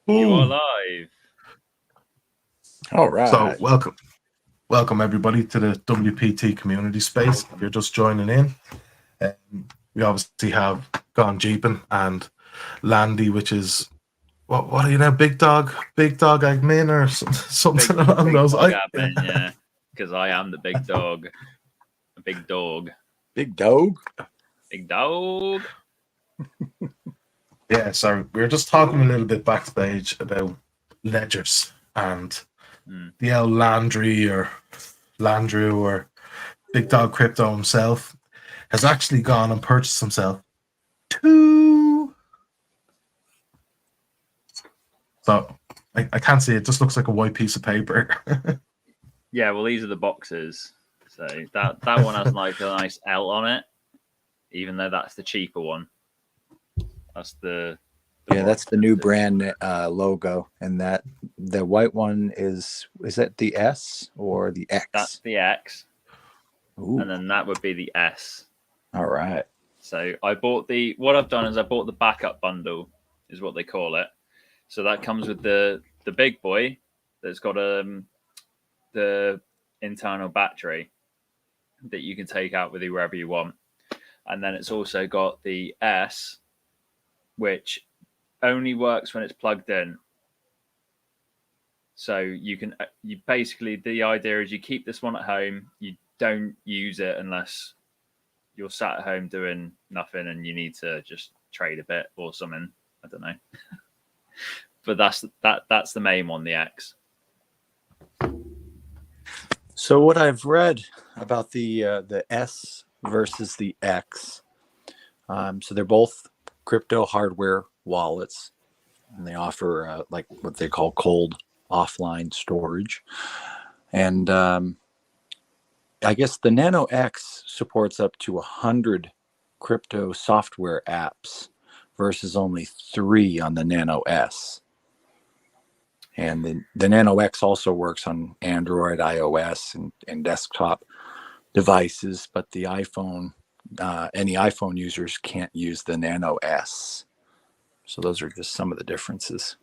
You are Ooh. live. All right. So welcome everybody to the WPT Community Space. If you're just joining in, we obviously have Gone Jeeping and Landy, which is what are you now, Big Dog admin or something along those dog lines. admin, yeah, because I am the big dog. A big dog. Big dog. Big dog. Yeah, so we were just talking a little bit backstage about ledgers and the old Landry or Big Dog Crypto himself has actually gone and purchased himself 2. So I can't see it. Just looks like a white piece of paper. Yeah, well, these are the boxes. So that one has like a nice L on it, even though that's the cheaper one. That's that's the new brand logo, and that the white one is that the S or the X? That's the X. Ooh. And then that would be the S. All right. So I bought what I've done is I bought the backup bundle, is what they call it. So that comes with the big boy that's got the internal battery that you can take out with you wherever you want. And then it's also got the S, which only works when it's plugged in. So you basically, the idea is you keep this one at home. You don't use it unless you're sat at home doing nothing and you need to just trade a bit or something. I don't know. But that's the main one, the X. So what I've read about the S versus the X, so they're both crypto hardware wallets, and they offer like what they call cold offline storage. And I guess the Nano X supports up to 100 crypto software apps versus only 3 on the Nano S. And the Nano X also works on Android, iOS, and desktop devices, but the iPhone, any iPhone users can't use the Nano S. So those are just some of the differences.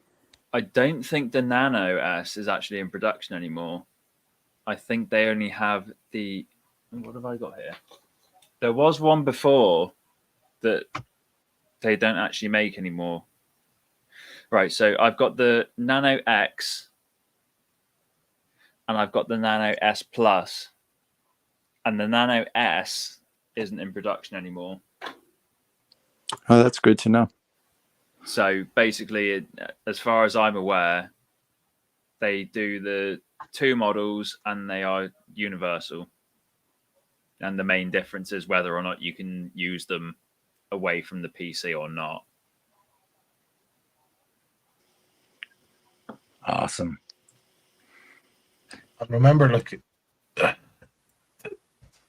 I don't think the Nano S is actually in production anymore. I think they only have what have I got here? There was one before that they don't actually make anymore. Right, so I've got the Nano X and I've got the Nano S Plus, and the Nano S isn't in production anymore. Oh, that's good to know. So basically, as far as I'm aware, they do the 2 models and they are universal. And the main difference is whether or not you can use them away from the PC or not. Awesome. And remember, like,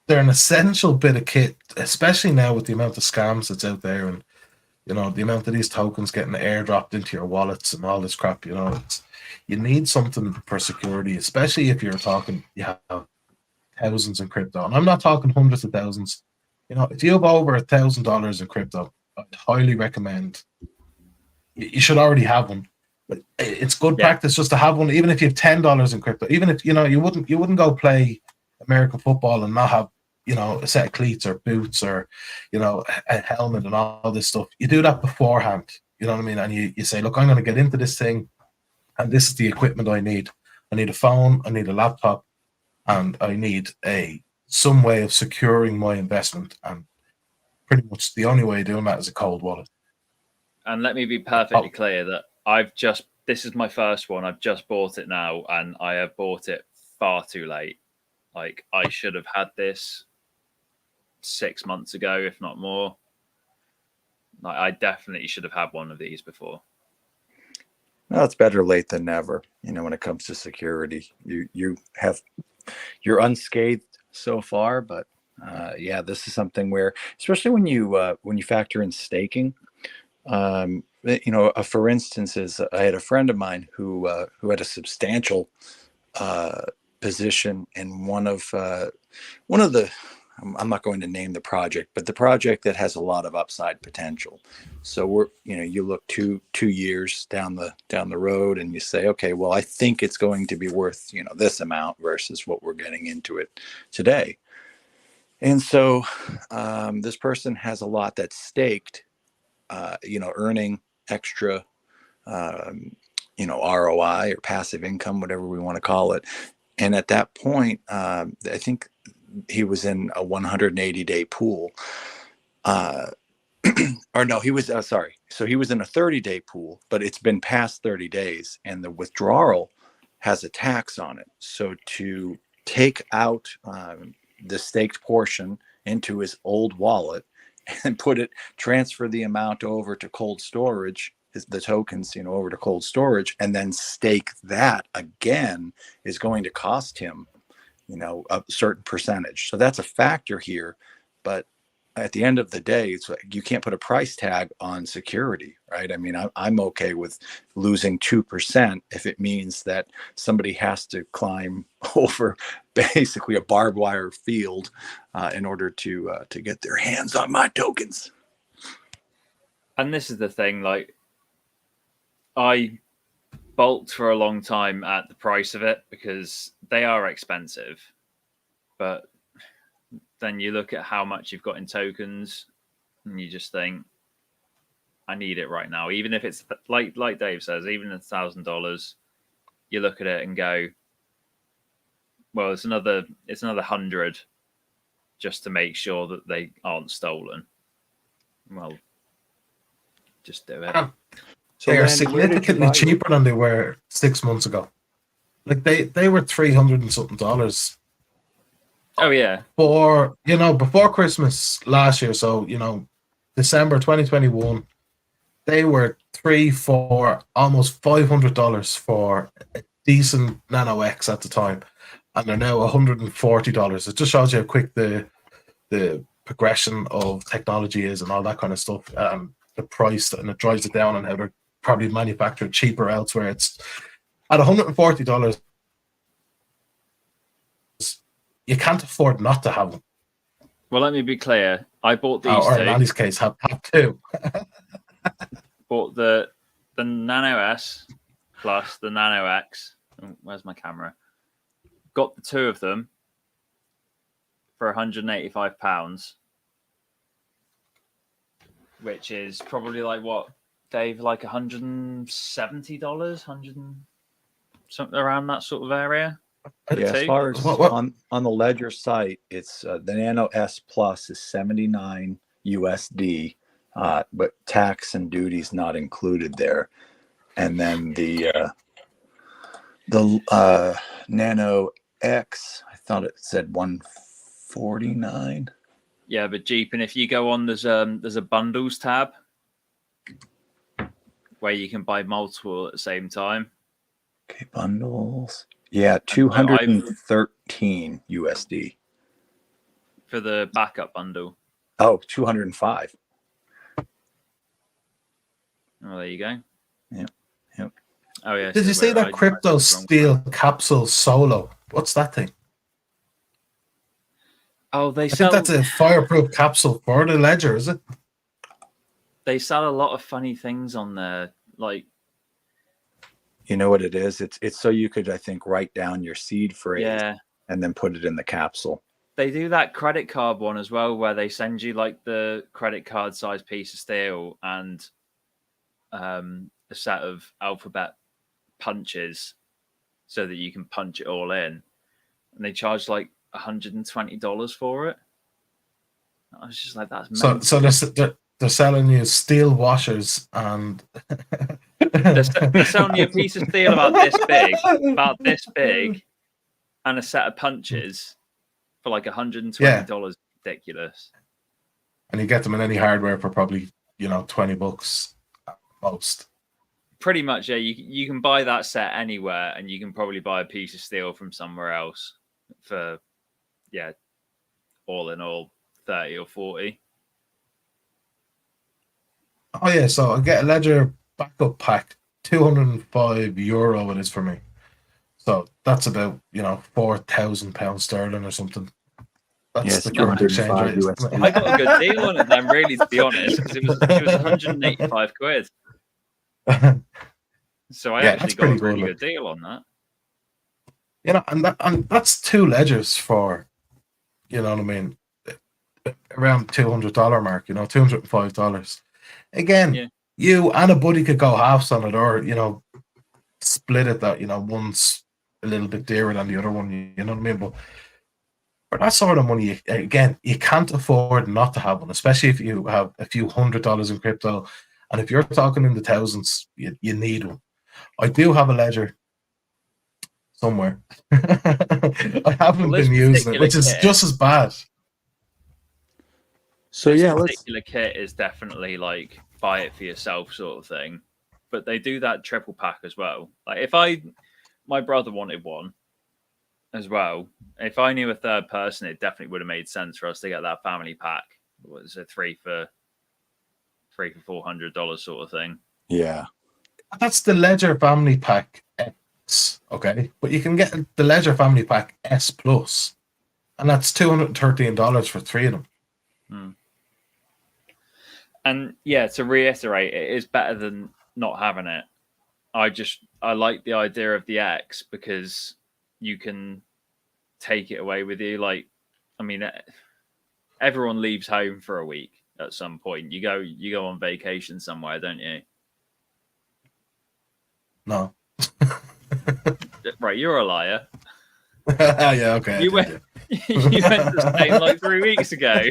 they're an essential bit of kit, especially now with the amount of scams that's out there, and the amount of these tokens getting airdropped into your wallets and all this crap. You need something for security, especially if you're talking you have thousands in crypto, and I'm not talking hundreds of thousands. If you have over $1,000 in crypto, I'd highly recommend. You should already have one. But it's good practice just to have one, even if you have $10 in crypto. Even if you wouldn't go play American football and not have a set of cleats or boots or a helmet and all this stuff. You do that beforehand. You know what I mean? And you say, look, I'm going to get into this thing, and this is the equipment I need. I need a phone, I need a laptop, and I need some way of securing my investment. And pretty much the only way of doing that is a cold wallet. And let me be perfectly clear that this is my first one. I've just bought it now, and I have bought it far too late. Like, I should have had this 6 months ago, if not more. Like, I definitely should have had one of these before. Well, it's better late than never. When it comes to security, you're unscathed so far, but this is something where, especially when you factor in staking. For instance, is I had a friend of mine who had a substantial position in one of the I'm not going to name the project, but the project that has a lot of upside potential. So we're, you look two years down the road and you say, okay, well, I think it's going to be worth, this amount versus what we're getting into it today. And so this person has a lot that's staked, earning extra, ROI or passive income, whatever we want to call it. And at that point, I think he was in a 180-day pool. Or no, he was, sorry. So he was in a 30-day pool, but it's been past 30 days and the withdrawal has a tax on it. So to take out the staked portion into his old wallet and transfer the amount over to cold storage, the tokens, over to cold storage, and then stake that again is going to cost him, a certain percentage. So that's a factor here. But at the end of the day, it's like you can't put a price tag on security, right? I mean, I'm okay with losing 2% if it means that somebody has to climb over basically a barbed wire field in order to get their hands on my tokens. And this is the thing, like, I balked for a long time at the price of it because they are expensive. But then you look at how much you've got in tokens and you just think, I need it right now. Even if it's like Dave says, even $1,000, you look at it and go, well, it's another 100 just to make sure that they aren't stolen. Well, just do it. So they are significantly cheaper than they were 6 months ago. Like they were $300 and something. Oh yeah. Before Christmas last year, so December 2021, they were $300, almost $500 for a decent Nano X at the time, and they're now $140. It just shows you how quick the progression of technology is and all that kind of stuff. The price, and it drives it down, and how they're probably manufactured cheaper elsewhere. It's at $140. You can't afford not to have them. Well, let me be clear. I bought these or two. in Andy's case, have two. Bought the Nano S plus the Nano X. Oh, where's my camera? Got the two of them for £185, which is probably like what, Dave, like $170, something around that sort of area. Yeah, as far as on the Ledger site, it's the Nano S Plus is $79 USD, but tax and duties not included there. And then the Nano X, I thought it said 149. Yeah, but Jeep, and if you go on, there's a bundles tab where you can buy multiple at the same time. Okay, bundles. Yeah, 213 USD for the backup bundle. Oh, 205. Oh, there you go. Yep. Oh yeah. Did you see that crypto steel capsule solo? What's that thing? Oh, I think that's a fireproof capsule for the Ledger, is it? They sell a lot of funny things on there, like. You know what it is? It's so you could, I think, write down your seed phrase and then put it in the capsule. They do that credit card one as well, where they send you like the credit card size piece of steel and a set of alphabet punches so that you can punch it all in. And they charge like $120 for it. I was just like, that's so they're selling you steel washers and they're selling you a piece of steel about this big, and a set of punches for like $120. Ridiculous. And you get them in any hardware for probably $20 at most. Pretty much, yeah. You can buy that set anywhere, and you can probably buy a piece of steel from somewhere else for all in all 30 or 40. Oh yeah, so I get a Ledger backup pack, €205 it is for me. So that's about £4,000 sterling or something. That's the Yes, current exchange 205 rate. USD. I got a good deal on it then, really, to be honest, because it was 185 quid. So I Yeah, actually that's got a pretty really good. good deal on that. You know, and that's 2 ledgers for, you know what I mean, around $200 mark. You know, $205. Again, Yeah. you and a buddy could go halves on it, or you know, split it. That, you know, one's a little bit dearer than the other one. You know what I mean? But for that sort of money, again, you can't afford not to have one, especially if you have a few $100s in crypto. And if you're talking in the thousands, you need one. I do have a ledger somewhere. I haven't Well, this been using it, particular which is kit, just as bad. So this yeah, let's. particular kit is definitely like buy it for yourself sort of thing. But they do that triple pack as well. Like if my brother wanted one as well. If I knew a third person, it definitely would have made sense for us to get that family pack. What is it, three for $400 sort of thing. Yeah. That's the Ledger Family Pack X, okay? But you can get the Ledger Family Pack S Plus, and that's $213 for 3 of them. And yeah, to reiterate, it is better than not having it. I like the idea of the X because you can take it away with you. Like, I mean, everyone leaves home for a week at some point. You go on vacation somewhere, don't you? No. Right, you're a liar. Yeah, okay. You went you went to Spain like 3 weeks ago.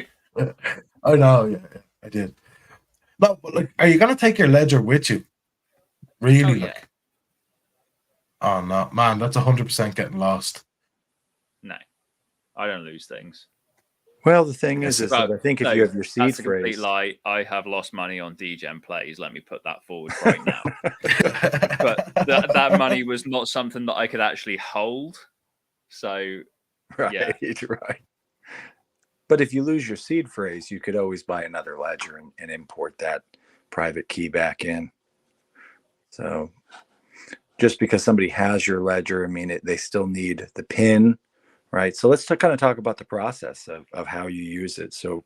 I know, yeah, I did. No, but like, are you gonna take your ledger with you? Really? Oh, yeah. Like, oh no, man, that's 100% getting lost. No, I don't lose things. Well, the thing is that I think if you have your seed that's a complete phrase, lie. I have lost money on DGen plays. Let me put that forward right now. But that money was not something that I could actually hold. So, right, yeah. right. But if you lose your seed phrase, you could always buy another ledger and import that private key back in. So just because somebody has your ledger, I mean, they still need the PIN, right? So let's kind of talk about the process of how you use it. So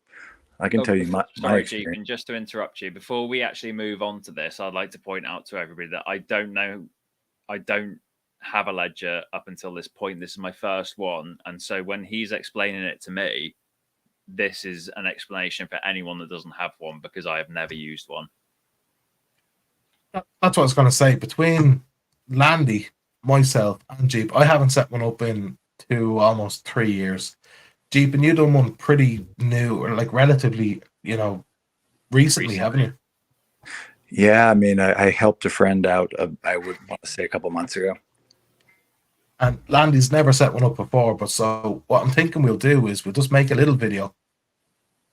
I can tell you my experience. Jeep, and just to interrupt you, before we actually move on to this, I'd like to point out to everybody that I don't have a ledger up until this point. This is my first one. And so when he's explaining it to me, this is an explanation for anyone that doesn't have one, because I have never used one. That's what I was going to say. Between Landy, myself, and Jeep, I haven't set one up in almost 3 years. Jeep, and you done one pretty new, or like relatively, you know, recently, haven't you? Yeah, I mean, I helped a friend out, I would want to say a couple months ago. And Landy's never set one up before, but so what I'm thinking we'll do is we'll just make a little video,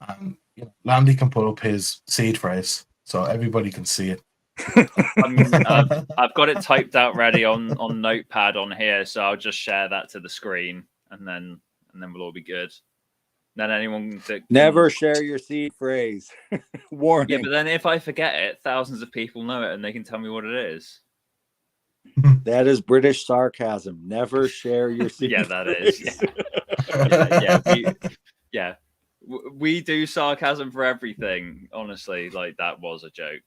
and you know, Landy can put up his seed phrase so everybody can see it. I've got it typed out ready on Notepad on here, so I'll just share that to the screen, and then we'll all be good. Then anyone that never share your seed phrase. Warning. Yeah, but then if I forget it, thousands of people know it, and they can tell me what it is. That is British sarcasm. Never share your seed. Yeah, that phrase. is. Yeah. We do sarcasm for everything. Honestly, like that was a joke,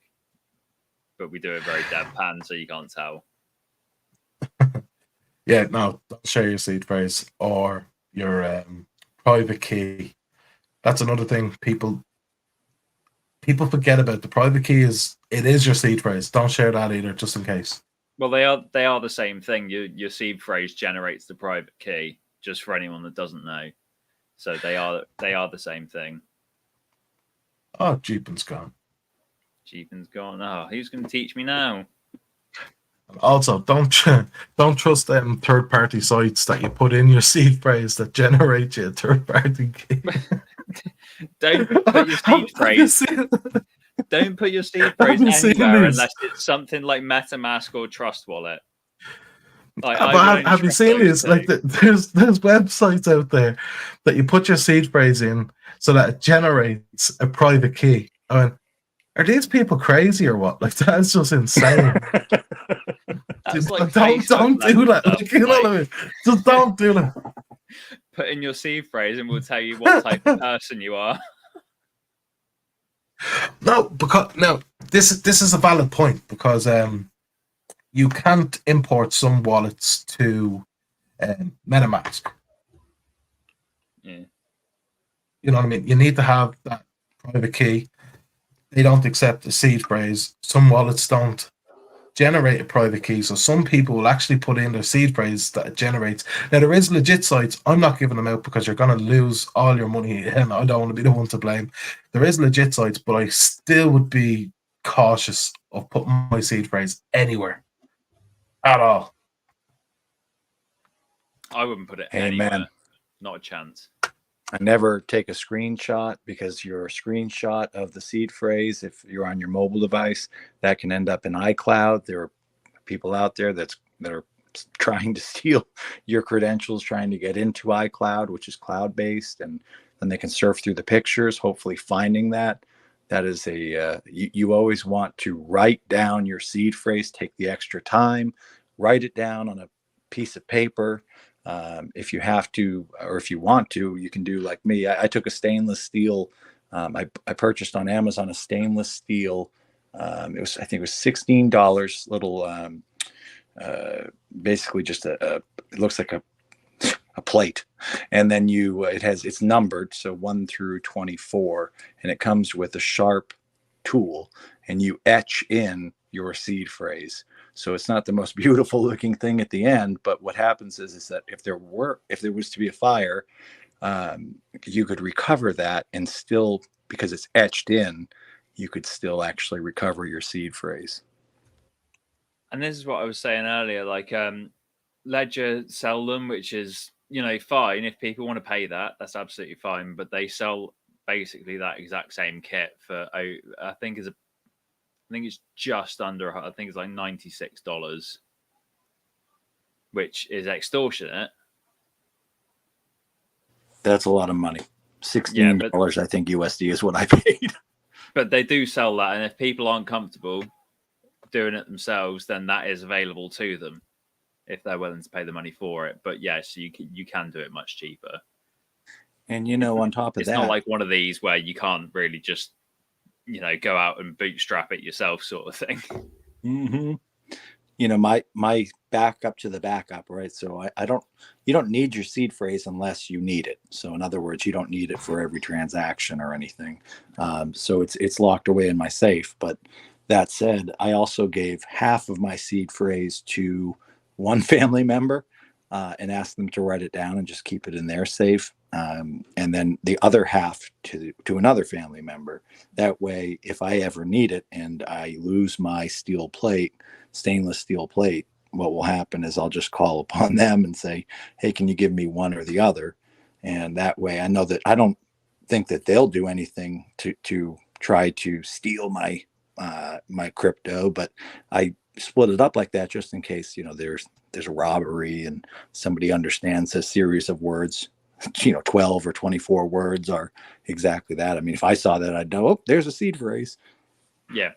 but we do it very deadpan, so you can't tell. Yeah, no, don't share your seed phrase or your private key. That's another thing people forget about. The private key is your seed phrase. Don't share that either, just in case. Well, they are the same thing. Your seed phrase generates the private key, just for anyone that doesn't know. So they are the same thing. Oh, Jeepin's gone. Jeepin's gone. Oh, who's going to teach me now? Also, don't trust them third-party sites that you put in your seed phrase that generate you a third-party key. Don't put your seed phrase. Don't put your seed phrase anywhere unless it's something like MetaMask or Trust Wallet. Like, have you seen this? Like, there's websites out there that you put your seed phrase in so that it generates a private key. I mean, are these people crazy or what? Like, that's just insane. That's like don't do that. Like, you know what I mean? Just don't do that. put in your seed phrase and we'll tell you what type of person you are. No, because this is a valid point, because you can't import some wallets to MetaMask. Yeah. You know what I mean? You need to have that private key. They don't accept the seed phrase. Some wallets don't generate a private key, so some people will actually put in their seed phrase that it generates. Now, there is legit sites. I'm not giving them out because you're going to lose all your money, and I don't want to be the one to blame. There is legit sites, but I still would be cautious of putting my seed phrase anywhere at all. I wouldn't put it Amen. anywhere. Not a chance. I never take a screenshot, because your screenshot of the seed phrase, if you're on your mobile device, that can end up in iCloud. There are people out there that are trying to steal your credentials, trying to get into iCloud, which is cloud-based, and then they can surf through the pictures, hopefully finding that. That is you always want to write down your seed phrase. Take the extra time, write it down on a piece of paper. If you have to, or if you want to, you can do like me. I took a stainless steel. I purchased on Amazon a stainless steel. I think it was $16. Little, basically just it looks like a plate, and then it's numbered, so 1 through 24, and it comes with a sharp tool, and you etch in your seed phrase. So it's not the most beautiful looking thing at the end, but what happens is that if there was to be a fire, you could recover that, and still, because it's etched in, you could still actually recover your seed phrase. And this is what I was saying earlier, like Ledger sell them, which is, fine. If people want to pay that, that's absolutely fine. But they sell basically that exact same kit for, I think it's just under, I think it's like $96, which is extortionate. That's a lot of money. $16, I think USD is what I paid. But they do sell that, and if people aren't comfortable doing it themselves, then that is available to them if they're willing to pay the money for it. But yes, you can do it much cheaper. And on top of it's that, not like one of these where you can't really just go out and bootstrap it yourself, sort of thing. Mm-hmm. My backup to the backup, right? So you don't need your seed phrase unless you need it. So in other words, you don't need it for every transaction or anything. So it's locked away in my safe. But that said, I also gave half of my seed phrase to one family member and asked them to write it down and just keep it in their safe. And then the other half to another family member. That way, if I ever need it and I lose my stainless steel plate, what will happen is I'll just call upon them and say, hey, can you give me one or the other? And that way I know that I don't think that they'll do anything to try to steal my my crypto, but I split it up like that just in case, there's a robbery and somebody understands a series of words. 12 or 24 words are exactly that. I mean, if I saw that, I'd know, oh, there's a seed phrase. Yeah.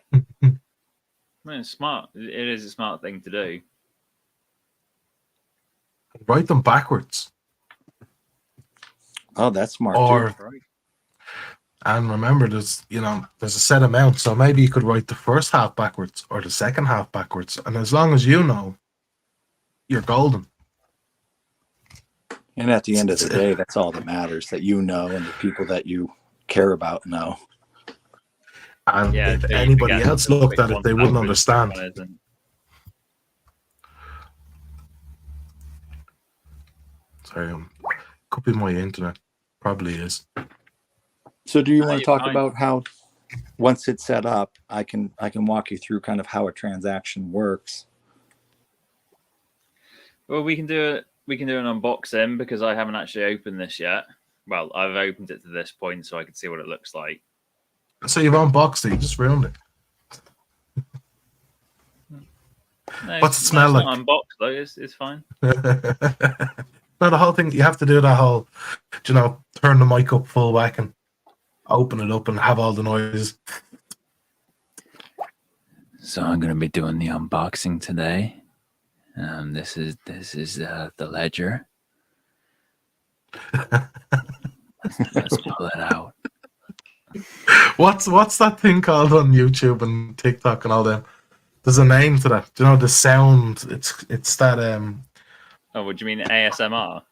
It's smart. It is a smart thing to do. Write them backwards. Oh, that's smart too. Right. And remember, there's a set amount, so maybe you could write the first half backwards or the second half backwards, and as long as you know, you're golden. And at the end of the day, that's all that matters, that you know and the people that you care about know. And if anybody else looked at it, they wouldn't understand. Sorry, could be my internet. Probably is. So do you want to talk about how, once it's set up, I can walk you through kind of how a transaction works? Well, we can do an unboxing because I haven't actually opened this yet. Well, I've opened it to this point so I can see what it looks like. So you've unboxed it, you just ruined it. No, what's it smell like? Not unboxed though, it's fine. No, the whole thing, you have to do that whole, turn the mic up full whack and open it up and have all the noises. So I'm going to be doing the unboxing today. This is the Ledger. Let's pull it out. What's that thing called on YouTube and TikTok and all them? There's a name to that. Do you know the sound? It's that Oh, what do you mean ASMR?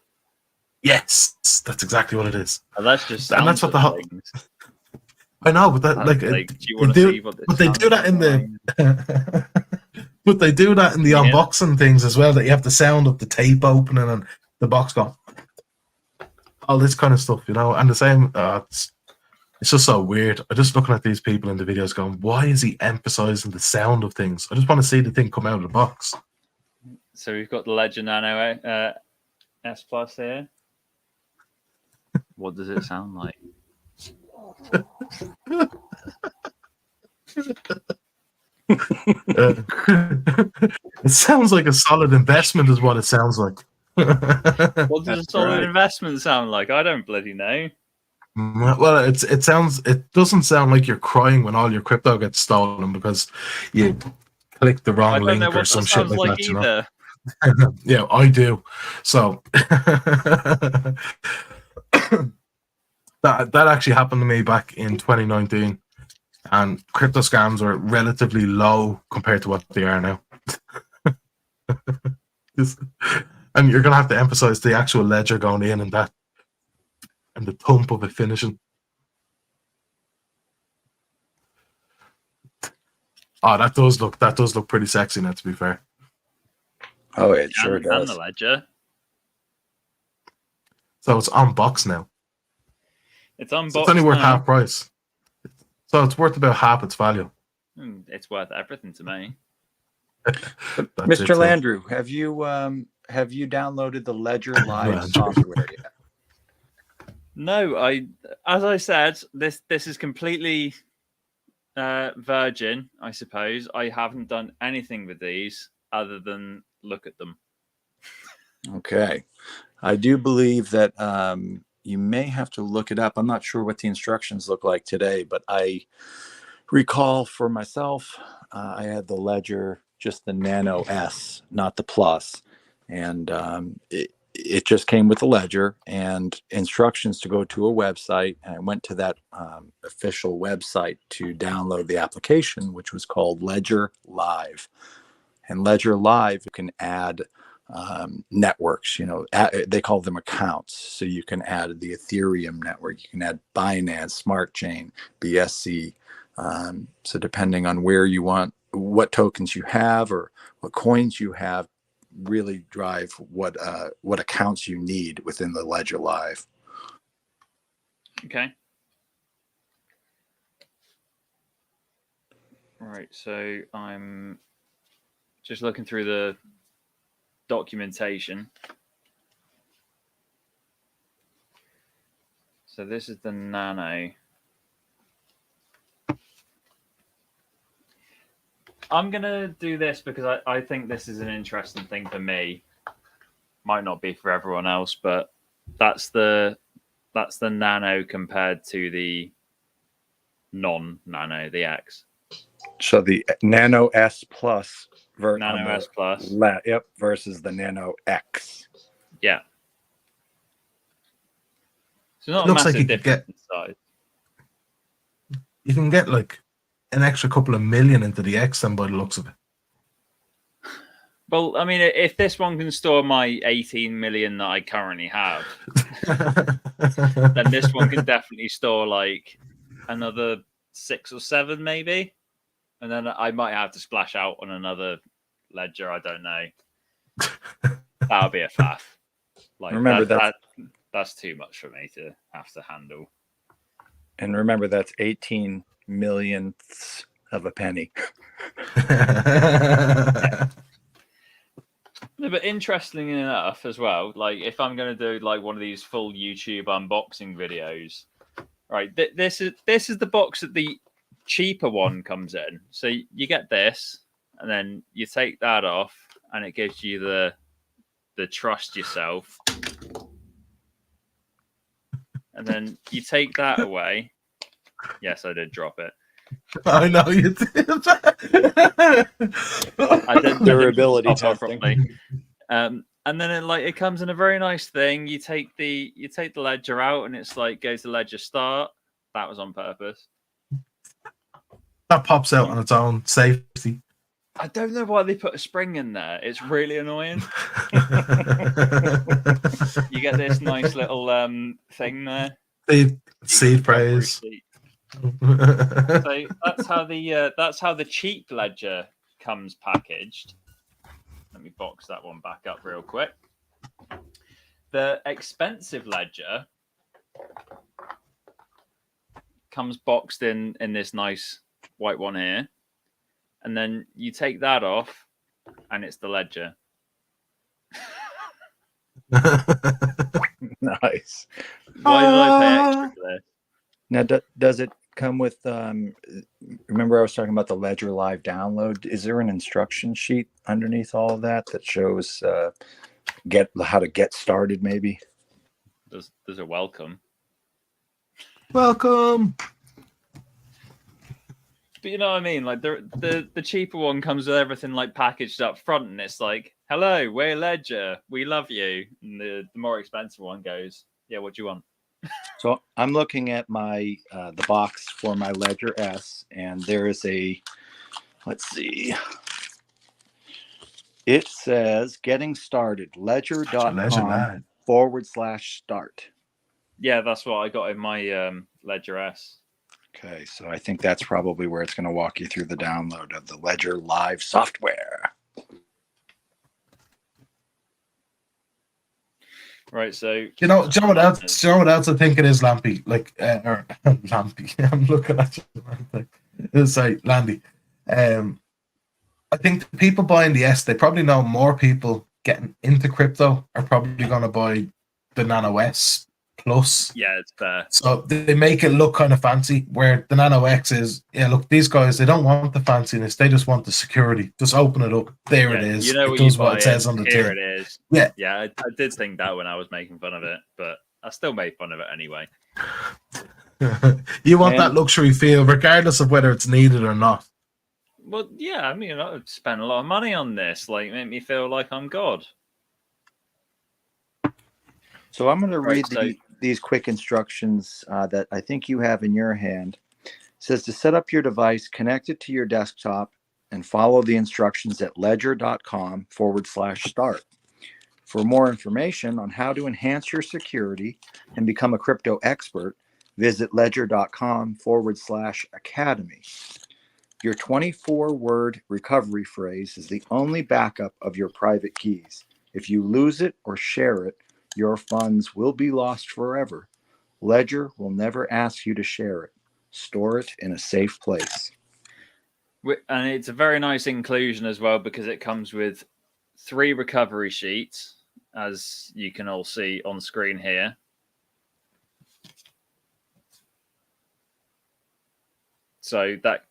Yes, that's exactly what it is. Oh, that's just And that's sounds what of the things. I know, but that Do you want to see what but they do that in the but they do that in the Yeah. unboxing things as well. That you have the sound of the tape opening and the box going, all this kind of stuff, you know. And the same, it's just so weird. I'm just looking at these people in the videos, going, why is he emphasizing the sound of things? I just want to see the thing come out of the box. So we've got the Ledger Nano S Plus here. What does it sound like? It sounds like a solid investment, is what it sounds like. What does a solid right. investment sound like? I don't bloody know. Well, it doesn't sound like you're crying when all your crypto gets stolen because you clicked the I wrong don't know link or what some that shit sounds like like that, you know. either. Yeah, I do. So that actually happened to me back in 2019, and crypto scams were relatively low compared to what they are now. And you're gonna have to emphasize the actual ledger going in and that, and the thump of it finishing. Oh, that does look pretty sexy now, to be fair. Oh, it sure And does. the Ledger. So it's on box now. It's unboxed. So it's only worth now. half price. So it's worth about half its value. It's worth everything to me. Mr. Landrew, have you downloaded the Ledger Live software yet? No, as I said, this is completely virgin, I suppose. I haven't done anything with these other than look at them. Okay. I do believe that you may have to look it up. I'm not sure what the instructions look like today, but I recall for myself, I had the Ledger, just the Nano S, not the Plus. And it just came with the Ledger and instructions to go to a website. And I went to that official website to download the application, which was called Ledger Live. And Ledger Live, you can add networks, you know, they call them accounts. So you can add the Ethereum network, you can add Binance, Smart Chain, BSC. So depending on where you want, what tokens you have or what coins you have, really drive what accounts you need within the Ledger Live. Okay. Right. So I'm just looking through the documentation. So this is the Nano. I'm going to do this because I think this is an interesting thing for me. Might not be for everyone else, but that's the Nano compared to the non-Nano, the X. So the Nano S Plus Nano S Plus. Versus the Nano X. Yeah. So not Looks a like massive you could difference in size. You can get like an extra couple of million into the X then by the looks of it. Well, I mean, if this one can store my 18 million that I currently have, then this one can definitely store like another 6 or 7 maybe. And then I might have to splash out on another ledger. I don't know. That'll be a faff. Like, remember that's too much for me to have to handle. And remember, that's 18 millionths of a penny. Yeah. No, but interestingly enough, as well, like if I'm going to do like one of these full YouTube unboxing videos, right? This is the box that the cheaper one comes in. So you get this, and then you take that off, and it gives you the trust yourself, and then you take that away. Yes, I did drop it. I know you did. Durability testing. And And then it comes in a very nice thing. You take the ledger out, and it's like goes to ledger start. That was on purpose. That pops out on its own safety. I don't know why they put a spring in there. It's really annoying. You get this nice little thing there. Seed praise. So that's how the cheap ledger comes packaged. Let me box that one back up real quick. The expensive ledger comes boxed in this nice white one here, and then you take that off, and it's the ledger. Nice. Why did I pay extra for this? Now, does it come with? Remember, I was talking about the Ledger Live download. Is there an instruction sheet underneath all of that shows how to get started? Maybe There's a welcome. Welcome. But you know what I mean? Like the cheaper one comes with everything like packaged up front, and it's like, "Hello, we're Ledger, we love you." And the more expensive one goes, "Yeah, what do you want?" so. I'm looking at my the box for my Ledger S, and there is a. Let's see. It says "Getting started." Ledger.com/start. Yeah, that's what I got in my Ledger S. Okay, so I think that's probably where it's going to walk you through the download of the Ledger Live software. Right, so you know what else? I think it is, Lampy. Like or Lampy. I'm looking at you. It's like Landy. I think the people buying the S, they probably know more people getting into crypto are probably going to buy the Nano S Plus. Yeah, it's fair. So they make it look kind of fancy, where the Nano X is, look, these guys, they don't want the fanciness, they just want the security. Just open it up. There it is. You know it does what it says on the Here tin. it is. Yeah. Yeah, I did think that when I was making fun of it, but I still made fun of it anyway. You want that luxury feel, regardless of whether it's needed or not. Well, yeah, I mean, I spent a lot of money on this. Like, make me feel like I'm God. So I'm going to read these quick instructions that I think you have in your hand. It says to set up your device, connect it to your desktop, and follow the instructions at ledger.com/start. For more information on how to enhance your security and become a crypto expert, visit ledger.com/academy. Your 24-word recovery phrase is the only backup of your private keys. If you lose it or share it, your funds will be lost forever. Ledger will never ask you to share it. Store it in a safe place. And it's a very nice inclusion as well, because it comes with 3 recovery sheets, as you can all see on screen here. So that,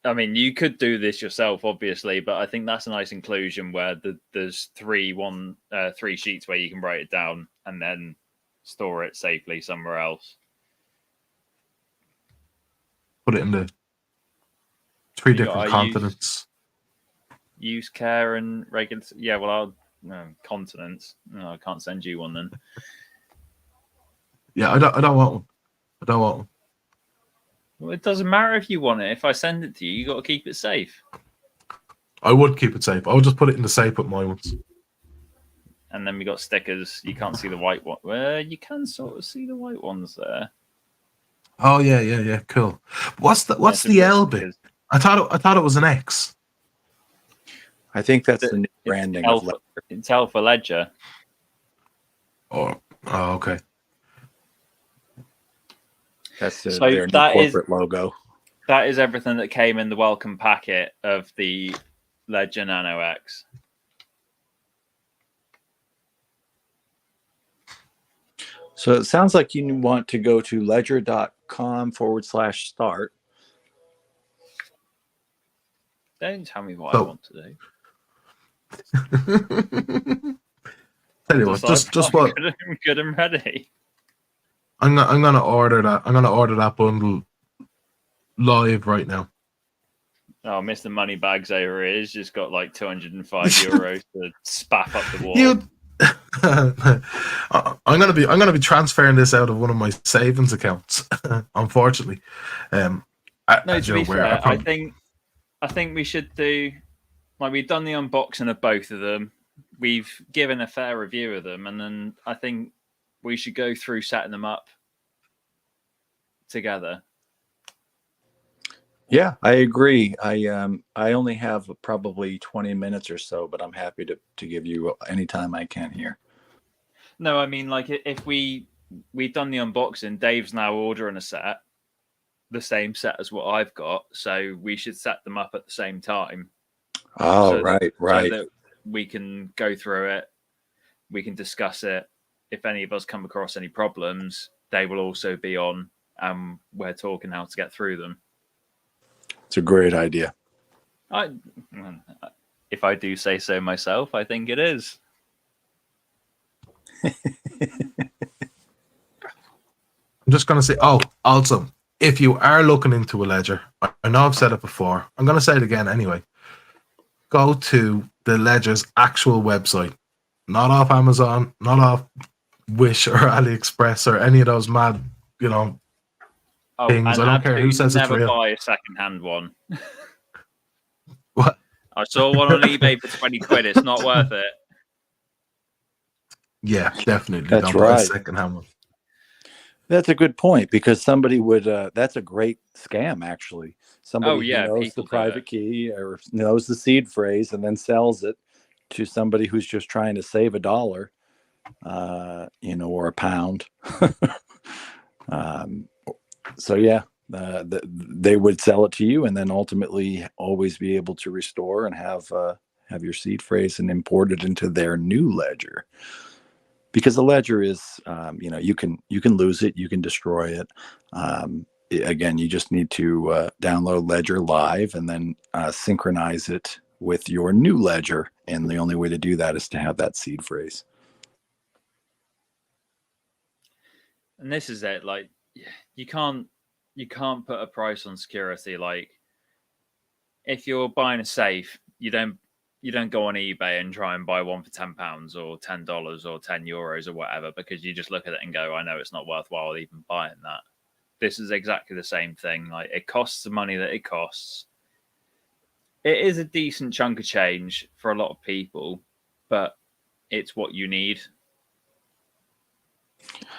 I mean, you could do this yourself, obviously, but I think that's a nice inclusion where there's 3 sheets where you can write it down and then store it safely somewhere else. Put it in the 3 different continents. Use care and regular. Yeah, well, continents. No, I can't send you one then. Yeah, I don't want one. I don't want one. Well, it doesn't matter if you want it. If I send it to you, you got to keep it safe. I would keep it safe. I would just put it in the safe with my ones. And then we got stickers. You can't see the white one. Well, you can sort of see the white ones there. Oh yeah. Cool. What's the L bit? I thought it was an X. I think that's the new branding of Ledger. It's L for Ledger. Oh, okay. That's their new corporate logo. That is everything that came in the welcome packet of the Ledger Nano X. So it sounds like you want to go to ledger.com/start. Don't tell me what I want to do. Tell you what, just what? Good and ready. I'm gonna order that. I'm gonna order that bundle live right now. Oh, Mr. Moneybags over here has just got like 205 euros to spaff up the wall. You, I'm gonna be transferring this out of one of my savings accounts. Unfortunately, No, as to you're be aware, fair, I think we should do, like, we've done the unboxing of both of them. We've given a fair review of them, and then I think we should go through setting them up together. Yeah, I agree. I only have probably 20 minutes or so, but I'm happy to give you any time I can here. No, I mean, like, if we've done the unboxing, Dave's now ordering a set, the same set as what I've got, so we should set them up at the same time. Oh, so right. So that we can go through it, we can discuss it. If any of us come across any problems, they will also be on, and we're talking how to get through them. It's a great idea. If I do say so myself, I think it is. I'm just going to say, also, if you are looking into a ledger, I know I've said it before, I'm going to say it again anyway. Go to the ledger's actual website, not off Amazon, not off Wish or AliExpress or any of those mad, things. I don't care who says it's real. Never buy a second-hand one. What? I saw one on eBay for 20 quid. It's not worth it. Yeah, definitely. That's don't buy a right. second-hand one. That's a good point, because somebody would. That's a great scam, actually. Somebody who knows the private key or knows the seed phrase and then sells it to somebody who's just trying to save $1, or a pound. So yeah, they would sell it to you, and then ultimately always be able to restore and have your seed phrase and import it into their new ledger. Because the ledger is, you can lose it, you can destroy it. Again, you just need to download Ledger Live and then synchronize it with your new ledger. And the only way to do that is to have that seed phrase. And this is it. Like, you can't put a price on security. Like, if you're buying a safe, you don't go on eBay and try and buy one for £10 or $10 or €10 or whatever, because you just look at it and go, I know it's not worthwhile even buying that. This is exactly the same thing. Like, it costs the money that it costs. It is a decent chunk of change for a lot of people, but it's what you need.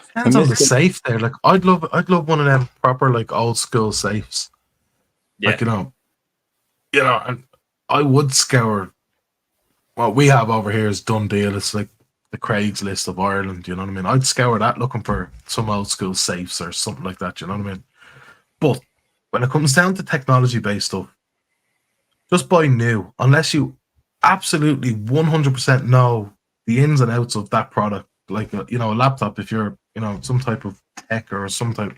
Depends on the safe there. Like, I'd love one of them proper, like, old school safes. Yeah. Like, and I would scour. What we have over here is done deal. It's like the Craigslist of Ireland. You know what I mean? I'd scour that looking for some old school safes or something like that. You know what I mean? But when it comes down to technology based stuff, just buy new, unless you absolutely 100% know the ins and outs of that product. Like a laptop, if you're some type of tech or some type,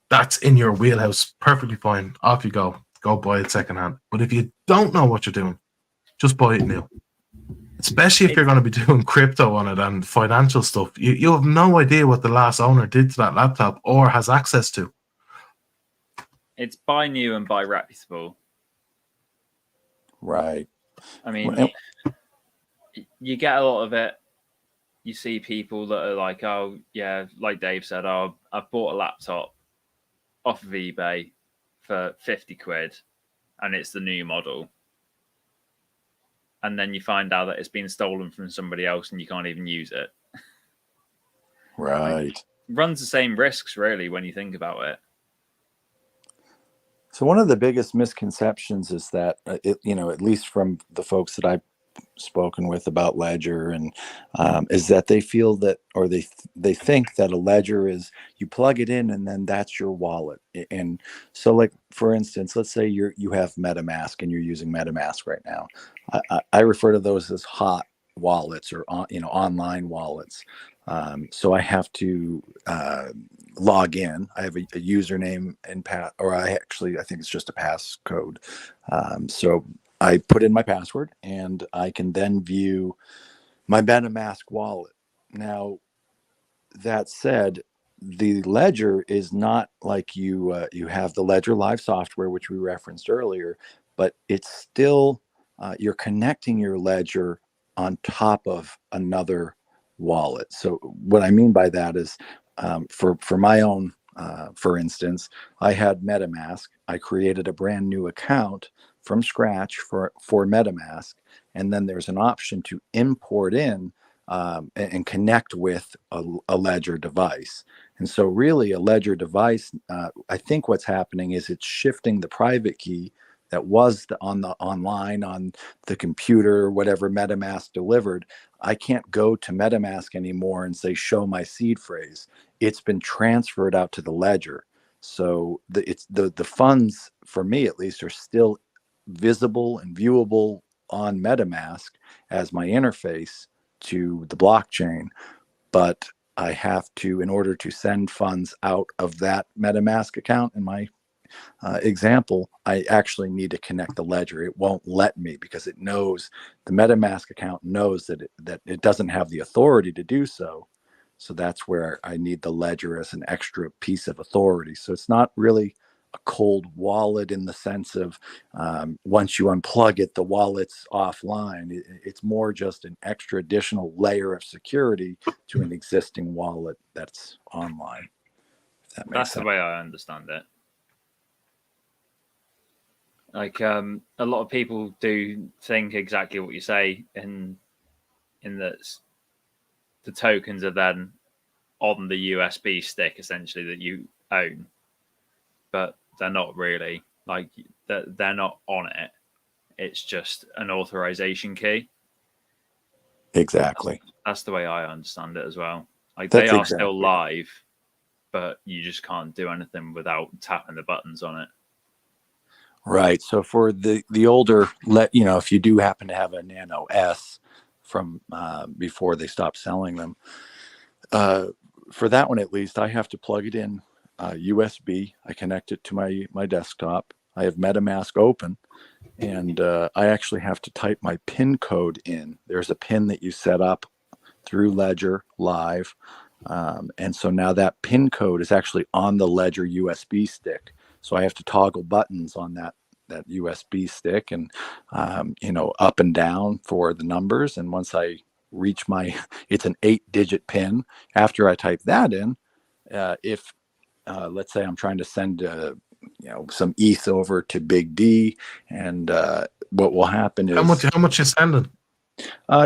that's in your wheelhouse, perfectly fine. Off you go buy it secondhand. But if you don't know what you're doing, just buy it new. Especially if you're going to be doing crypto on it and financial stuff. You have no idea what the last owner did to that laptop or has access to. It's buy new and buy reputable. Right. I mean, you get a lot of it. You see people that are like, oh, yeah, like Dave said, oh, I've bought a laptop off of eBay for 50 quid and it's the new model. And then you find out that it's been stolen from somebody else and you can't even use it. Right. Like, runs the same risks, really, when you think about it. So one of the biggest misconceptions is that, at least from the folks that I've spoken with about Ledger, and is that they feel that, or they think that a Ledger is, you plug it in and then that's your wallet. And so, like, for instance, let's say you have MetaMask and you're using MetaMask right now. I refer to those as hot wallets or online wallets. So I have to log in. I have a username and I think it's just a passcode. So I put in my password and I can then view my MetaMask wallet. Now, that said, the ledger is not like you have the Ledger Live software, which we referenced earlier, but it's still you're connecting your ledger on top of another wallet. So what I mean by that is, for my own, for instance, I had MetaMask. I created a brand new account from scratch for MetaMask, and then there's an option to import in and connect with a Ledger device. And so really a Ledger device, I think what's happening is it's shifting the private key that was on the online, on the computer, whatever MetaMask delivered. I can't go to MetaMask anymore and say, show my seed phrase. It's been transferred out to the Ledger. So the funds, for me at least, are still visible and viewable on MetaMask as my interface to the blockchain, but I have to, in order to send funds out of that MetaMask account in my example, I actually need to connect the ledger. It won't let me because it knows, the MetaMask account knows that it doesn't have the authority to do so. So that's where I need the ledger as an extra piece of authority. So it's not really a cold wallet in the sense of once you unplug it, the wallet's offline. It's more just an extra additional layer of security to an existing wallet that's online. If that makes That's sense. the way I understand it. Like a lot of people do think exactly what you say, in that the tokens are then on the USB stick essentially that you own, but they're not really. Like they're not on it. It's just an authorization key. Exactly. That's the way I understand it as well. Like That's they are exactly. still live, but you just can't do anything without tapping the buttons on it. Right. So for the older, if you do happen to have a Nano S from before they stopped selling them, for that one at least, I have to plug it in USB. I connect it to my desktop. I have MetaMask open, and I actually have to type my PIN code in. There's a PIN that you set up through Ledger Live, and so now that PIN code is actually on the Ledger USB stick. So I have to toggle buttons on that USB stick, and up and down for the numbers. And once I reach it's an 8-digit PIN. After I type that in, if let's say I'm trying to send some ETH over to Big D, and what will happen is How much you sending?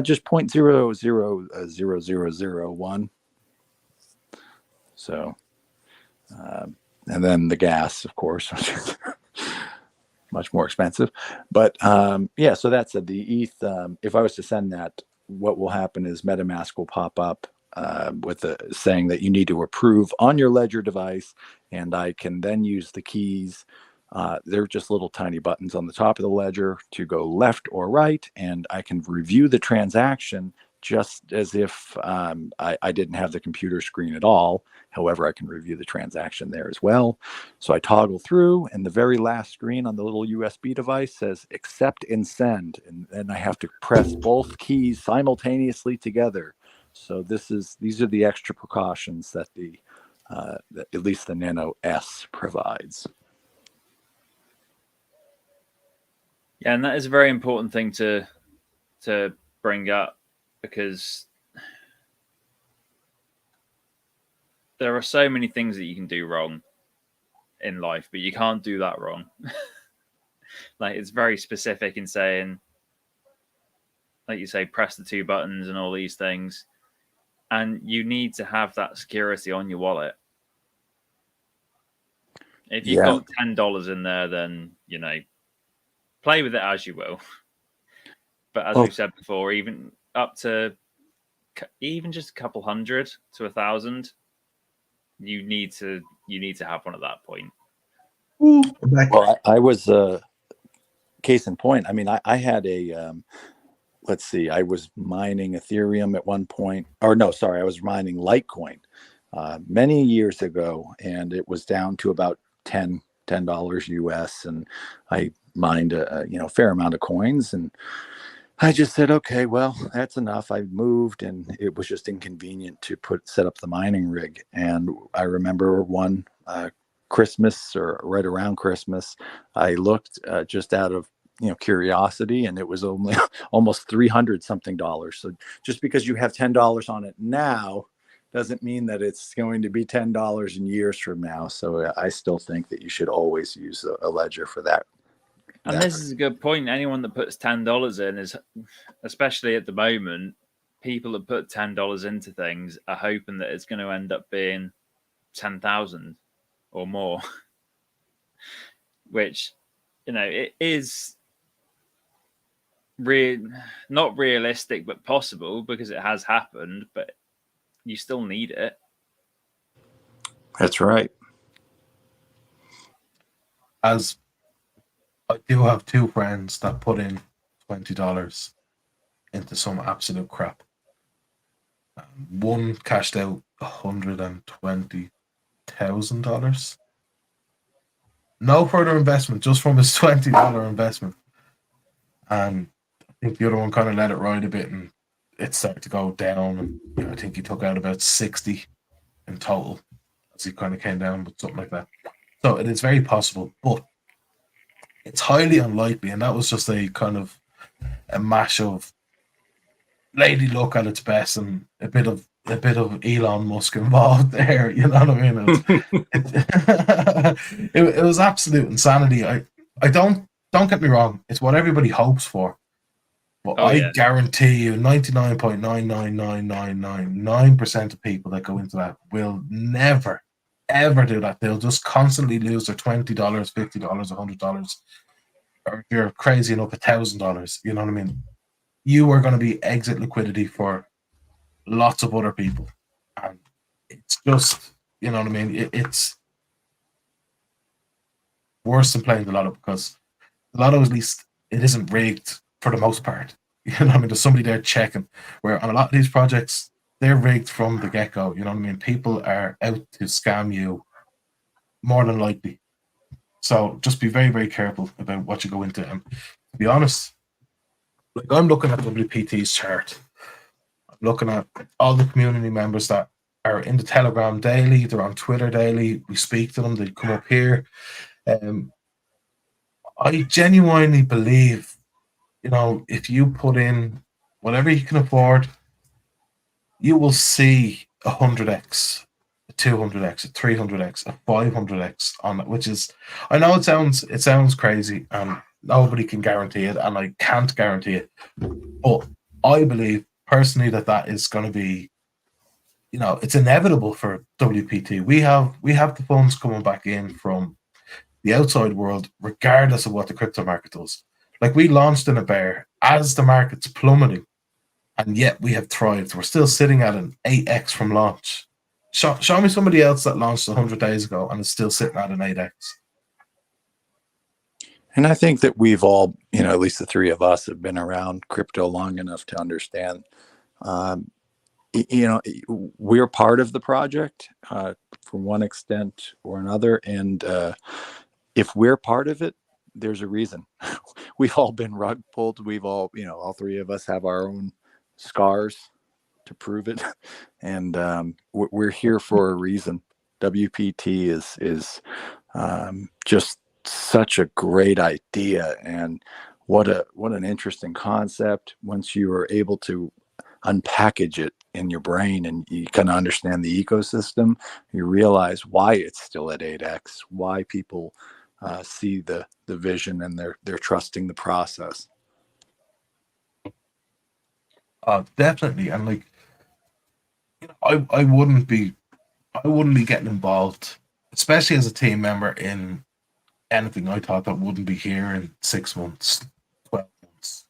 just 0.000001. So, and then the gas, of course, much more expensive. But so that's the ETH. If I was to send that, what will happen is MetaMask will pop up with saying that you need to approve on your Ledger device, and I can then use the keys. They're just little tiny buttons on the top of the ledger to go left or right, and I can review the transaction just as if I didn't have the computer screen at all. However, I can review the transaction there as well. So I toggle through, and the very last screen on the little USB device says accept and send, and then I have to press both keys simultaneously together. So these are the extra precautions that that at least the Nano S provides. Yeah, and that is a very important thing to bring up, because there are so many things that you can do wrong in life, but you can't do that wrong. Like, it's very specific in saying, like you say, press the 2 buttons and all these things, and you need to have that security on your wallet. If you've got $10 in there, then play with it as you will. But as we've said before, even up to just a couple hundred to 1,000, you need to have one at that point. Well, I was case in point. I mean, I had a let's see, I was mining Ethereum at one point, or no, sorry, I was mining Litecoin many years ago, and it was down to about $10 US, and I mined a fair amount of coins, and I just said, okay, well, that's enough. I moved, and it was just inconvenient to set up the mining rig. And I remember one Christmas, or right around Christmas, I looked just out of curiosity, and it was only almost $300 something. So just because you have $10 on it now doesn't mean that it's going to be $10 in years from now. So I still think that you should always use a ledger for that. And this is a good point. Anyone that puts $10 in is, especially at the moment, people that put $10 into things are hoping that it's going to end up being 10,000 or more, which, it is not realistic, but possible, because it has happened, but you still need it. That's right. As I do have two friends that put in $20 into some absolute crap. One cashed out $120,000. No further investment, just from his $20 investment. And I think the other one kind of let it ride a bit, and it started to go down. And I think he took out about 60 in total as he kind of came down with something like that. So it is very possible, but it's highly unlikely, and that was just a kind of a mash of lady luck at its best and a bit of Elon Musk involved there. You know what I mean? It was absolute insanity. I don't get me wrong. It's what everybody hopes for, but I guarantee you, 99.99999% of people that go into that will never ever do that. They'll just constantly lose their $20, $50, $100, or if you're crazy enough, $1,000. You know what I mean? You are going to be exit liquidity for lots of other people, and it's just, you know what I mean? It's worse than playing the lotto, because the lotto, at least, it isn't rigged for the most part. You know what I mean? There's somebody there checking. Where on a lot of these projects, they're rigged from the get-go. You know what I mean? People are out to scam you, more than likely. So just be very, very careful about what you go into. And to be honest, like, I'm looking at WPT's chart. I'm looking at all the community members that are in the Telegram daily. They're on Twitter daily. We speak to them. They come up here. I genuinely believe, if you put in whatever you can afford, you will see 100x, a 200x, a 300x, a 500x on it, which is, I know it sounds crazy, and nobody can guarantee it, and I can't guarantee it, but I believe personally that is going to be, it's inevitable for WPT. We have the funds coming back in from the outside world, regardless of what the crypto market does. Like, we launched in a bear as the market's plummeting, and yet we have thrived. We're still sitting at an 8x from launch. Show me somebody else that launched 100 days ago and is still sitting at an 8x. And I think that we've all, at least the three of us, have been around crypto long enough to understand, we're part of the project from one extent or another. And if we're part of it, there's a reason. We've all been rug pulled. We've all, all three of us have our own scars to prove it. And we're here for a reason. WPT is just such a great idea, and what an interesting concept. Once you are able to unpackage it in your brain and you kind of understand the ecosystem, you realize why it's still at 8x, why people see the vision, and they're trusting the process. Definitely. And like, I wouldn't be getting involved, especially as a team member, in anything I thought that wouldn't be here in 6 months, 12 months,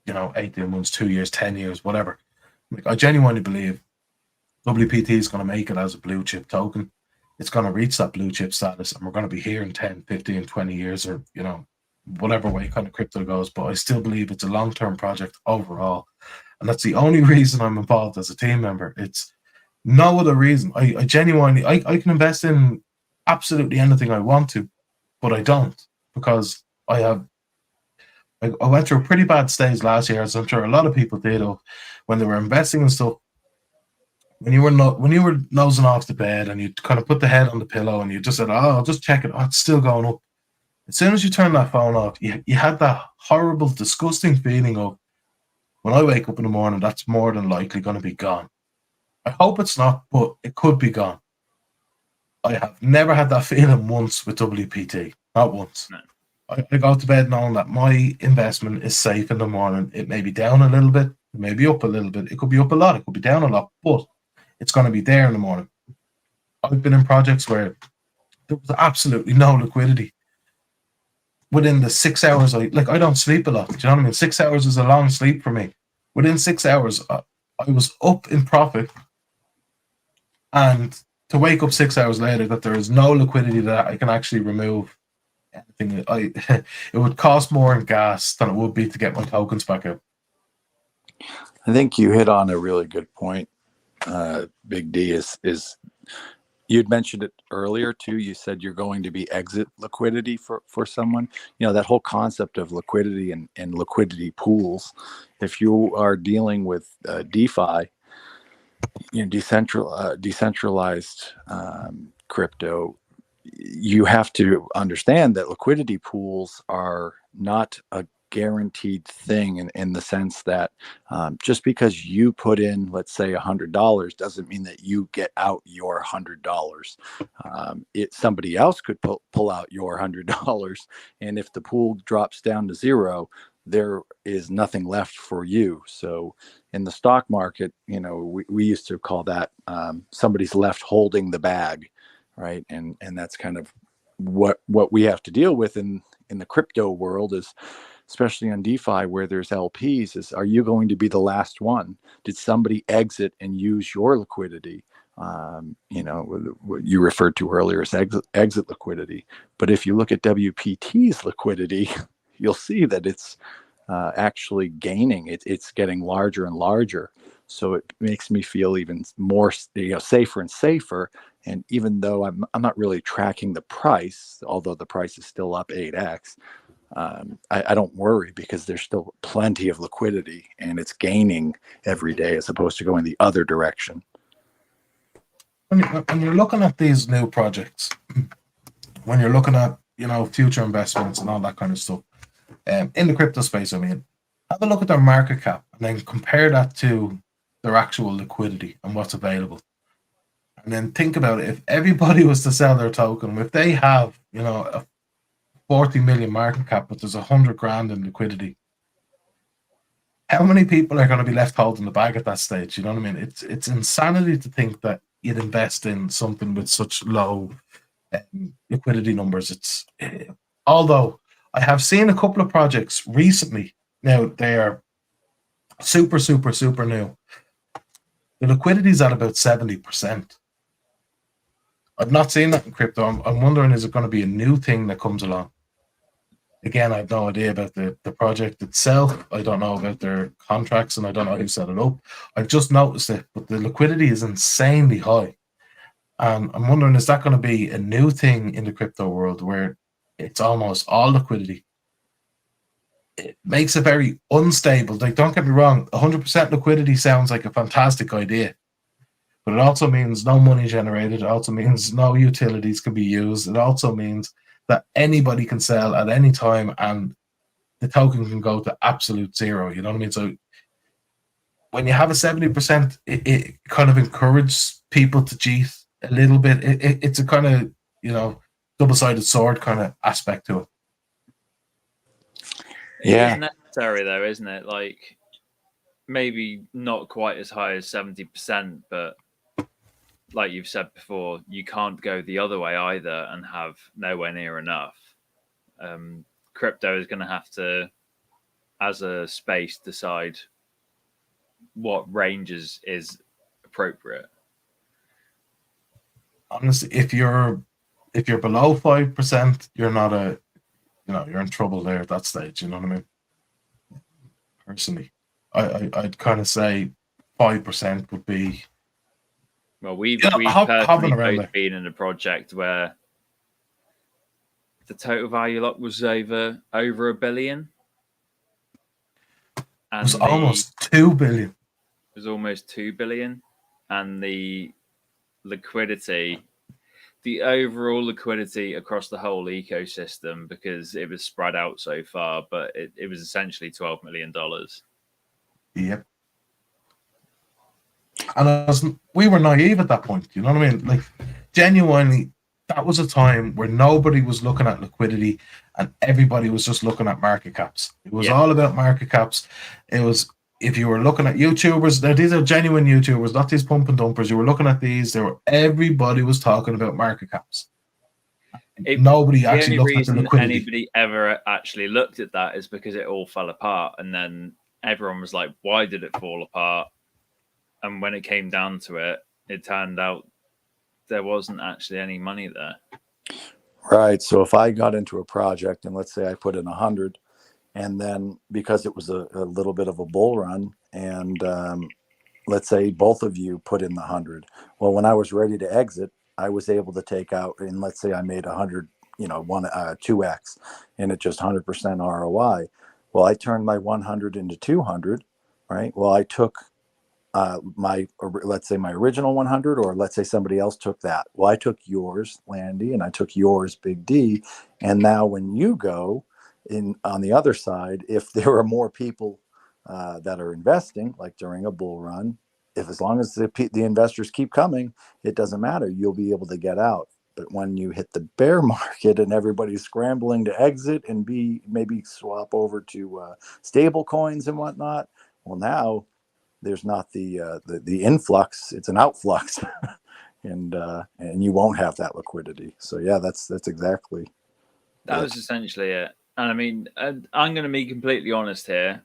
18 months, 2 years, 10 years, whatever. Like, I genuinely believe WPT is going to make it as a blue chip token. It's going to reach that blue chip status, and we're going to be here in 10, 15, 20 years, or, whatever way kind of crypto goes. But I still believe it's a long-term project overall. And that's the only reason I'm involved as a team member. It's no other reason. I genuinely, I can invest in absolutely anything I want to, but I don't, because I have I went through a pretty bad stage last year, as I'm sure a lot of people did, when they were investing and stuff. When you were nosing off the bed and you kind of put the head on the pillow and you just said, "Oh, I'll just check it. Oh, it's still going up." As soon as you turn that phone off, you had that horrible, disgusting feeling of, when I wake up in the morning, that's more than likely going to be gone. I hope it's not, but it could be gone. I have never had that feeling once with WPT. Not once. No. I go to bed knowing that my investment is safe in the morning. It may be down a little bit, it may be up a little bit, it could be up a lot, it could be down a lot, but it's going to be there in the morning. I've been in projects where there was absolutely no liquidity. Within the 6 hours, I don't sleep a lot. Do you know what I mean? 6 hours is a long sleep for me. Within 6 hours, I was up in profit, and to wake up 6 hours later that there is no liquidity that I can actually remove anything, it would cost more in gas than it would be to get my tokens back out. I think you hit on a really good point. Big D is you'd mentioned it earlier too. You said you're going to be exit liquidity for someone. You know, that whole concept of liquidity and liquidity pools. If you are dealing with DeFi, you know, decentralized crypto, you have to understand that liquidity pools are not a guaranteed thing in the sense that just because you put in, let's say, $100 doesn't mean that you get out your $100. Somebody else could pull out your $100, and if the pool drops down to zero, there is nothing left for you. So in the stock market, you know, we used to call that somebody's left holding the bag, right? And that's kind of what we have to deal with in the crypto world, is especially on DeFi where there's LPs, is, are you going to be the last one? Did somebody exit and use your liquidity? You know, what you referred to earlier as exit liquidity. But if you look at WPT's liquidity, you'll see that it's actually gaining. It's getting larger and larger. So it makes me feel even more, you know, safer and safer. And even though I'm not really tracking the price, although the price is still up 8x, I don't worry, because there's still plenty of liquidity and it's gaining every day as opposed to going the other direction. When you're looking at these new projects, when you're looking at, you know, future investments and all that kind of stuff, in the crypto space, I mean, have a look at their market cap and then compare that to their actual liquidity and what's available. And then think about it. If everybody was to sell their token, if they have, you know, a 40 million market cap, but there's 100 grand in liquidity, how many people are going to be left holding the bag at that stage? You know what I mean? It's insanity to think that you'd invest in something with such low liquidity numbers. It's although I have seen a couple of projects recently. Now they are super new. The liquidity is at about 70%. I've not seen that in crypto. I'm wondering, is it going to be a new thing that comes along? Again, I have no idea about the project itself. I don't know about their contracts, and I don't know who set it up. I've just noticed it, but the liquidity is insanely high. And I'm wondering, is that going to be a new thing in the crypto world where it's almost all liquidity? It makes it very unstable. Like, don't get me wrong, 100% liquidity sounds like a fantastic idea, but it also means no money generated. It also means no utilities can be used. It also means that anybody can sell at any time and the token can go to absolute zero. You know what I mean? So when you have a 70%, it kind of encourages people to cheat a little bit. It's a kind of, you know, double-sided sword kind of aspect to it. Yeah, it's necessary though, isn't it? Like, maybe not quite as high as 70%, but like you've said before, you can't go the other way either and have nowhere near enough. Crypto is going to have to, as a space, decide what ranges is appropriate. Honestly, if you're below 5%, you're not you're in trouble there at that stage. You know what I mean? Personally, I'd kind of say 5% would be. Well, we've personally both been in a project where the total value lock was over $1 billion, and was almost 2 billion. It was almost 2 billion, and the liquidity, the overall liquidity across the whole ecosystem, because it was spread out so far, but it was essentially $12 million. Yep. And we were naive at that point. You know what I mean? Like, genuinely, that was a time where nobody was looking at liquidity and everybody was just looking at market caps. It was all about market caps. It was, if you were looking at YouTubers, now these are genuine YouTubers, not these pump and dumpers. You were looking at these, everybody was talking about market caps. Nobody actually looked at the liquidity. Anybody ever actually looked at that is because it all fell apart, and then everyone was like, why did it fall apart? And when it came down to it, it turned out there wasn't actually any money there. Right. So if I got into a project and let's say I put in 100, and then because it was a little bit of a bull run, and let's say both of you put in the 100. Well, when I was ready to exit, I was able to take out, and let's say I made 100, 2x, and it just 100% ROI. Well, I turned my 100 into 200, right? Well, I took let's say my original 100, or let's say somebody else took that. Well, I took yours, Landy, and I took yours, Big D. And now when you go in on the other side, if there are more people that are investing, like during a bull run, as long as the investors keep coming, it doesn't matter. You'll be able to get out. But when you hit the bear market and everybody's scrambling to exit and maybe swap over to stable coins and whatnot, well, now there's not the influx; it's an outflux, and you won't have that liquidity. So yeah, that's exactly. That was essentially it. And I mean, I'm going to be completely honest here.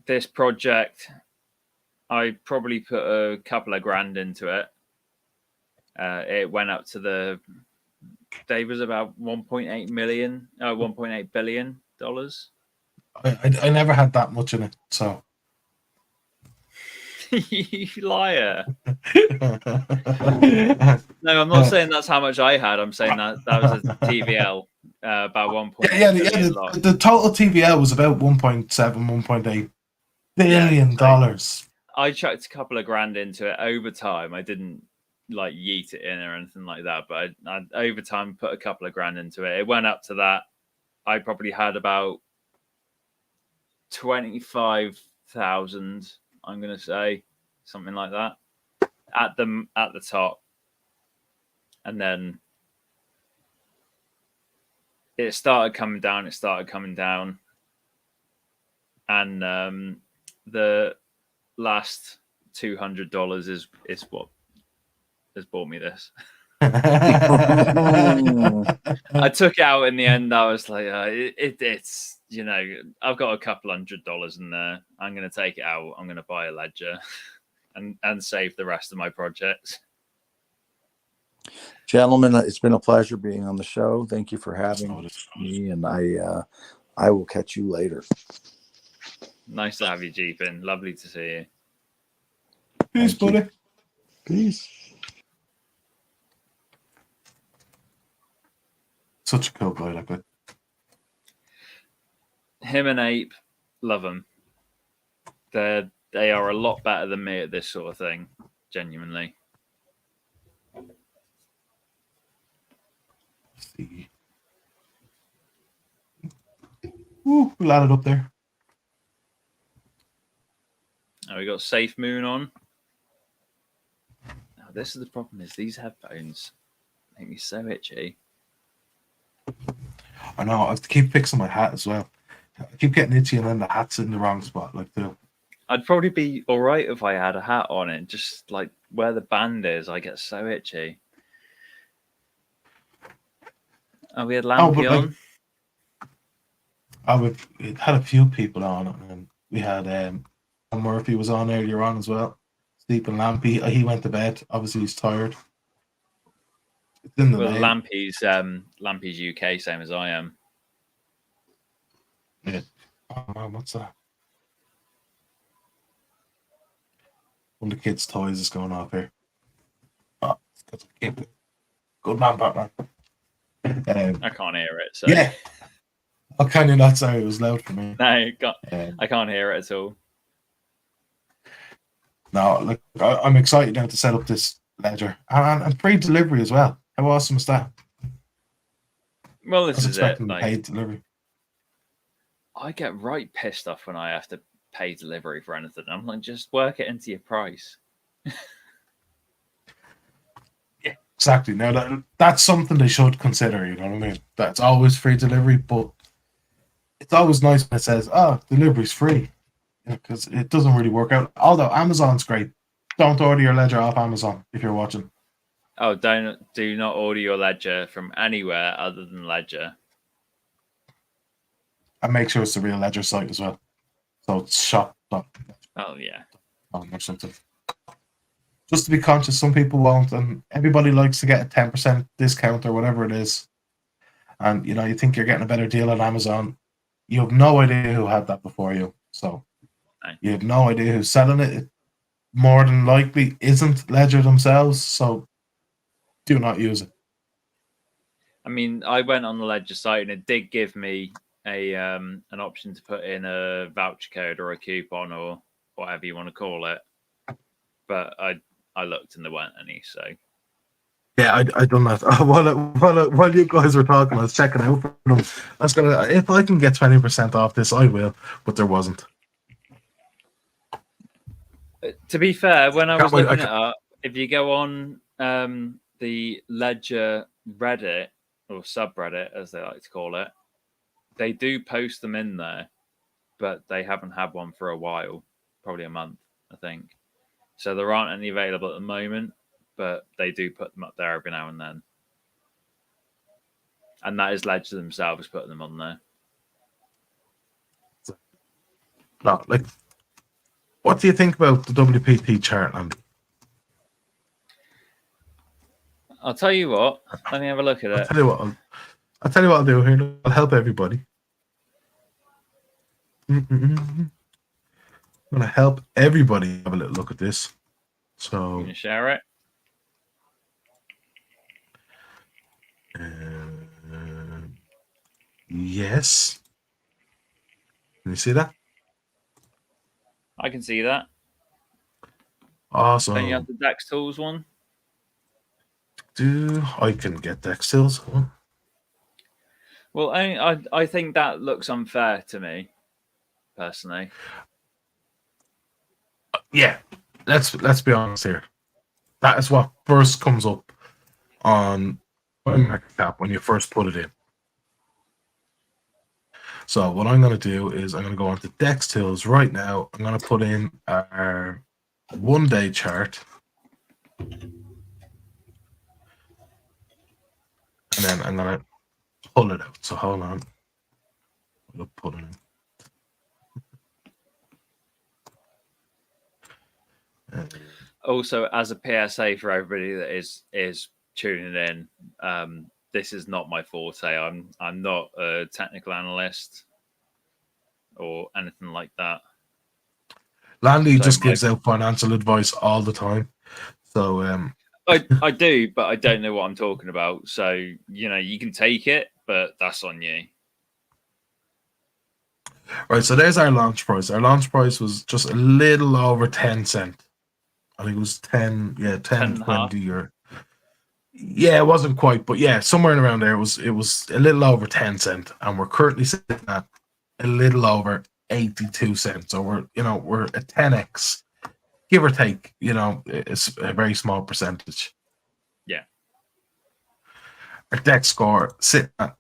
This project, I probably put a couple of grand into it. It went up to they was about 1.8 billion dollars. I never had that much in it, so. You liar. No, I'm not saying that's how much I had. I'm saying that was a TVL, about 1.8 billion. The total TVL was about 1.7, 1.8 billion dollars. I chucked a couple of grand into it over time. I didn't like yeet it in or anything like that, but I over time put a couple of grand into it. It went up to that. I probably had about 25,000. I'm going to say something like that at the top. And then it started coming down. And the last $200 is what has bought me this. I took it out in the end. I was like, it's, I've got a couple $100 in there. I'm going to take it out. I'm going to buy a ledger and save the rest of my projects. Gentlemen, it's been a pleasure being on the show. Thank you for having me, and I will catch you later. Nice to have you, Jeepin. Lovely to see you. Peace, buddy. Peace. Such a cool guy, like that. Him and Ape, love them. They are a lot better than me at this sort of thing, genuinely. Let's see. Ooh, we landed up there. Now we got Safe Moon on. Now this is the problem: is these headphones make me so itchy. I know. I have to keep fixing my hat as well. I keep getting itchy, and then the hat's in the wrong spot, like too. I'd probably be all right if I had a hat on it. Just like where the band is, I get so itchy. Oh, we had Lampy on. We had a few people on, and we had Murphy was on earlier on as well. Sleeping Lampy, he went to bed. Obviously, he's tired. It's in the name. Lampy's UK, same as I am. Yeah. Oh man, what's that? One of the kids' toys is going off here. Oh, good man, Batman. I can't hear it. So. Yeah. How can you not say it was loud for me? No, I can't hear it at all. No, look, I'm excited now to set up this ledger and free delivery as well. How awesome is that? Well, I this was is it. expecting Like, paid delivery. I get right pissed off when I have to pay delivery for anything. I'm like, just work it into your price. Exactly. Now that's something they should consider. You know what I mean? That's always free delivery, but it's always nice when it says, "Oh, delivery's free," because it doesn't really work out. Although Amazon's great. Don't order your ledger off Amazon if you're watching. Oh, do not order your ledger from anywhere other than Ledger. And make sure it's the real ledger site as well. So it's shop. Oh yeah. Or something. Just to be conscious, some people won't, and everybody likes to get a 10% discount or whatever it is. And you think you're getting a better deal on Amazon. You have no idea who had that before you. So you have no idea who's selling it. It more than likely isn't Ledger themselves. So do not use it. I mean, I went on the Ledger site and it did give me an option to put in a voucher code or a coupon or whatever you want to call it. But I looked and there weren't any. So yeah, I done that while you guys were talking. I was checking out for them. I was gonna, if I can get 20% off this, I will. But there wasn't. To be fair, when I was Can't wait, looking it up, if you go on the Ledger Reddit or subreddit, as they like to call it, they do post them in there, but they haven't had one for a while, probably a month, I think. So there aren't any available at the moment, but they do put them up there every now and then. And that is Ledger themselves putting them on there. No, like, what do you think about the WPT chart, Andy? I'll tell you what. Let me have a look at it. I'll tell you what I'll do here. I'll help everybody. I'm going to help everybody have a little look at this. So, Can you share it? Yes. Can you see that? I can see that. Awesome. Don't you have the Dex Tools one? I can get Dex Tools one? Well, I think that looks unfair to me, personally. Yeah. Let's be honest here. That is what first comes up on market cap when you first put it in. So what I'm going to do is I'm going to go on to Dex Tools right now. I'm going to put in our 1 day chart. And then I'm going to pull it out. So hold on. I'll put it in. Also, as a PSA for everybody that is tuning in, this is not my forte. I'm not a technical analyst or anything like that. Landy just gives out financial advice all the time. So I do, but I don't know what I'm talking about. So you can take it, but that's on you. Right, so there's our launch price. Our launch price was just a little over 10 cents. I think it was 10, 20 or yeah, it wasn't quite, but yeah, somewhere around there. It was a little over 10 cents, and we're currently sitting at a little over 82 cents. So we're a 10x, give or take. It's a very small percentage. Yeah. Our Dex score sitting at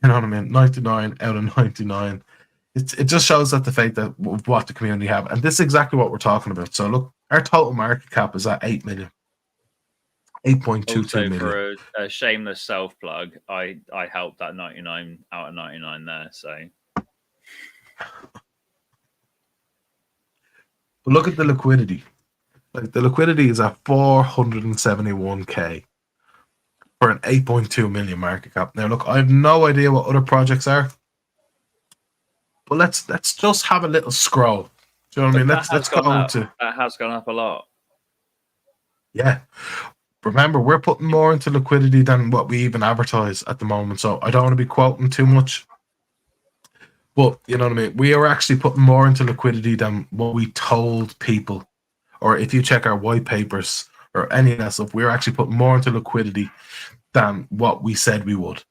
99 out of 99. It just shows that the faith that what the community have, and this is exactly what we're talking about. So look, our total market cap is at 8 million. 8.22 million. For a shameless self plug, I helped that 99 out of 99 there. So, but look at the liquidity. Like the liquidity is at 471k for an 8.2 million market cap. Now, look, I have no idea what other projects are, but let's just have a little scroll. Do you know what I mean? Let's go to that has gone up a lot. Yeah. Remember, we're putting more into liquidity than what we even advertise at the moment, so I don't want to be quoting too much. But you know what I mean? We are actually putting more into liquidity than what we told people. Or if you check our white papers or any of that stuff, we're actually putting more into liquidity than what we said we would.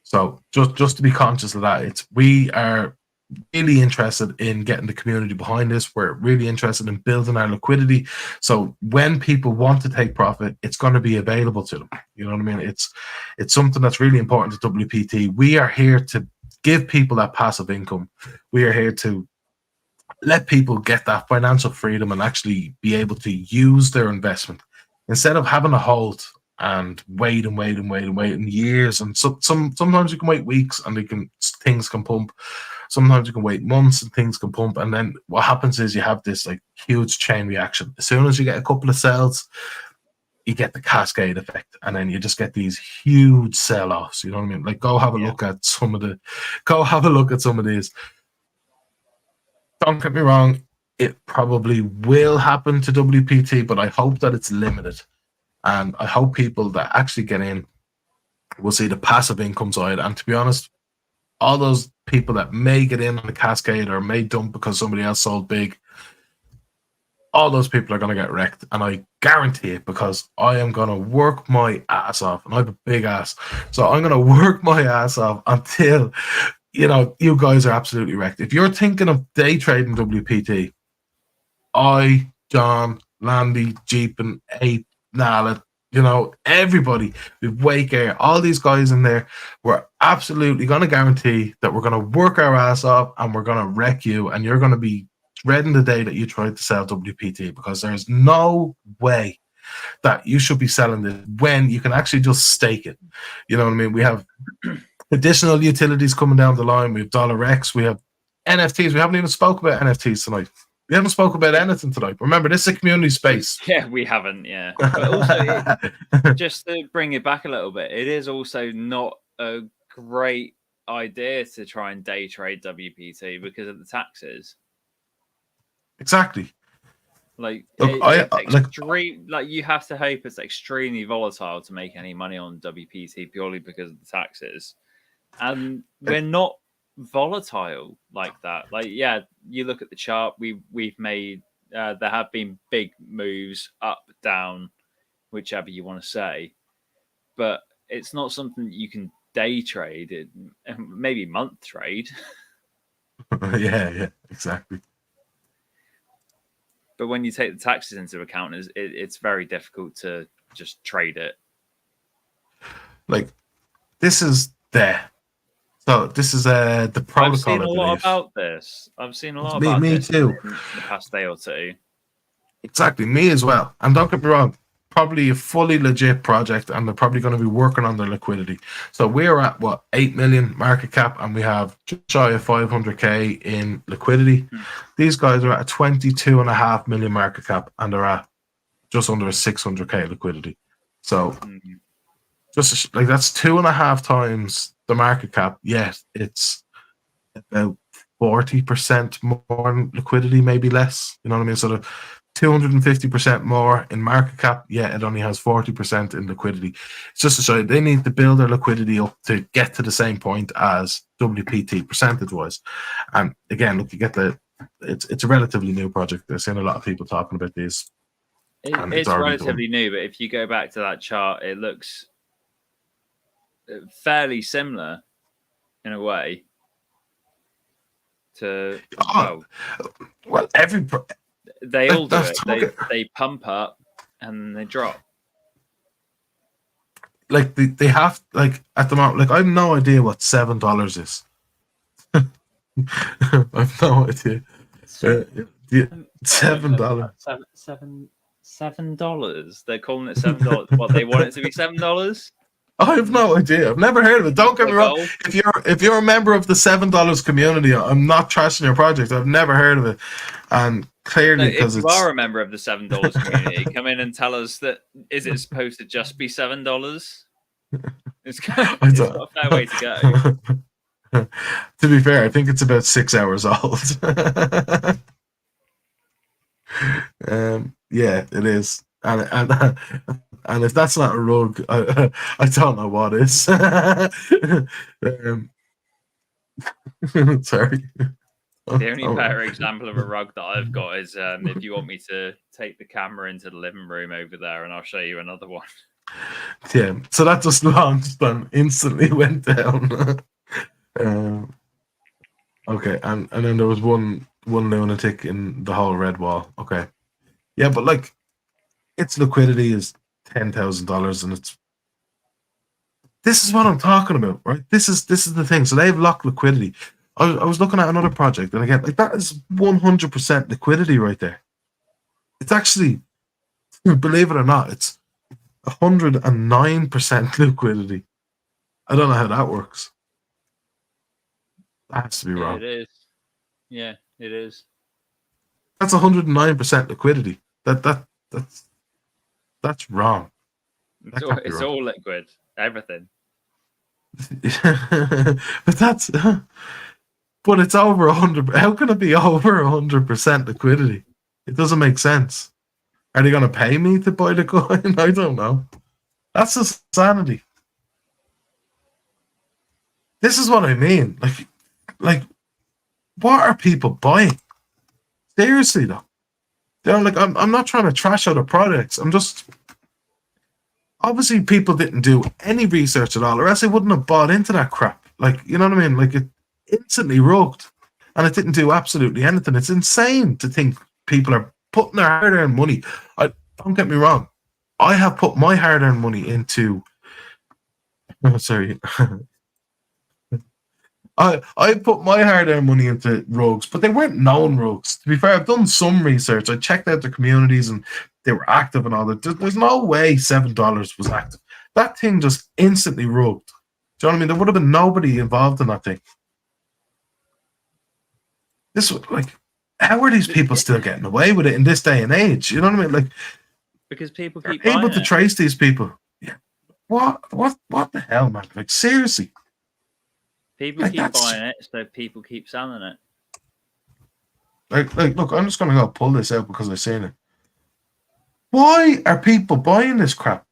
So just to be conscious of that, we are really interested in getting the community behind this. We're really interested in building our liquidity. So when people want to take profit, it's going to be available to them. You know what I mean? It's something that's really important to WPT. We are here to give people that passive income. We are here to let people get that financial freedom and actually be able to use their investment instead of having to hold and wait in years. And sometimes you can wait weeks and things can pump. Sometimes you can wait months and things can pump. And then what happens is you have this like huge chain reaction. As soon as you get a couple of sales, you get the cascade effect, and then you just get these huge sell-offs. You know what I mean? Like go have a look at some of these. Don't get me wrong, it probably will happen to WPT, but I hope that it's limited. And I hope people that actually get in will see the passive income side. And to be honest, all those people that may get in on the cascade or may dump because somebody else sold big, all those people are going to get wrecked. And I guarantee it, because I am going to work my ass off. And I have a big ass. So I'm going to work my ass off until, you guys are absolutely wrecked. If you're thinking of day trading WPT, John, Landy, Jeep, and Ape, Nala, everybody, with Wake Air, all these guys in there, we're absolutely going to guarantee that we're going to work our ass off and we're going to wreck you, and you're going to be dreading the day that you tried to sell WPT, because there's no way that you should be selling this when you can actually just stake it. You know what I mean? We have additional utilities coming down the line. We have $X. We have NFTs. We haven't even spoke about NFTs tonight. We haven't spoke about anything tonight. Remember, this is a community space. Yeah, we haven't. Yeah, but also, just to bring it back a little bit, it is also not a great idea to try and day trade WPT because of the taxes. Exactly. Like, look, you have to hope it's extremely volatile to make any money on WPT purely because of the taxes, and we're not volatile like that. Like, yeah, you look at the chart, we've made there have been big moves up, down, whichever you want to say, but it's not something that you can day trade. Maybe month trade. yeah, exactly. But when you take the taxes into account, it's very difficult to just trade it. Like, this is there. So this is the protocol. I've seen a lot about this. I've seen a lot about me this too. in the past day or two. Exactly, me as well. And don't get me wrong, probably a fully legit project, and they're probably going to be working on their liquidity. So we're at 8 million market cap, and we have just shy of 500k in liquidity. These guys are at a 22.5 million market cap, and they're at just under a 600k liquidity. So just like that's 2.5 times the market cap. Yes, it's about 40% more liquidity, maybe less. You know what I mean? Sort of 250% more in market cap, yeah, it only has 40% in liquidity. It's just to show you they need to build their liquidity up to get to the same point as WPT percentage-wise. And again, look, you get it's a relatively new project. I've seen a lot of people talking about this. It's relatively new, but if you go back to that chart, it looks fairly similar in a way to they all do it. They pump up and they drop. Like they have, like, at the moment, like, I have no idea what $7 is. I have no idea. $7. $7. They're calling it $7. What, they want it to be $7? I have no idea. I've never heard of it. Don't get me wrong. If you're a member of the $7 community, I'm not trashing your project. I've never heard of it, and clearly because if you are a member of the $7 community, come in and tell us that. Is it supposed to just be $7? It's not a fair way to go. To be fair, I think it's about 6 hours old. Yeah, it is, and if that's not a rug, I don't know what is. Sorry. The only better example of a rug that I've got is if you want me to take the camera into the living room over there, and I'll show you another one. Yeah, so that just launched and instantly went down. Okay, and then there was one lunatic in the whole red wall. Okay, yeah, but like, its liquidity is $10,000, and this is what I'm talking about, right? This is the thing. So they have locked liquidity. I was looking at another project, and again, like, that is 100% liquidity right there. It's actually, believe it or not, it's 109% liquidity. I don't know how that works. That has to be Yeah, wrong. it is. Yeah, it is. That's 109% liquidity. That's wrong. That can't be It's wrong. all liquid. Everything. But it's over 100. How can it be over 100% liquidity? It doesn't make sense. Are they going to pay me to buy the coin? I don't know. That's just insanity. This is what I mean. Like, what are people buying? Seriously, though. You know, like, I'm not trying to trash other products. I'm just, obviously people didn't do any research at all, or else they wouldn't have bought into that crap. Like, you know what I mean? Like, it instantly rugged, and it didn't do absolutely anything. It's insane to think people are putting their hard-earned money. Don't get me wrong. I have put my hard-earned money into. Oh, sorry. I put my hard-earned money into rogues, but they weren't known rogues. To be fair, I've done some research. I checked out the communities, and they were active and all that. There's no way $7 was active. That thing just instantly rugged. Do you know what I mean? There would have been nobody involved in that thing. This was like, how are these people still getting away with it in this day and age? You know what I mean? Like, Because people keep able buying to it. trace these people. Yeah. What the hell, man? Like, seriously. People Like, keep buying it, so people keep selling it. Like, look, I'm just gonna go pull this out because I've seen it. Why are people buying this crap?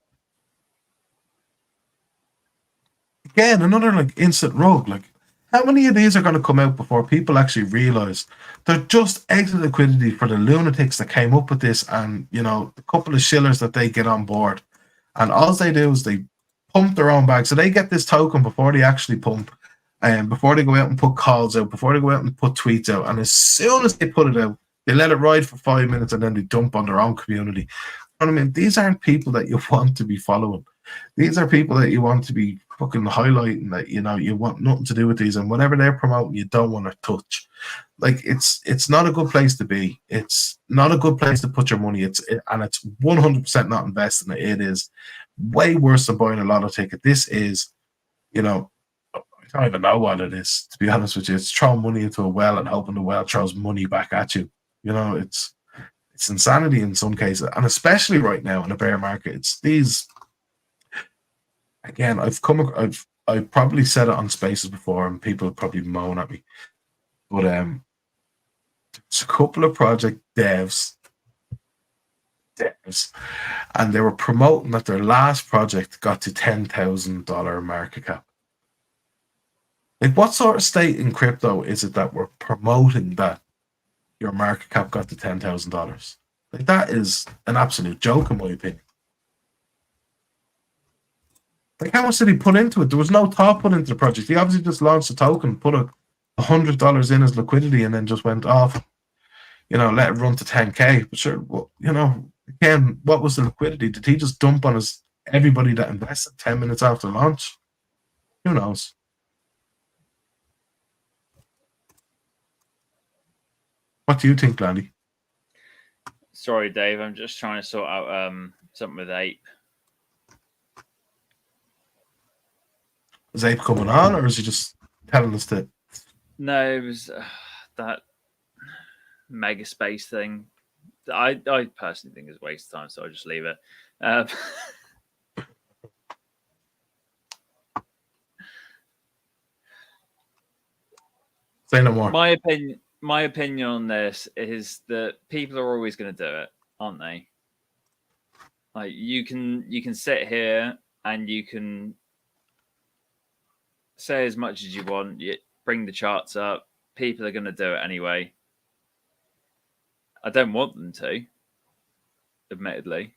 Again, another like instant rug. Like, how many of these are going to come out before people actually realize they're just exit liquidity for the lunatics that came up with this, and you know, a couple of shillers that they get on board, and all they do is they pump their own bag, so they get this token before they actually pump, and before they go out and put calls out, before they go out and put tweets out, and as soon as they put it out, they let it ride for 5 minutes and then they dump on their own community. You know what I mean? These aren't people that you want to be following. These are people that you want to be fucking highlighting, that you know you want nothing to do with these, and whatever they're promoting, you don't want to touch. Like, it's not a good place to be. It's not a good place to put your money. It's 100% not investing. It is way worse than buying a lotto ticket. This is, you know, I don't even know what it is, to be honest with you. It's throwing money into a well and hoping the well throws money back at you. You know, it's insanity in some cases, and especially right now in a bear market. It's these. Again, I've probably said it on spaces before, and people probably moan at me. But it's a couple of project devs, and they were promoting that their last project got to $10,000 market cap. Like, what sort of state in crypto is it that we're promoting that your market cap got to $10,000? Like, that is an absolute joke, in my opinion. Like, how much did he put into it? There was no thought put into the project. He obviously just launched a token, put $100 in as liquidity, and then just went off. You know, let it run to 10K. But sure, well, you know, again, what was the liquidity? Did he just dump on everybody that invested 10 minutes after launch? Who knows? What do you think, Landy? Sorry, Dave. I'm just trying to sort out something with Ape. Is Ape coming on, or is he just telling us that? No, it was that mega space thing. I personally think it's a waste of time, so I'll just leave it. Say no more. My opinion on this is that people are always going to do it, aren't they? Like, you can sit here and you can say as much as you want. bring the charts up. People are going to do it anyway. I don't want them to, admittedly.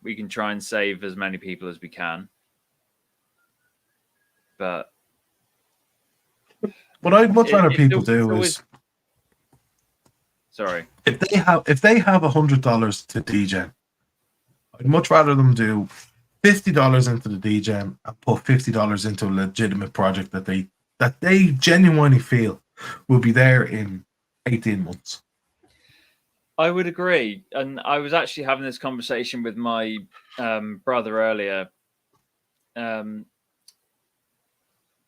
We can try and save as many people as we can. But what I'd much rather people do always... is, sorry, if they have $100 to degen, I'd much rather them do $50 into the degen and put $50 into a legitimate project that they genuinely feel will be there in 18 months. I would agree. And I was actually having this conversation with my brother earlier.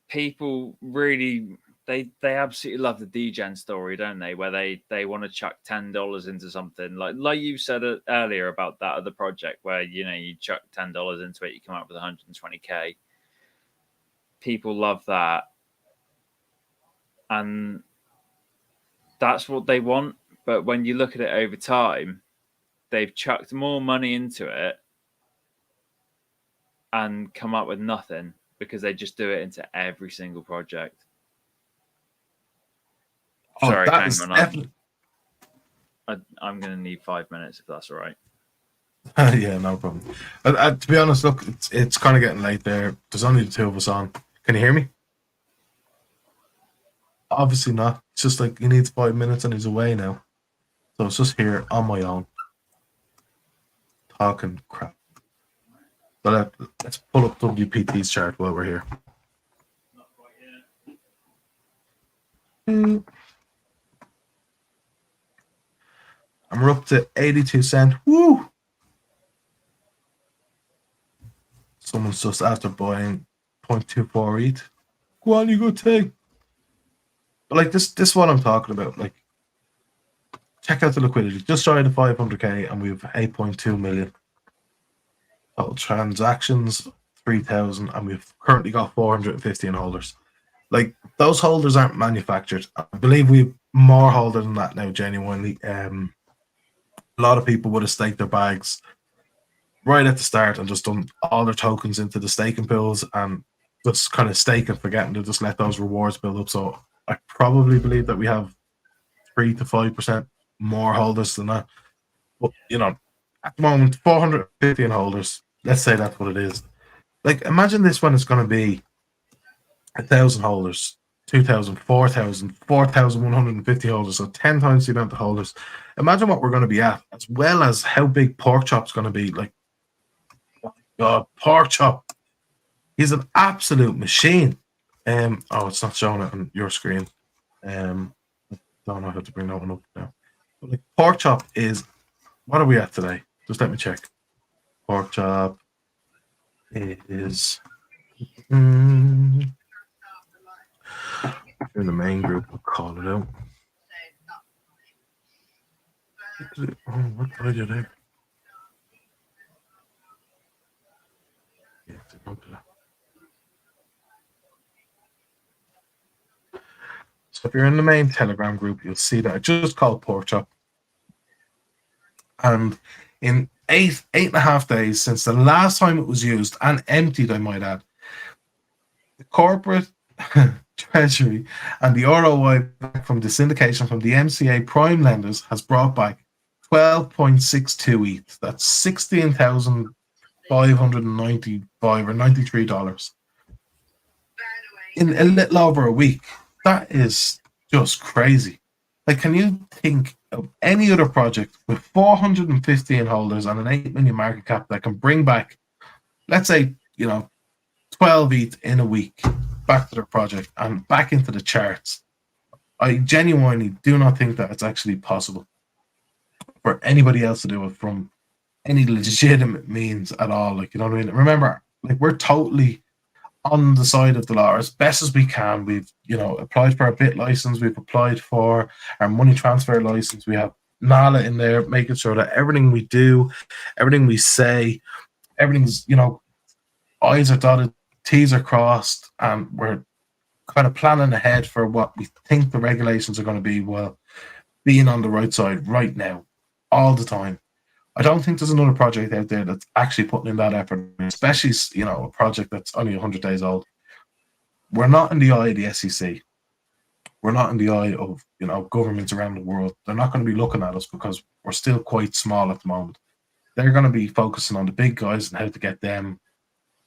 People really, they absolutely love the degen story, don't they? Where they want to chuck $10 into something like you said earlier about that other project where, you chuck $10 into it, you come up with 120K. People love that. And that's what they want. But when you look at it over time, they've chucked more money into it and come up with nothing because they just do it into every single project. Sorry, hang on. I'm going to need 5 minutes if that's all right. Yeah, no problem. To be honest, look, it's kind of getting late there. There's only the two of us on. Can you hear me? Obviously not. It's just like he needs 5 minutes and he's away now. So it's just here on my own. Talking crap. But let's pull up WPT's chart while we're here. Not quite yet. And we're up to 82 cents. Woo! Someone's just after buying 0.24 ETH. Go on, you good thing. But like this is what I'm talking about. Like, check out the liquidity. Just shy of 500K and we have 8.2 million. Total transactions, 3,000, and we've currently got 450 in holders. Like, those holders aren't manufactured. I believe we've more holders than that now, genuinely. A lot of people would have staked their bags right at the start and just done all their tokens into the staking pools and just kind of stake and forgetting to just let those rewards build up. So I probably believe that we have 3 to 5% more holders than that. But, at the moment, 450 in holders. Let's say that's what it is. Like, imagine this when it's going to be 1,000 holders, 2,000, 4,000, 4,150 holders, so 10 times the amount of holders. Imagine what we're going to be at, as well as how big Pork Chop's going to be. Like, oh my God, Pork Chop. He's an absolute machine. Oh, it's not showing it on your screen. Don't know how to bring that one up now. But like, Pork Chop is, what are we at today? Just let me check. Pork Chop is in the main group. We'll call it out. Oh, what did I do there? Yeah, so if you're in the main Telegram group, you'll see that I just called Pork Chop. And in 8.5 days since the last time it was used and emptied, I might add, the corporate treasury and the ROI from the syndication from the MCA prime lenders has brought back 12.62 ETH. That's $16,595 or $93 in a little over a week. That is just crazy. Like, can you think of any other project with 415 holders and an 8 million market cap that can bring back, let's say, 12 ETH in a week back to their project and back into the charts? I genuinely do not think that it's actually possible for anybody else to do it from any legitimate means at all. Like, you know what I mean? Remember, like, we're totally on the side of the law as best as we can. We've, applied for our BIT license. We've applied for our money transfer license. We have Nala in there, making sure that everything we do, everything we say, everything's, I's are dotted, T's are crossed, and we're kind of planning ahead for what we think the regulations are going to be while being on the right side right now, all the time. I don't think there's another project out there that's actually putting in that effort, especially, a project that's only 100 days old. we're not in the eye of the SEC. We're not in the eye of, you know, governments around the world. They're not going to be looking at us because we're still quite small at the moment. They're going to be focusing on the big guys and how to get them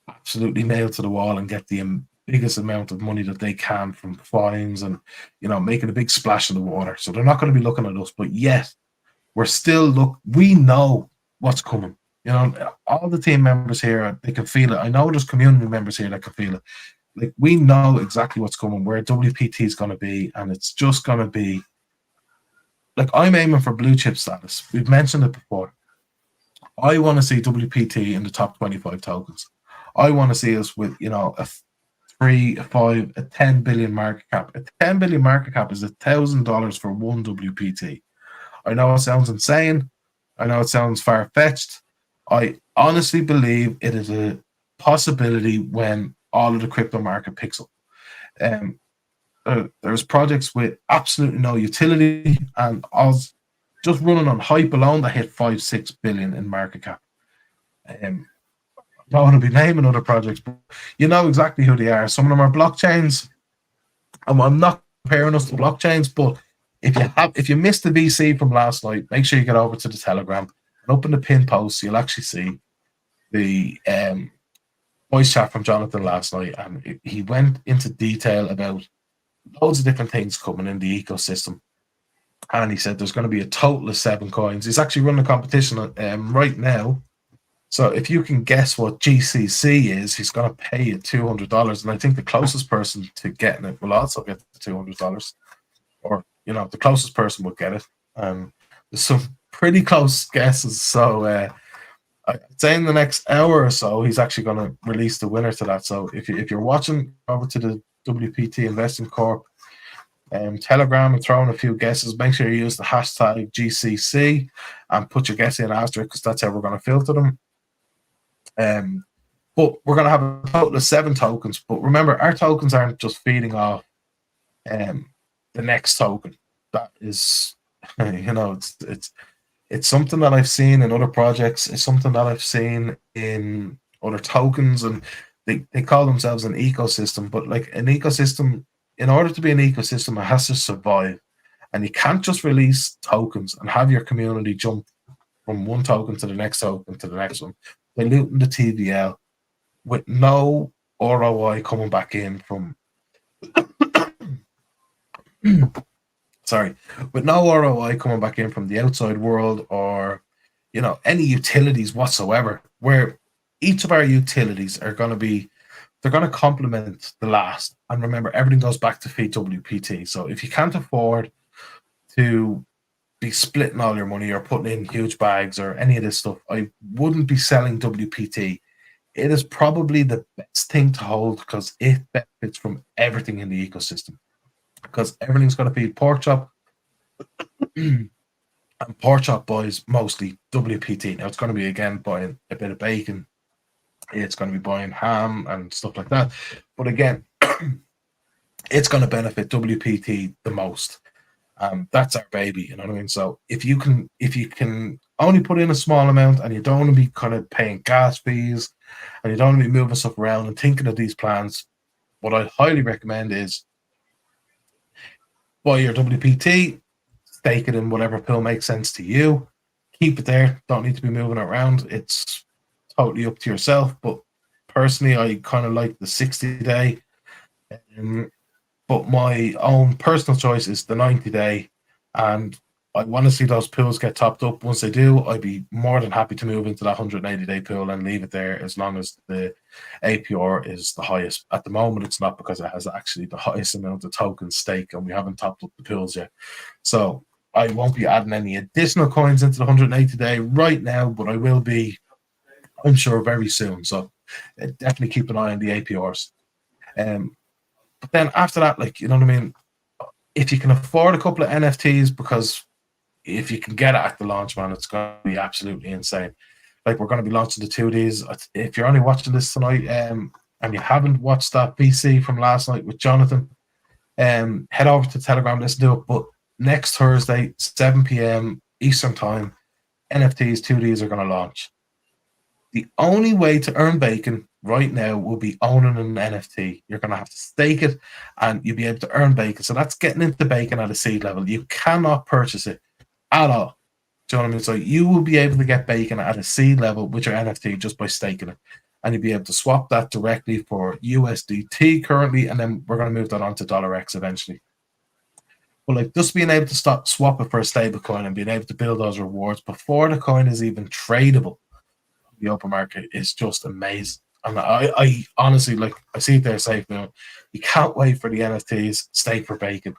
absolutely nailed to the wall and get the biggest amount of money that they can from fines and, you know, making a big splash in the water. So they're not going to be looking at us, but yet we're still we know what's coming. You know, all the team members here, they can feel it. I know there's community members here that can feel it. Like, we know exactly what's coming, where WPT is going to be, and it's just going to be, like, I'm aiming for blue chip status. We've mentioned it before. I want to see WPT in the top 25 tokens. I want to see us with, you know, a 3, a 5, a 10 billion market cap. A 10 billion market cap is $1,000 for one WPT. I know it sounds insane. I know it sounds far-fetched. I honestly believe it is a possibility when all of the crypto market picks up. There's projects with absolutely no utility and just running on hype alone that hit 5-6 billion in market cap. I don't want to be naming other projects, but you know exactly who they are. Some of them are blockchains. I'm not comparing us to blockchains, but if you missed the VC from last night, make sure you get over to the Telegram and open the pin post. You'll actually see the voice chat from Jonathan last night, and he went into detail about loads of different things coming in the ecosystem. And he said there's going to be a total of 7 coins. He's actually running a competition right now. So if you can guess what GCC is, he's going to pay you $200. And I think the closest person to getting it will also get the $200. Or, you know, the closest person will get it. There's some pretty close guesses. So I'd say in the next hour or so, he's actually going to release the winner to that. So if you're watching, over to the WPT Investing Corp Telegram and throw in a few guesses. Make sure you use the hashtag GCC and put your guess in after it, because that's how we're going to filter them. But we're going to have a total of 7 tokens. But remember, our tokens aren't just feeding off the next token. That is, you know, it's something that I've seen in other projects. It's something that I've seen in other tokens, and they call themselves an ecosystem. But like an ecosystem, in order to be an ecosystem, it has to survive. And you can't just release tokens and have your community jump from one token to the next token to the next one, diluting the TVL with no ROI coming back in from with no ROI coming back in from the outside world, or, you know, any utilities whatsoever, where each of our utilities are going to be, they're going to complement the last. And remember, everything goes back to feed WPT. So if you can't afford to be splitting all your money or putting in huge bags or any of this stuff, I wouldn't be selling WPT. It is probably the best thing to hold because it benefits from everything in the ecosystem. Because everything's going to feed pork chop. And pork chop buys mostly WPT. Now it's going to be, again, buying a bit of bacon. It's going to be buying ham and stuff like that. But again, it's going to benefit WPT the most. That's our baby, you know what I mean? So if you can only put in a small amount and you don't want to be kind of paying gas fees and you don't want to be moving stuff around and thinking of these plans, what I highly recommend is buy your WPT, stake it in whatever pool makes sense to you, keep it there, don't need to be moving it around. It's totally up to yourself, but personally I kind of like the 60-day, but my own personal choice is the 90-day, and I want to see those pools get topped up. Once they do, I'd be more than happy to move into that 180-day pool and leave it there as long as the APR is the highest. At the moment, it's not, because it has actually the highest amount of tokens stake and we haven't topped up the pools yet. So I won't be adding any additional coins into the 180-day right now, but I will be, I'm sure, very soon. So definitely keep an eye on the APRs. But then after that, like, you know what I mean? If you can afford a couple of NFTs, because if you can get it at the launch, man, it's going to be absolutely insane. Like, we're going to be launching the 2Ds. If you're only watching this tonight and you haven't watched that VC from last night with Jonathan, head over to Telegram, let's do it. But next Thursday, 7 p.m. Eastern Time, NFTs 2Ds are going to launch. The only way to earn bacon right now will be owning an NFT. You're going to have to stake it and you'll be able to earn bacon. So that's getting into bacon at a seed level. You cannot purchase it at all. Do you know what I mean? So you will be able to get bacon at a seed level with your NFT just by staking it. And you'll be able to swap that directly for USDT currently. And then we're going to move that on to $X eventually. But like just being able to swap it for a stable coin and being able to build those rewards before the coin is even tradable in the open market is just amazing. And I honestly, like, I see it there safe now. You can't wait for the NFTs, stake for bacon.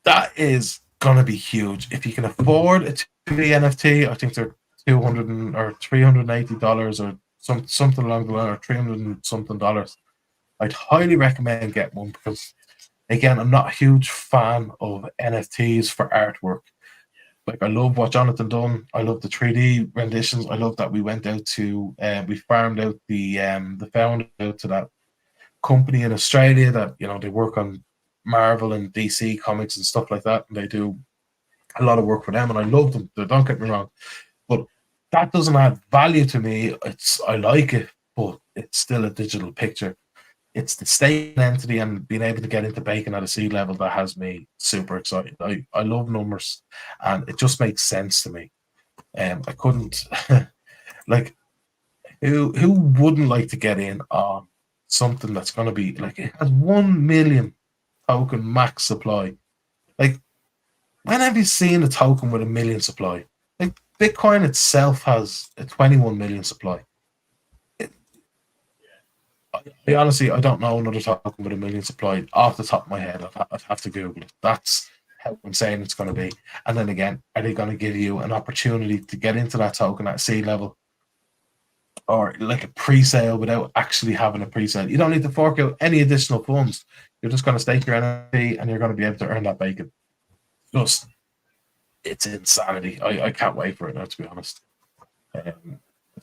That is going to be huge. If you can afford a 2D NFT, I think they're $200 or $380 or something along the line, or $300 and something. I'd highly recommend getting one because, again, I'm not a huge fan of NFTs for artwork. Like, I love what Jonathan done. I love the 3D renditions. I love that we went out to, we farmed out the founder out to that company in Australia that, you know, they work on Marvel and DC comics and stuff like that. And they do a lot of work for them. And I love them. Don't get me wrong. But that doesn't add value to me. I like it, but it's still a digital picture. It's the staking entity and being able to get into bacon at a seed level that has me super excited. I love numbers, and it just makes sense to me. I couldn't like who wouldn't like to get in on something that's going to be like, it has 1 million token max supply. Like, when have you seen a token with 1 million supply? Like, Bitcoin itself has a 21 million supply. I honestly, I don't know another token with 1 million supply off the top of my head. I'd have to Google it. That's how insane it's going to be. And then again, are they going to give you an opportunity to get into that token at seed level, or like a pre-sale without actually having a pre-sale? You don't need to fork out any additional funds. You're just going to stake your NFT and you're going to be able to earn that bacon. Just, it's insanity. I can't wait for it now, to be honest. If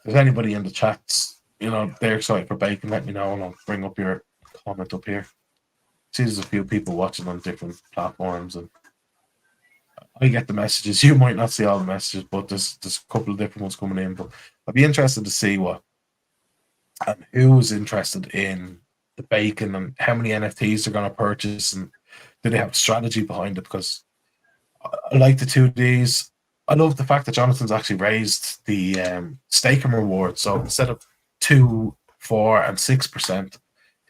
there's anybody in the chats, you know, they're excited for bacon, let me know and I'll bring up your comment up here. See, there's a few people watching on different platforms and I get the messages. You might not see all the messages, but there's a couple of different ones coming in. But I'd be interested to see what and who's interested in the bacon and how many NFTs they're going to purchase and do they have a strategy behind it? Because I like the 2Ds. I love the fact that Jonathan's actually raised the staking reward. So instead of 2%, 4%, and 6%,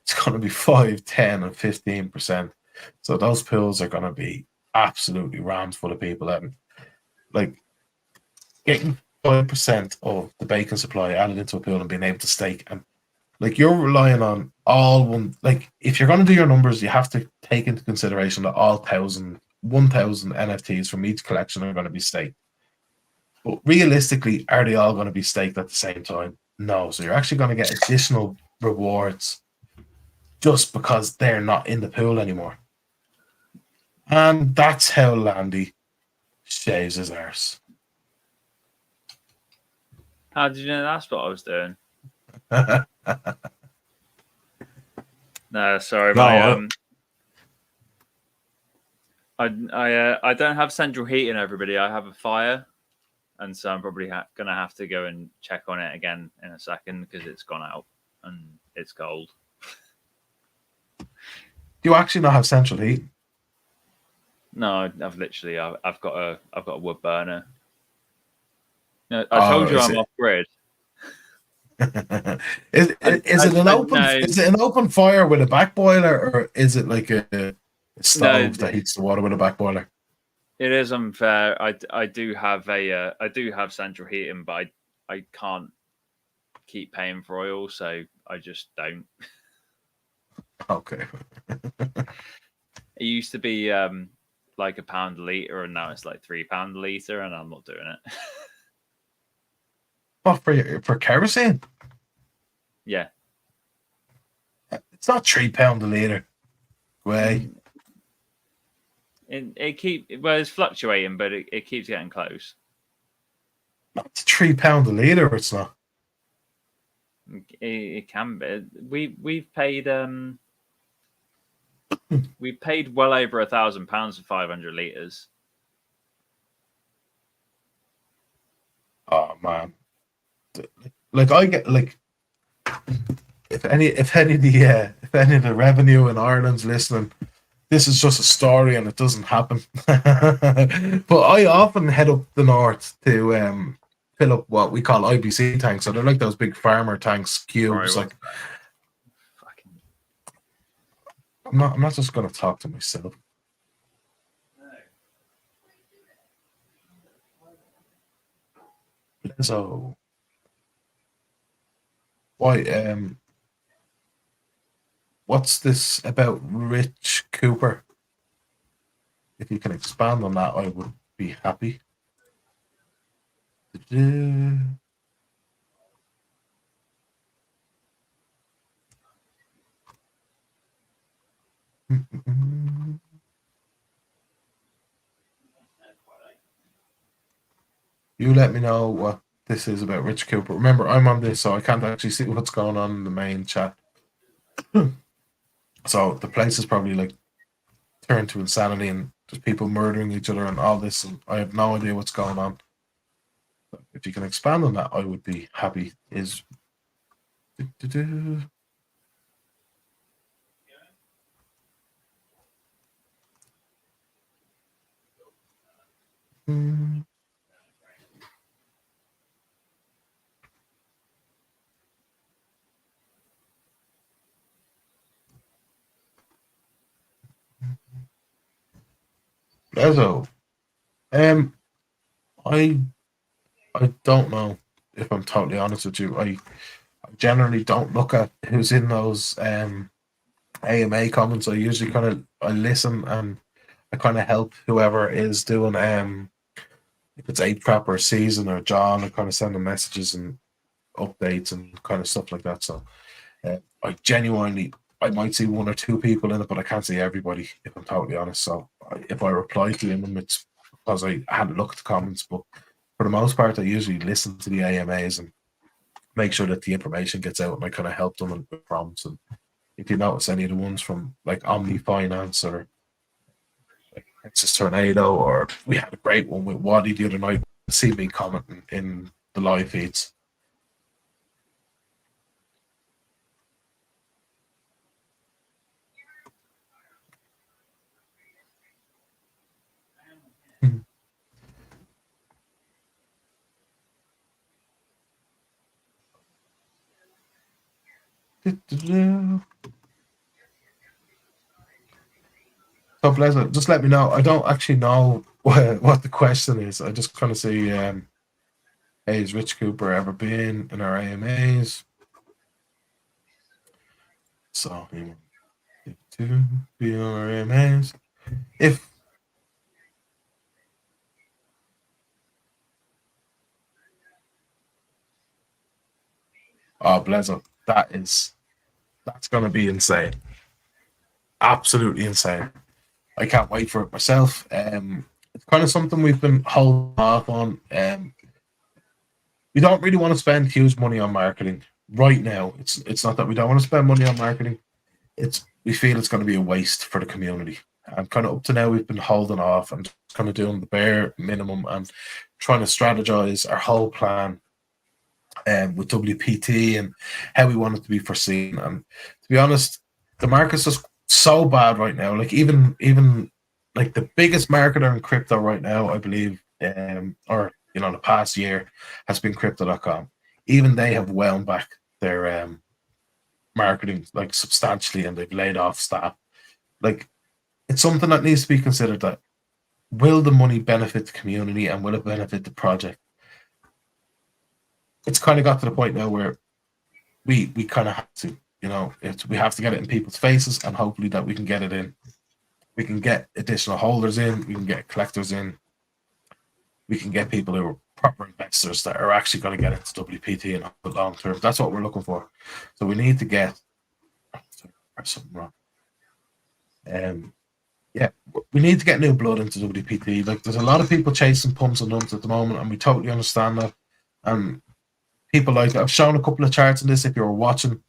it's going to be 5%, 10%, and 15%. So those pools are going to be absolutely rammed full of people. And like, getting 5% of the bacon supply added into a pool and being able to stake, and like, you're relying on all one. Like, if you're going to do your numbers, you have to take into consideration that all 1,000 NFTs from each collection are going to be staked. But realistically, are they all going to be staked at the same time? No. So you're actually going to get additional rewards just because they're not in the pool anymore. And that's how Landy shaves his arse. How did you know that's what I was doing? No, sorry, No, I don't have central heating, everybody. I have a fire, and so I'm probably gonna have to go and check on it again in a second because it's gone out and it's cold. Do you actually not have central heat? No, I've literally I've got a wood burner. No, I told you I'm off grid. Is it an open fire with a back boiler, or is it like a stove that heats the water with a back boiler? It is unfair. I do have central heating, but I can't keep paying for oil, so I just don't. Okay. It used to be like £1 a litre, and now it's like £3 a litre, and I'm not doing it. Oh, for kerosene? Yeah. It's not £3 a litre. Way. It's fluctuating, but it keeps getting close. Not £3 a litre, it's not. It can be. We've paid we paid well over £1,000 for 500 litres. Oh man. Like, I get like if any of the revenue in Ireland's listening, this is just a story and it doesn't happen. But I often head up the north to fill up what we call IBC tanks. So they're like those big farmer tanks, cubes. Sorry, Like I'm not just gonna talk to myself. So why what's this about Rich Cooper? If you can expand on that, I would be happy. You let me know what this is about Rich Cooper. Remember, I'm on this, so I can't actually see what's going on in the main chat. So the place is probably like turned to insanity and there's people murdering each other and all this, and I have no idea what's going on. But if you can expand on that, I would be happy. Is Lezo. I don't know if I'm totally honest with you. I generally don't look at who's in those AMA comments. I usually I listen and I kind of help whoever is doing if it's 8 Crap or Season or John, I kind of send them messages and updates and kind of stuff like that. So I genuinely, I might see 1 or 2 people in it, but I can't see everybody if I'm totally honest. So if I reply to them, it's because I hadn't looked at the comments. But for the most part, I usually listen to the AMAs and make sure that the information gets out, and I kind of help them with prompts. And if you notice any of the ones from like Omni Finance or like Texas Tornado, or we had a great one with Waddy the other night, see me commenting in the live feeds. So, Blazer, just let me know. I don't actually know what the question is. I just kind of see, hey, has Rich Cooper ever been in our AMAs? So, to be on our AMAs. If Blazer, that's going to be insane. Absolutely insane. I can't wait for it myself. It's kind of something we've been holding off on. We don't really want to spend huge money on marketing right now. It's not that we don't want to spend money on marketing. We feel it's going to be a waste for the community. And kind of up to now, we've been holding off and kind of doing the bare minimum and trying to strategize our whole plan with WPT and how we want it to be foreseen. And to be honest, the market's just so bad right now. Like even like the biggest marketer in crypto right now, I believe, or the past year has been Crypto.com. Even they have wound back their marketing like substantially, and they've laid off staff. Like it's something that needs to be considered. That will the money benefit the community and will it benefit the project? It's kind of got to the point now where we kind of have to, we have to get it in people's faces, and hopefully that we can get it in. We can get additional holders in. We can get collectors in. We can get people who are proper investors that are actually going to get into WPT in the long term. That's what we're looking for. So we need to get something wrong. We need to get new blood into WPT. Like there's a lot of people chasing pumps and dumps at the moment, and we totally understand that. And people like I've shown a couple of charts in this if you were watching.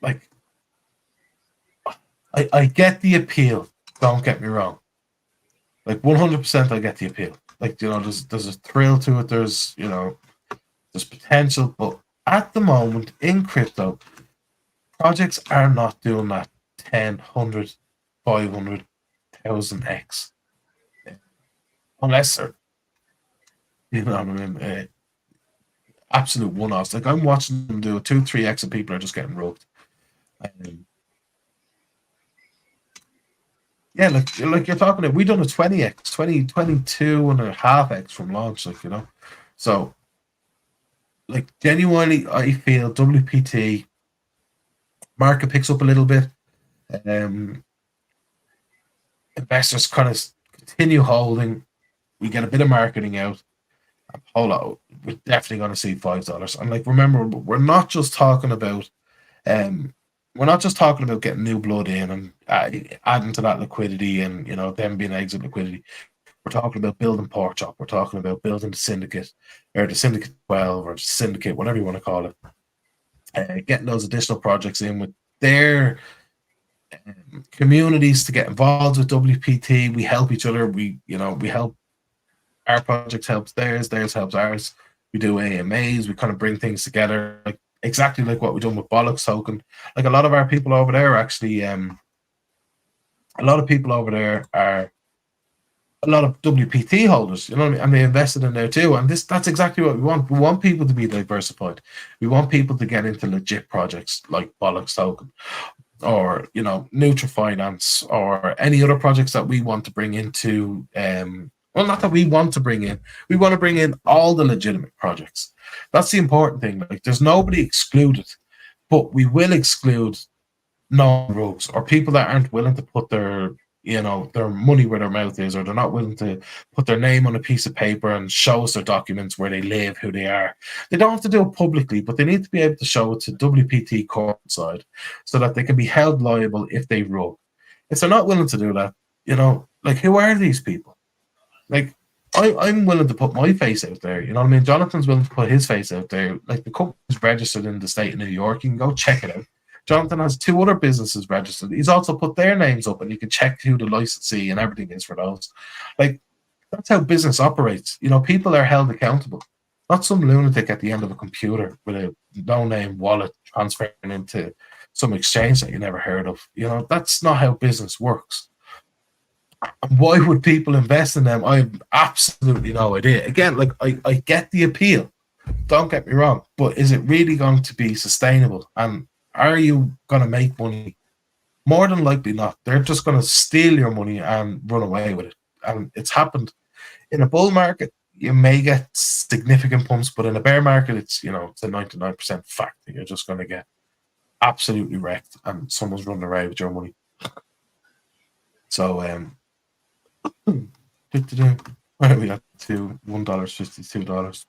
Like I get the appeal. Don't get me wrong. Like 100%, I get the appeal. Like there's a thrill to it. There's there's potential, but at the moment in crypto, projects are not doing that 10, 100, 500,000x. Unless they're, you know what I mean, absolute one-offs. Like I'm watching them do 2, 3x and people are just getting rugged. Yeah, like you're talking about, we done a 20x, 22.5x from launch, like, you know. So, like, genuinely, I feel WPT market picks up a little bit. Investors kind of continue holding. We get a bit of marketing out. And hold on, we're definitely going to see $5. And like, remember, we're not just talking about getting new blood in and adding to that liquidity and, you know, them being exit liquidity. We're talking about building Pork Chop. We're talking about building the syndicate, or the Syndicate 12, or syndicate, whatever you want to call it. Getting those additional projects in with their communities to get involved with WPT. We help each other. We help. Our project helps theirs. Theirs helps ours. We do AMAs. We kind of bring things together, like exactly like what we've done with Bollocks Token. Like a lot of our people over there are actually, a lot of people over there are a lot of WPT holders, you know what I mean? And they invested in there too. And that's exactly what we want. We want people to be diversified. We want people to get into legit projects like Bollocks Token, or, you know, Nutra Finance, or any other projects that we want to bring into. Well, not that we want to bring in. We want to bring in all the legitimate projects. That's the important thing. Like, there's nobody excluded, but we will exclude non-rogues or people that aren't willing to put their, you know, their money where their mouth is, or they're not willing to put their name on a piece of paper and show us their documents, where they live, who they are. They don't have to do it publicly, but they need to be able to show it to WPT corporate side so that they can be held liable if they rogue. If they're not willing to do that, you know, like, who are these people? Like, I'm willing to put my face out there. You know what I mean? Jonathan's willing to put his face out there. Like, the company's registered in the state of New York. You can go check it out. Jonathan has 2 other businesses registered. He's also put their names up, and you can check who the licensee and everything is for those. Like, that's how business operates. You know, people are held accountable. Not some lunatic at the end of a computer with a no-name wallet transferring into some exchange that you never heard of. You know, that's not how business works. And why would people invest in them? I have absolutely no idea. Again, like, I get the appeal. Don't get me wrong. But is it really going to be sustainable? And are you going to make money? More than likely not. They're just going to steal your money and run away with it. And it's happened. In a bull market, you may get significant pumps, but in a bear market, it's, you know, it's a 99% fact that you're just going to get absolutely wrecked and someone's running away with your money. So, where are we at? To $1.52.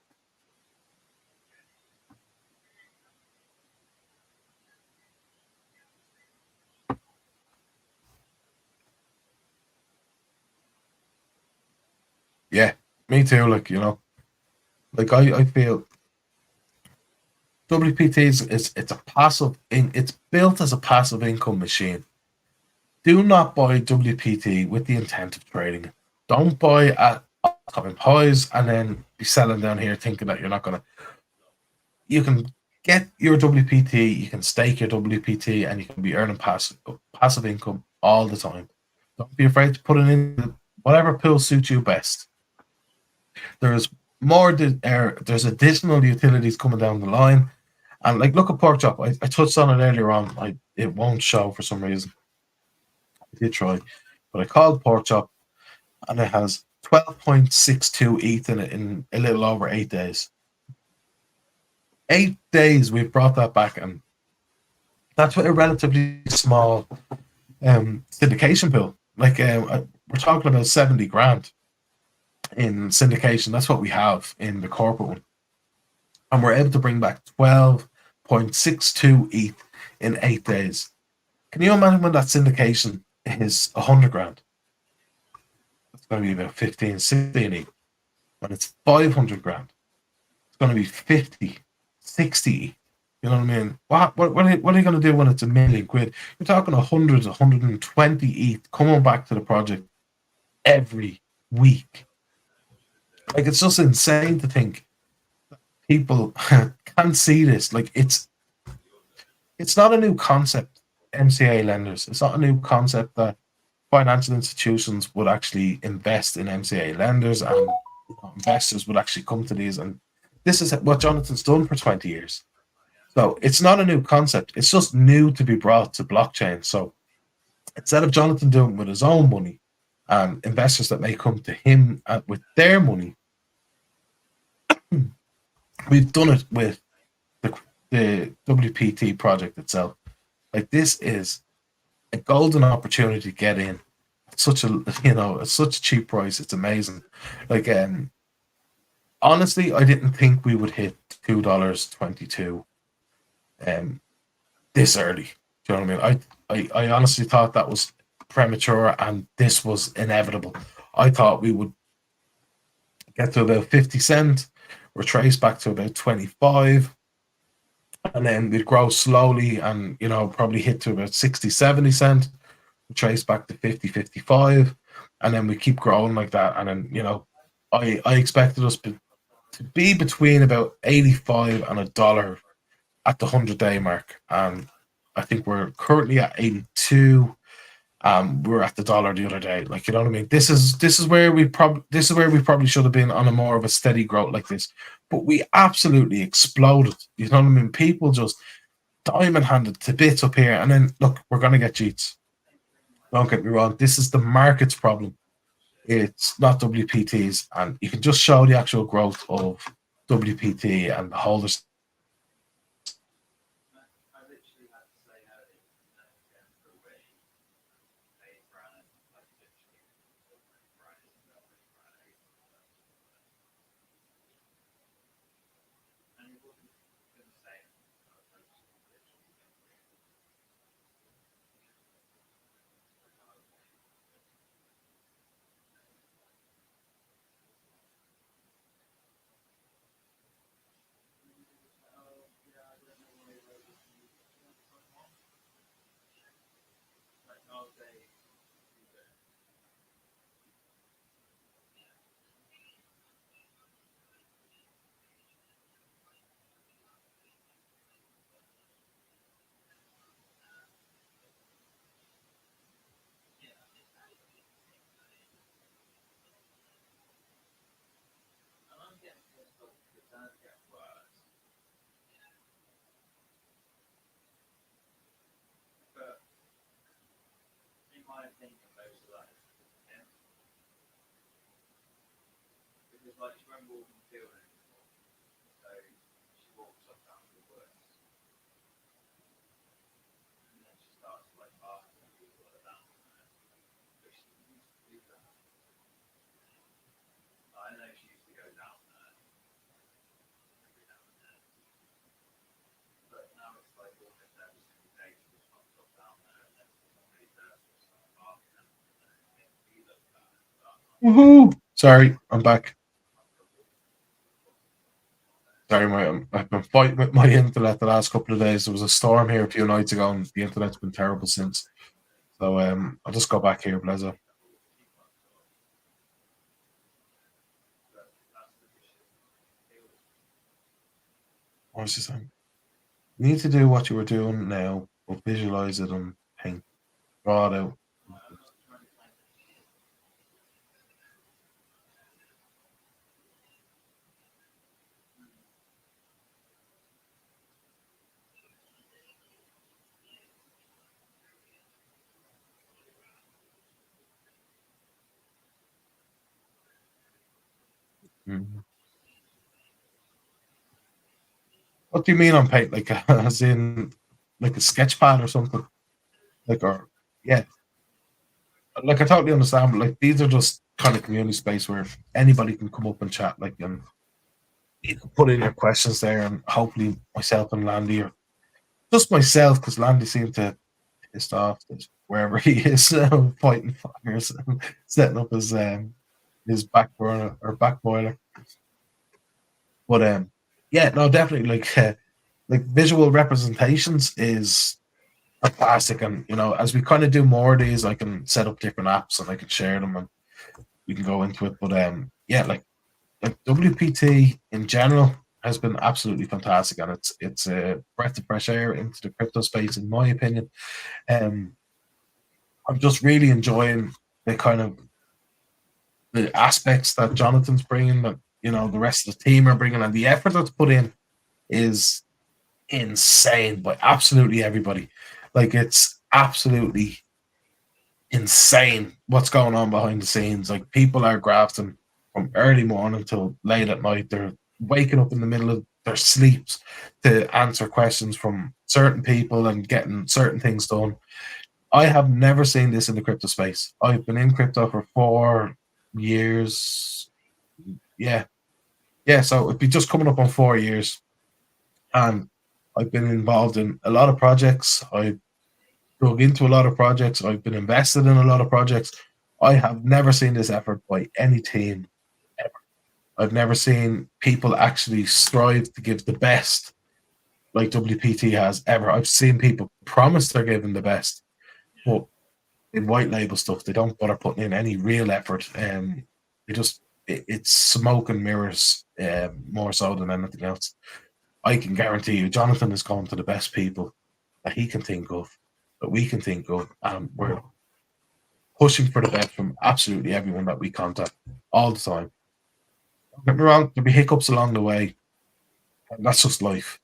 Yeah, me too. Like, you know, like, I feel WPT is it's a passive it's built as a passive income machine. Do not buy WPT with the intent of trading it. Don't buy at top highs and then be selling down here thinking that you're not gonna. You can get your WPT, you can stake your WPT, and you can be earning passive income all the time. Don't be afraid to put it in whatever pool suits you best. There's there's additional utilities coming down the line, and like, look at Pork Chop. I touched on it earlier on. It won't show for some reason. I did try, but I called Pork Chop, and it has 12.62 ETH in it in a little over 8 days. 8 days we've brought that back, and that's with a relatively small syndication pool. Like, we're talking about 70 grand in syndication. That's what we have in the corporate one, and we're able to bring back 12.62 ETH in 8 days. Can you imagine when that syndication is 100 grand? It's going to be about 15, 16 ETH. When it's 500 grand, it's going to be 50, 60 ETH. You know what I mean? What are you going to do when it's £1 million? You're talking 100, 120 ETH coming back to the project every week. Like, it's just insane to think people can't see this. Like it's not a new concept. MCA lenders. It's not a new concept that financial institutions would actually invest in MCA lenders, and investors would actually come to these. And this is what Jonathan's done for 20 years. So it's not a new concept. It's just new to be brought to blockchain. So instead of Jonathan doing it with his own money and investors that may come to him with their money, we've done it with the WPT project itself. Like, this is a golden opportunity to get in at such a at such a cheap price. It's amazing. Like, honestly, I didn't think we would hit $2.22 this early. Do you know what I mean? I honestly thought that was premature, and this was inevitable. I thought we would get to about 50 cents, retrace back to about 25, and then we'd grow slowly and, probably hit to about 60, 70 cents, retrace back to 50, 55, and then we keep growing like that. And then, I expected us to be between about 85 and $1 at the 100-day mark. And I think we're currently at 82. We were at the dollar the other day. Like, you know what I mean? This is where we probably should have been on a more of a steady growth like this. But we absolutely exploded. You know what I mean? People just diamond handed to bits up here. And then look, we're gonna get cheats. Don't get me wrong. This is the market's problem. It's not WPT's, and you can just show the actual growth of WPT and the holders. Woohoo! Sorry, I'm back. Sorry, I've been fighting with my internet the last couple of days. There was a storm here a few nights ago, and the internet's been terrible since. So I'll just go back here, Blazer. What was he saying? You need to do what you were doing now, but visualize it on paint. Draw it out. Mm. What do you mean on paint? Like, as in, like a sketch pad or something? Like, or yeah. Like, I totally understand, but like, these are just kind of community space where anybody can come up and chat. Like, and you can put in your questions there, and hopefully myself and Landy, or just myself, because Landy seemed to pissed off that wherever he is fighting fires and setting up his back burner or back boiler. But yeah, no, definitely, like visual representations is fantastic. And as we kind of do more of these, I can set up different apps and I can share them and we can go into it. But yeah, like WPT in general has been absolutely fantastic, and it's a breath of fresh air into the crypto space, in my opinion. I'm just really enjoying the kind of the aspects that Jonathan's bringing, that the rest of the team are bringing, and the effort that's put in is insane by absolutely everybody. Like, it's absolutely insane what's going on behind the scenes. Like, people are grafting from early morning till late at night. They're waking up in the middle of their sleeps to answer questions from certain people and getting certain things done. I have never seen this in the crypto space. I've been in crypto for 4 years. Yeah. So it'd be just coming up on 4 years. And I've been involved in a lot of projects. I've dug into a lot of projects. I've been invested in a lot of projects. I have never seen this effort by any team ever. I've never seen people actually strive to give the best like WPT has ever. I've seen people promise they're giving the best, but in white label stuff, they don't bother putting in any real effort. It's smoke and mirrors, more so than anything else. I can guarantee you, Jonathan is going to the best people that he can think of, that we can think of, and we're pushing for the best from absolutely everyone that we contact all the time. Don't get me wrong, there'll be hiccups along the way, and that's just life.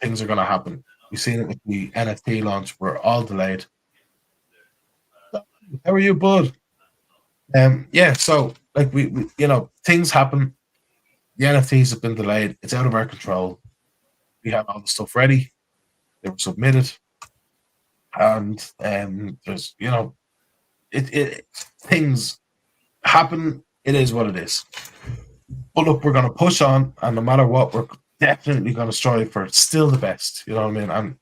Things are going to happen. We've seen it with the NFT launch. We're all delayed. How are you, bud? So like we things happen. The NFTs have been delayed. It's out of our control. We have all the stuff ready. They were submitted, and there's things happen. It is what it is. But look, we're going to push on, and no matter what, we're definitely going to strive for still the best. You know what I mean? And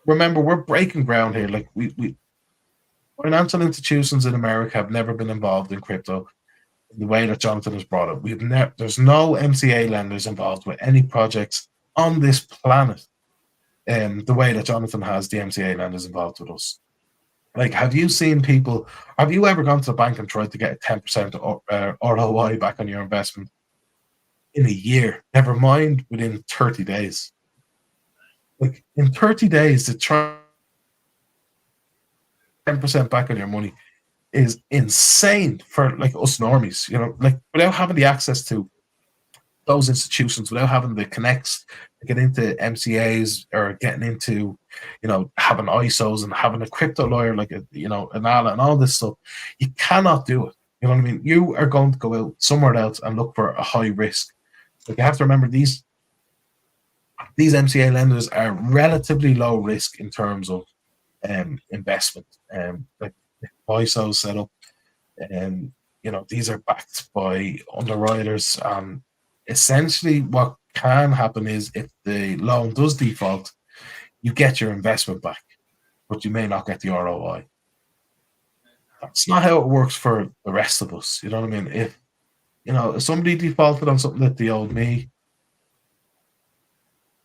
remember, we're breaking ground here. Like we financial institutions in America have never been involved in crypto in the way that Jonathan has brought it. There's no MCA lenders involved with any projects on this planet, the way that Jonathan has the MCA lenders involved with us. Like, have you ever gone to the bank and tried to get a 10% ROI back on your investment in a year? Never mind within 30 days. Like, in 30 days to try 10% back on your money is insane for like us normies, like without having the access to those institutions, without having the connects to get into MCAs or getting into, having ISOs and having a crypto lawyer like Anala and all this stuff, you cannot do it. You know what I mean? You are going to go out somewhere else and look for a high risk. Like, you have to remember these MCA lenders are relatively low risk in terms of investment. Like ISO set up, and these are backed by underwriters. Essentially, what can happen is if the loan does default, you get your investment back, but you may not get the ROI. That's not how it works for the rest of us. You know what I mean? If somebody defaulted on something that they owed me,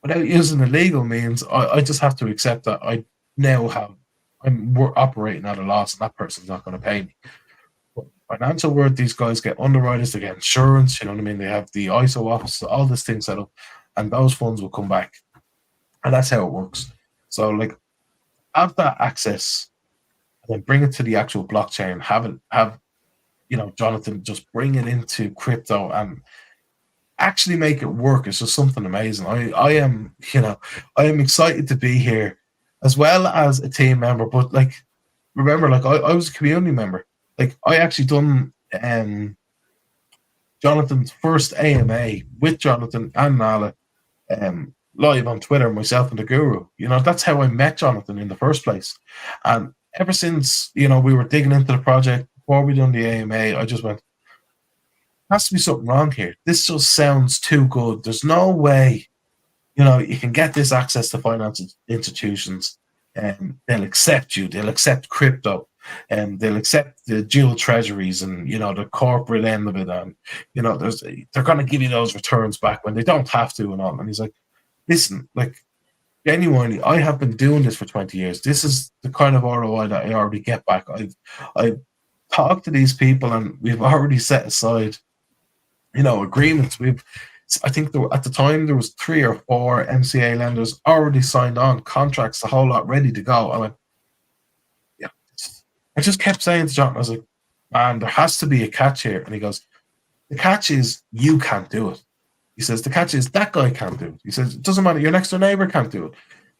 without using the legal means, I just have to accept that we're operating at a loss, and that person's not going to pay me. But financial world, these guys get underwriters, they get insurance, you know what I mean? They have the ISO office, all this thing set up, and those funds will come back. And that's how it works. So, like, have that access and then bring it to the actual blockchain. Have Jonathan just bring it into crypto and actually make it work. It's just something amazing. I am excited to be here as well as a team member, but like, remember, like I was a community member. Like, I actually done Jonathan's first AMA with Jonathan and Nala live on Twitter, myself and the Guru. That's how I met Jonathan in the first place. And ever since, we were digging into the project before we done the AMA, I just went, has to be something wrong here. This just sounds too good. There's no way, you can get this access to financial institutions, and they'll accept you. They'll accept crypto, and they'll accept the dual treasuries and the corporate end of it. And they're going to give you those returns back when they don't have to and all. And he's like, listen, like, genuinely, I have been doing this for 20 years. This is the kind of ROI that I already get back. I've talked to these people, and we've already set aside agreements. I think at the time there was 3 or 4 MCA lenders already signed on contracts, the whole lot ready to go. I went, yeah. I just kept saying to John, I was like, man, there has to be a catch here. And he goes, the catch is you can't do it. He says, the catch is that guy can't do it. He says, it doesn't matter, your next door neighbor can't do it.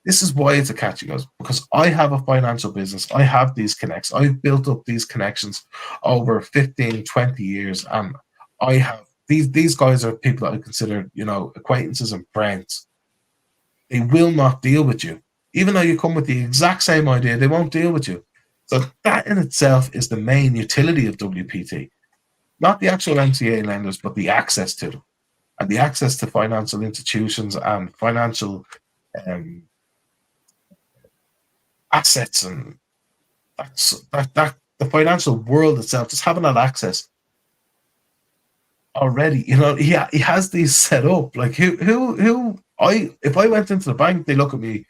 This is why it's a catch. He goes, because I have a financial business. I have these connects. I've built up these connections over 15, 20 years. And I have these guys are people that I consider, acquaintances and friends. They will not deal with you. Even though you come with the exact same idea, they won't deal with you. So that in itself is the main utility of WPT. Not the actual MCA lenders, but the access to them. And the access to financial institutions and financial assets, and that the financial world itself, just having that access already, he has these set up. Like if I went into the bank, they look at me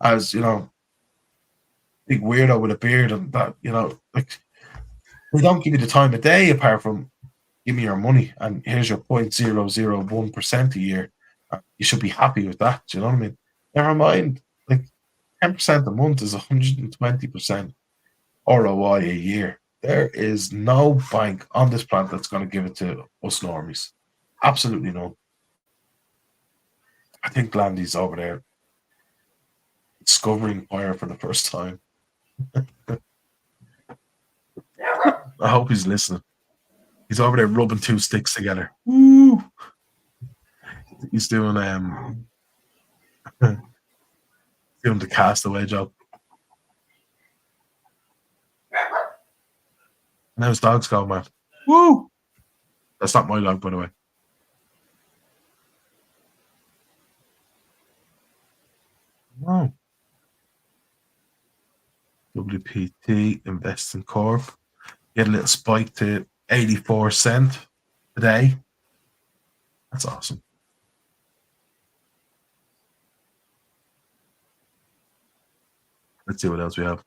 as big weirdo with a beard, and that like they don't give you the time of day apart from give me your money and here's your 0.001% a year. You should be happy with that. Do you know what I mean? Never mind, like 10% a month is 120% ROI a year. There is no bank on this planet that's going to give it to us normies. Absolutely no. I think Landy's over there discovering fire for the first time. I hope he's listening. He's over there rubbing 2 sticks together. Woo! He's doing doing the castaway job. Now his dog's going, man. Woo! That's not my dog, by the way. Oh. WPT Investing Corp. Get a little spike to 84 cents today. That's awesome. Let's see what else we have.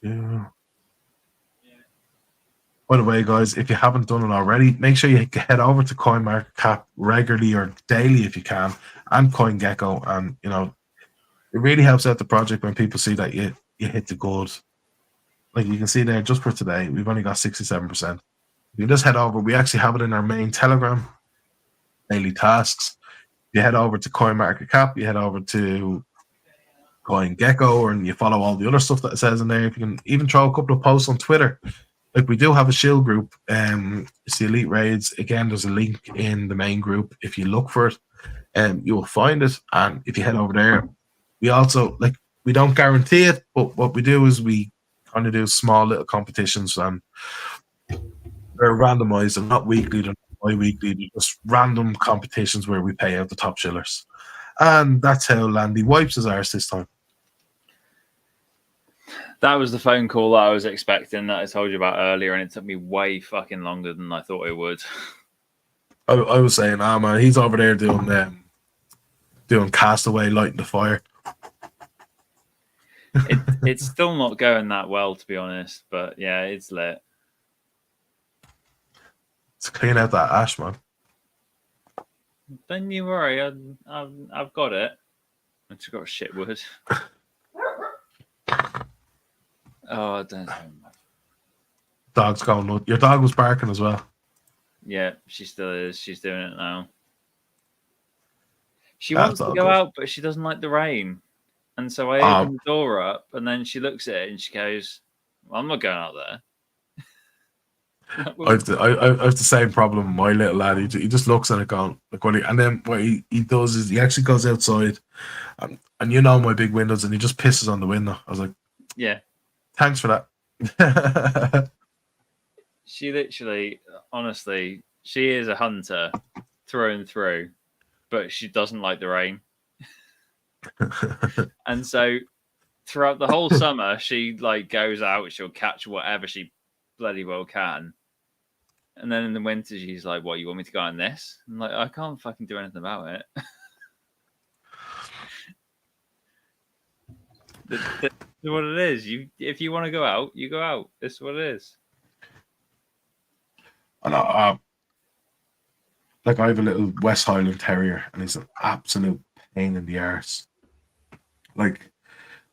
Yeah. By the way, guys, if you haven't done it already, make sure you head over to CoinMarketCap regularly or daily if you can, and CoinGecko. And it really helps out the project when people see that you hit the goals. Like you can see there, just for today, we've only got 67%. You can just head over. We actually have it in our main Telegram, daily tasks. You head over to CoinMarketCap, you head over to CoinGecko, and you follow all the other stuff that it says in there. If you can even throw a couple of posts on Twitter. Like we do have a shill group. It's the Elite Raids. Again, there's a link in the main group. If you look for it, you will find it. And if you head over there, we also, we don't guarantee it, but what we do is we kind of do small little competitions, and they're randomized. They're not weekly, they're not bi-weekly. They're just random competitions where we pay out the top shillers. And that's how Landy wipes his arse this time. That was the phone call that I was expecting, that I told you about earlier, and it took me way fucking longer than I thought it would. I was saying, man, he's over there doing castaway, lighting the fire. It's still not going that well, to be honest, but yeah, it's lit. Let's clean out that ash, man. Don't you worry, I've got it. I just got shit wood. Oh, I don't know. Dog's going nuts. Your dog was barking as well. Yeah, she still is. She's doing it now. She wants to go out, but she doesn't like the rain. And so I open the door up, and then she looks at it and she goes, well, I'm not going out there. I have the same problem with my little lad. He just looks at it going, and then what he does is he actually goes outside, and my big windows, and he just pisses on the window. I was like, yeah. Thanks for that. She literally, honestly, she is a hunter through and through, but she doesn't like the rain. And so throughout the whole summer, she goes out, she'll catch whatever she bloody well can. And then in the winter, she's like, what, you want me to go on this? I'm like, I can't fucking do anything about it. That's what it is. If you want to go out, you go out. This is what it is. I know. like I have a little West Highland Terrier, and he's an absolute pain in the arse. Like,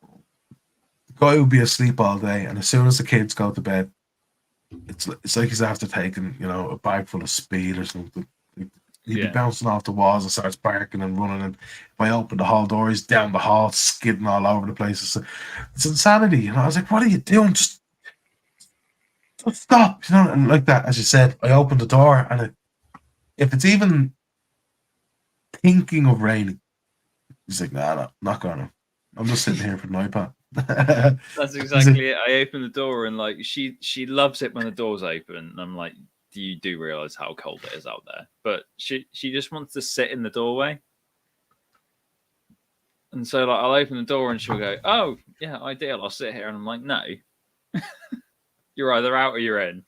the guy would be asleep all day, and as soon as the kids go to bed, it's like he's after taking, you know, a bag full of speed or something. He'd be Yeah. bouncing off the walls and starts barking and running. And if I open the hall door, he's down the hall, skidding all over the place. It's insanity. You know, I was like, what are you doing? Just stop. You know, and like that, as you said, I opened the door, and if it's even thinking of raining, he's like, nah, no, not gonna. I'm just sitting here for the iPad. That's exactly it. I open the door and like she loves it when the door's open. And I'm like, you do realize how cold it is out there, but she just wants to sit in the doorway. And so like I'll open the door and she'll go, oh yeah, ideal, I'll sit here. And I'm like, no, you're either out or you're in.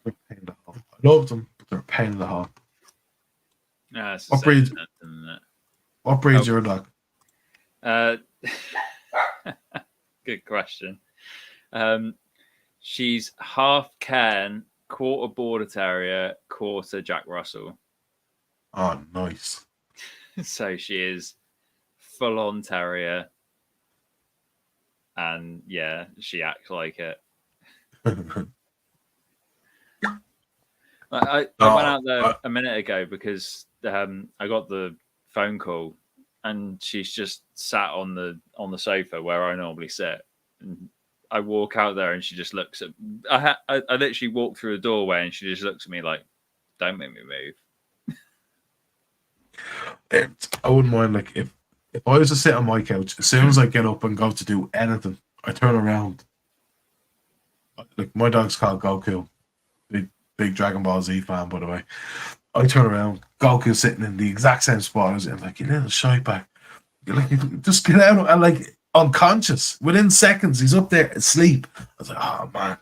They're a pain in the hole. I love them, but they're a pain in the hole. It's What breed? isn't it? What breed's your dog? Good question. She's half Cairn, quarter Border Terrier, quarter Jack Russell. Oh, nice. So she is full on terrier, and yeah, she acts like it. I went out there a minute ago because I got the phone call, and she's just sat on the sofa where I normally sit. And I walk out there, and she just looks at. I literally walk through the doorway, and she just looks at me like, "Don't make me move." I wouldn't mind, like, if I was to sit on my couch, as soon as I get up and go to do anything, I turn around. Like, my dog's called Goku, big Dragon Ball Z fan, by the way. I turn around, Goku's sitting in the exact same spot as him, like, you little shite bag. You're like, just get out, and like, unconscious within seconds, he's up there asleep. I was like, oh man,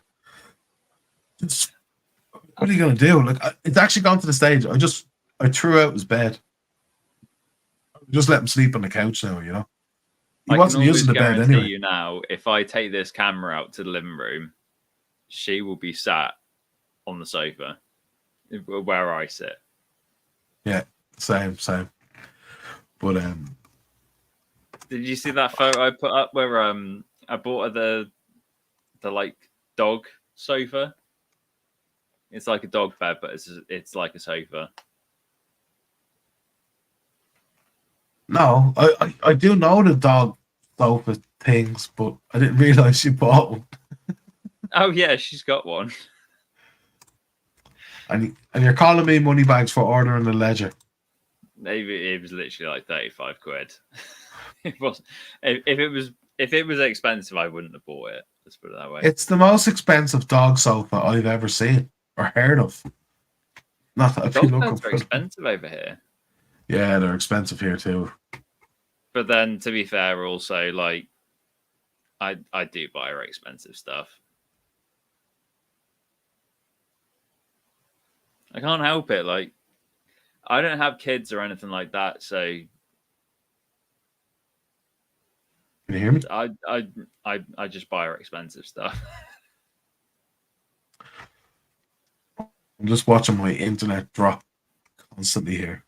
what are you gonna do? Like, it's actually gone to the stage. I threw out his bed. Just let him sleep on the couch now, you know. He wasn't using the bed anyway. You now, if I take this camera out to the living room, she will be sat on the sofa where I sit. Yeah, same. But did you see that photo I put up where I bought her the like dog sofa? It's like a dog bed, but it's like a sofa. No, I do know the dog sofa things, but I didn't realize she bought one. Oh yeah, she's got one. And you're calling me money bags for ordering a ledger? Maybe it was literally like 35 quid. It was if it was expensive, I wouldn't have bought it. Let's put it that way. It's the most expensive dog sofa I've ever seen or heard of. Not that I've been looking for. They're expensive over here. Yeah, they're expensive here too. But then, to be fair, also like I do buy her expensive stuff. I can't help it. Like, I don't have kids or anything like that, so Can you hear me? I just buy her expensive stuff. I'm just watching my internet drop constantly here.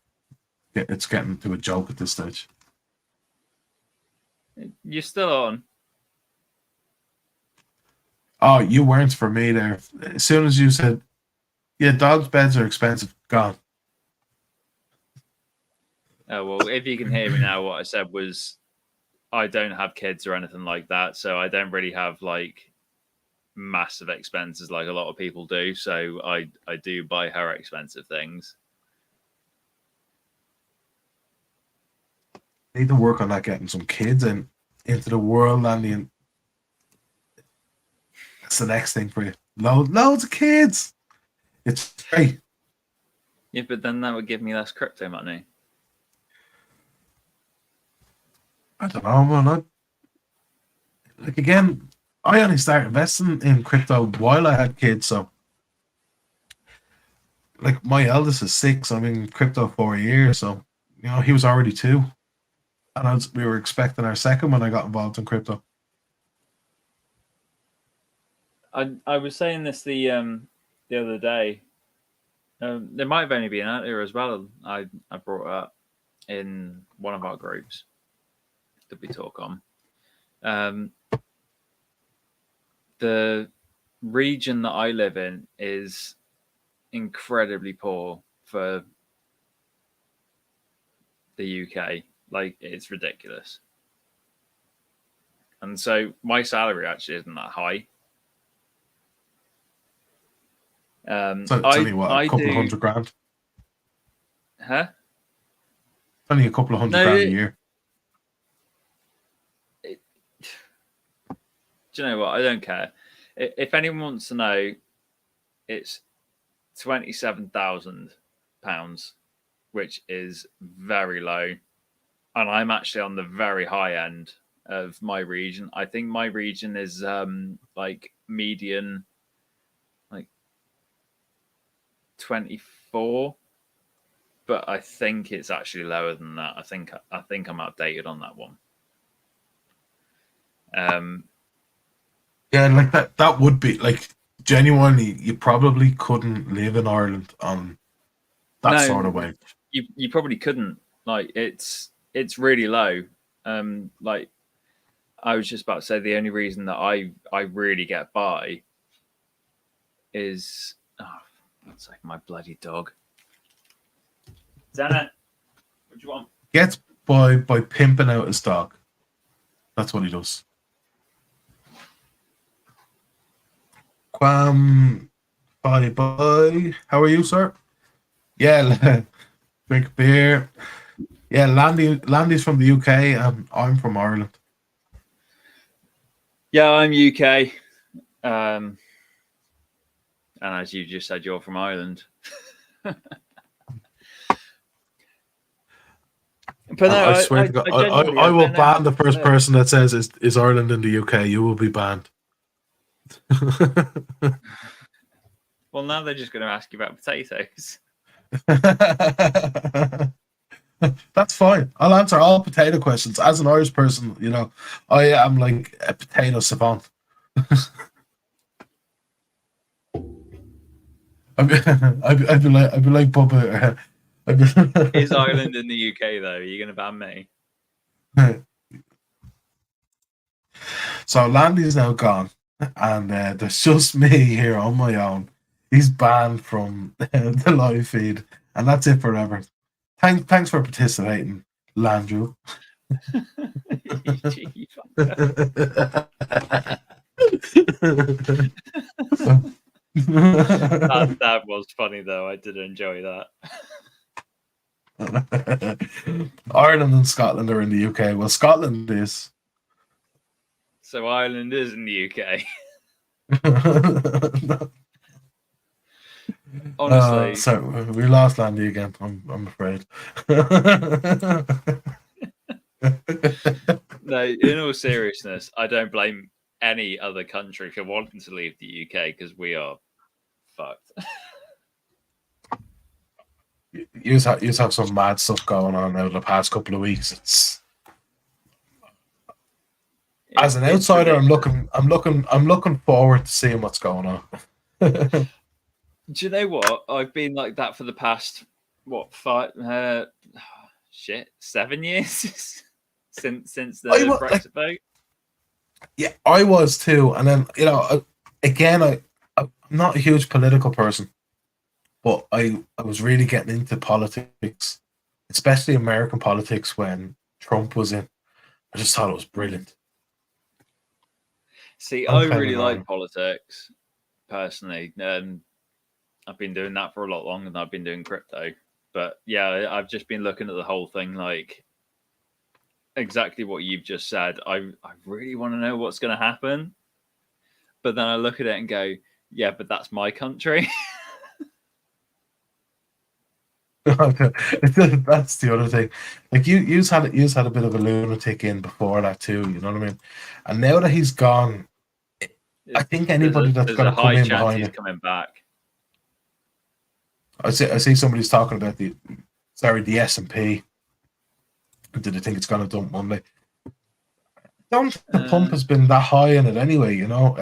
It's getting to a joke at this stage. You're still on. Oh, you weren't for me there. As soon as you said, yeah, dogs' beds are expensive, gone. Oh, well, if you can hear me now, what I said was I don't have kids or anything like that, so I don't really have like massive expenses like a lot of people do. So I do buy her expensive things. Need to work on that, getting some kids into the world, and that's the next thing for you. Loads of kids. It's great. Yeah, but then that would give me less crypto money. I don't know, man. Like, again, I only started investing in crypto while I had kids, so like my eldest is 6. I'm in crypto 4 years, so you know he was already 2, and we were expecting our second when I got involved in crypto. I was saying this the other day. There might have only been out there as well. I brought it up in one of our groups that we talk on. The region that I live in is incredibly poor for the UK. Like, it's ridiculous. And so my salary actually isn't that high. So it's only what, a couple of $100,000? Huh? It's only a couple of $100,000 a year. Do you know what? I don't care. If anyone wants to know, it's £27,000, which is very low. And I'm actually on the very high end of my region. I think my region is like median, like 24, but I think it's actually lower than that. I think I'm outdated on that one. Yeah, like that would be like, genuinely, you probably couldn't live in Ireland on that sort of wage. You probably couldn't. Like, it's really low. Like, I was just about to say, the only reason that I really get by is, that's like my bloody dog. Dana, what do you want? Gets by pimping out his dog. That's what he does. Quam, bye. How are you, sir? Yeah, drink beer. Yeah, Landy's from the UK, and I'm from Ireland. Yeah, I'm UK. And as you just said, you're from Ireland. But no, I swear to God, I will ban the first person that says is Ireland in the UK. You will be banned. Well, now they're just going to ask you about potatoes. That's fine. I'll answer all potato questions. As an Irish person, you know, I am like a potato savant. I'd be like Bubba. Is Ireland in the UK though? Are you going to ban me? So Landy's now gone, and there's just me here on my own. He's banned from the live feed, and that's it forever. Thanks for participating, Landrew. That was funny though. I did enjoy that. Ireland and Scotland are in the UK. Well, Scotland is. So Ireland is in the UK. Honestly, so we lost Landy again. I'm afraid. No, in all seriousness, I don't blame any other country for wanting to leave the UK because we are fucked. You have some mad stuff going on over the past couple of weeks. As an outsider, I'm looking forward to seeing what's going on. Do you know what? I've been like that for the past 7 years since the Brexit vote. Yeah, I was too, and then again, I'm not a huge political person, but I was really getting into politics, especially American politics when Trump was in. I just thought it was brilliant. See, I really like politics personally. I've been doing that for a lot longer than I've been doing crypto. But yeah, I've just been looking at the whole thing like exactly what you've just said. I really want to know what's going to happen. But then I look at it and go, yeah, but that's my country. That's the other thing. Like you had a bit of a lunatic in before that too. You know what I mean? And now that he's gone, I think anybody that's going to come in behind he's it, coming back. I see somebody's talking about the S&P. Do they think it's going to dump Monday? I don't think the pump has been that high in it anyway. You know.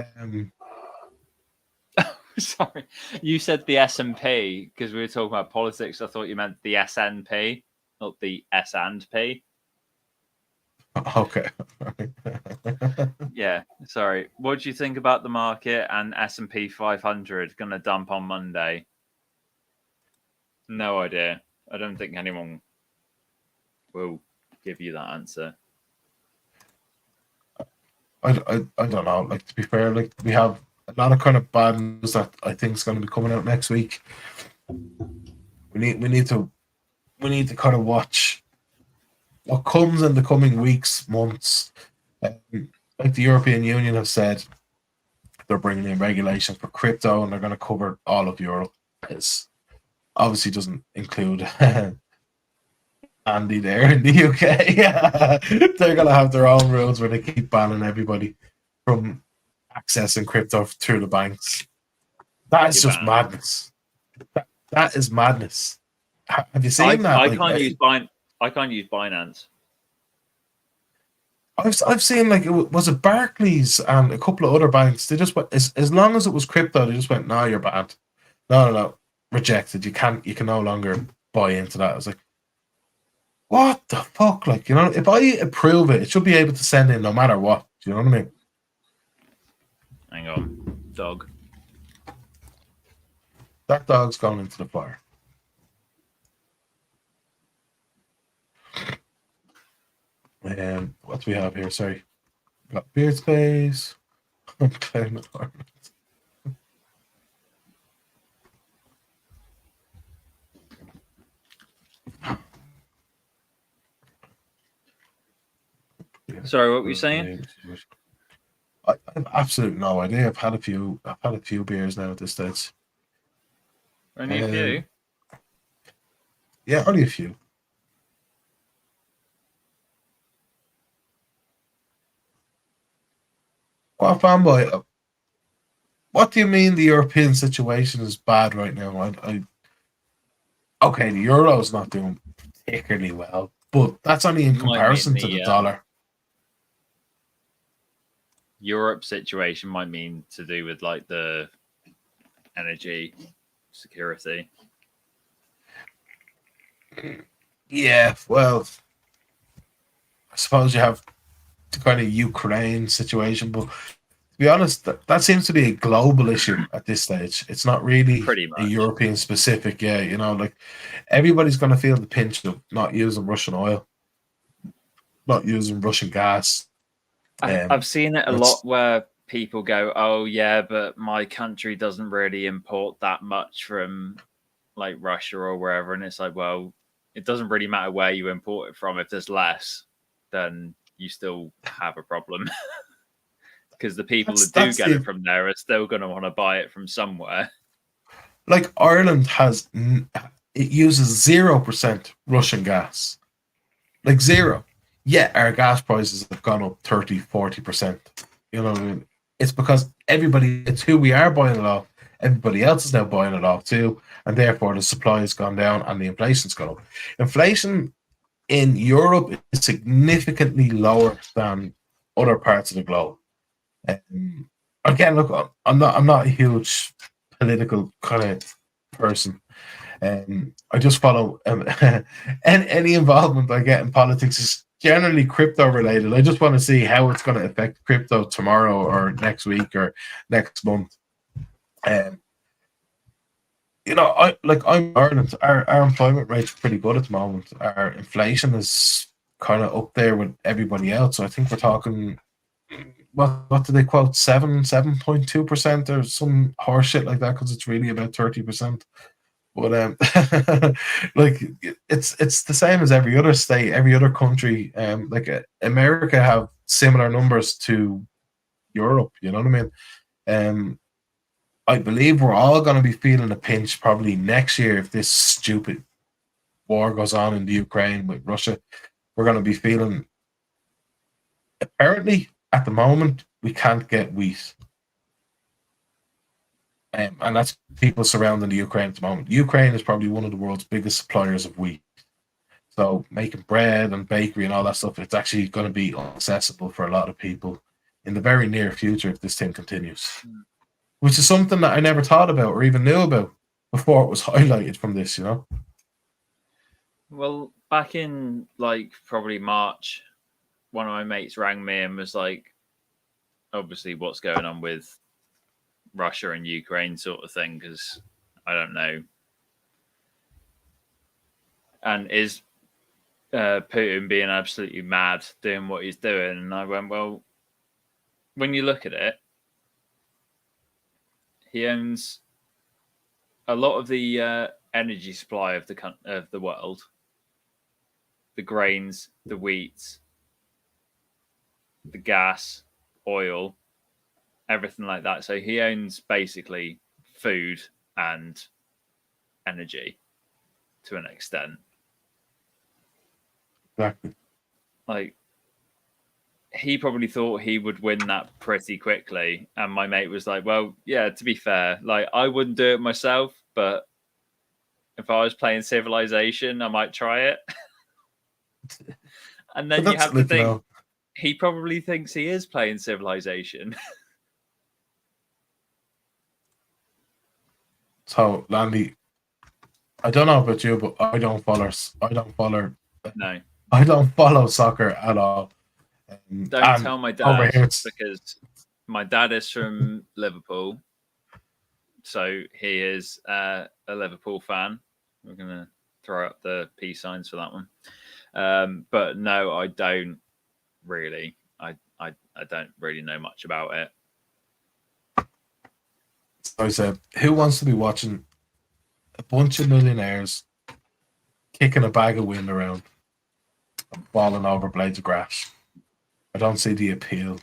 Sorry, you said the S&P because we were talking about politics. I thought you meant the SNP, not the S and P. Okay. Yeah, sorry. What do you think about the market and S&P 500 going to dump on Monday? No idea. I don't think anyone will give you that answer. I don't know. Like, to be fair, like, we have a lot of kind of bad news that I think is going to be coming out next week. We need to kind of watch what comes in the coming weeks, months. Like the European Union have said, they're bringing in regulation for crypto, and they're going to cover all of Europe. It obviously doesn't include Andy there in the UK. They're going to have their own rules where they keep banning everybody from accessing crypto through the banks. That is just madness. That is madness. Have you seen that? I can't use Binance. I've seen, like, was it Barclays and a couple of other banks? They just went, as long as it was crypto, they just went, no, you're banned. No, rejected. You can no longer buy into that. I was like, what the fuck? Like, you know, if I approve it, it should be able to send in no matter what. Do you know what I mean? Hang on, dog. That dog's gone into the fire. What do we have here? Sorry. Got beard space. I'm playing the farm. Sorry, what were you saying? I have absolutely no idea. I've had a few beers now at this stage. Only a few. Yeah, only a few. What, fanboy? What do you mean the European situation is bad right now? Okay, the euro's not doing particularly well, but that's only in comparison to the dollar. Europe situation might mean to do with, like, the energy security. Yeah, well, I suppose you have the kind of Ukraine situation, but to be honest, that seems to be a global issue at this stage. It's not really a European specific. Yeah, you know, like, everybody's going to feel the pinch of not using Russian oil, not using Russian gas. I've seen it a lot where people go, oh, yeah, but my country doesn't really import that much from, like, Russia or wherever. And it's like, well, it doesn't really matter where you import it from. If there's less, then you still have a problem. Because the people that do get it from there are still going to want to buy it from somewhere. Like, Ireland it uses 0% Russian gas. Like, zero. Yeah, our gas prices have gone up 30, 40%. You know what I mean? It's because it's who we are buying it off. Everybody else is now buying it off too. And therefore the supply has gone down and the inflation's gone up. Inflation in Europe is significantly lower than other parts of the globe. Again, look, I'm not a huge political kind of person. I just follow any involvement I get in politics is generally crypto related. I just want to see how it's going to affect crypto tomorrow or next week or next month. You know, I'm in Ireland. Our employment rate's pretty good at the moment. Our inflation is kind of up there with everybody else. So I think we're talking, what do they quote, 7.2% or some horse shit like that, because it's really about 30%. But like, it's the same as every other state, every other country. Like, America have similar numbers to Europe. You know what I mean? I believe we're all going to be feeling a pinch probably next year if this stupid war goes on in the Ukraine with Russia. We're going to be feeling. Apparently, at the moment, we can't get wheat. And that's people surrounding the Ukraine at the moment. Ukraine is probably one of the world's biggest suppliers of wheat. So making bread and bakery and all that stuff, it's actually going to be inaccessible for a lot of people in the very near future if this thing continues. which is something that I never thought about or even knew about before it was highlighted from this, you know? Well, back in like probably March, one of my mates rang me and was like, obviously, what's going on with Russia and Ukraine sort of thing, because I don't know. And is Putin being absolutely mad doing what he's doing? And I went, well, when you look at it, he owns a lot of the energy supply of the world, the grains, the wheat, the gas, oil, everything like that. So he owns basically food and energy to an extent. Exactly. Like, he probably thought he would win that pretty quickly. And my mate was like, well, yeah, to be fair, like, I wouldn't do it myself, but if I was playing Civilization, I might try it. And then you have to think, he probably thinks he is playing Civilization. So, Landy, I don't know about you, but I don't follow No. I don't follow soccer at all. Don't tell my dad, because my dad is from Liverpool, so he is a Liverpool fan. We're gonna throw up the peace signs for that one. But no, I don't really. I don't really know much about it. So I said, who wants to be watching a bunch of millionaires kicking a bag of wind around and falling over blades of grass? I don't see the appeal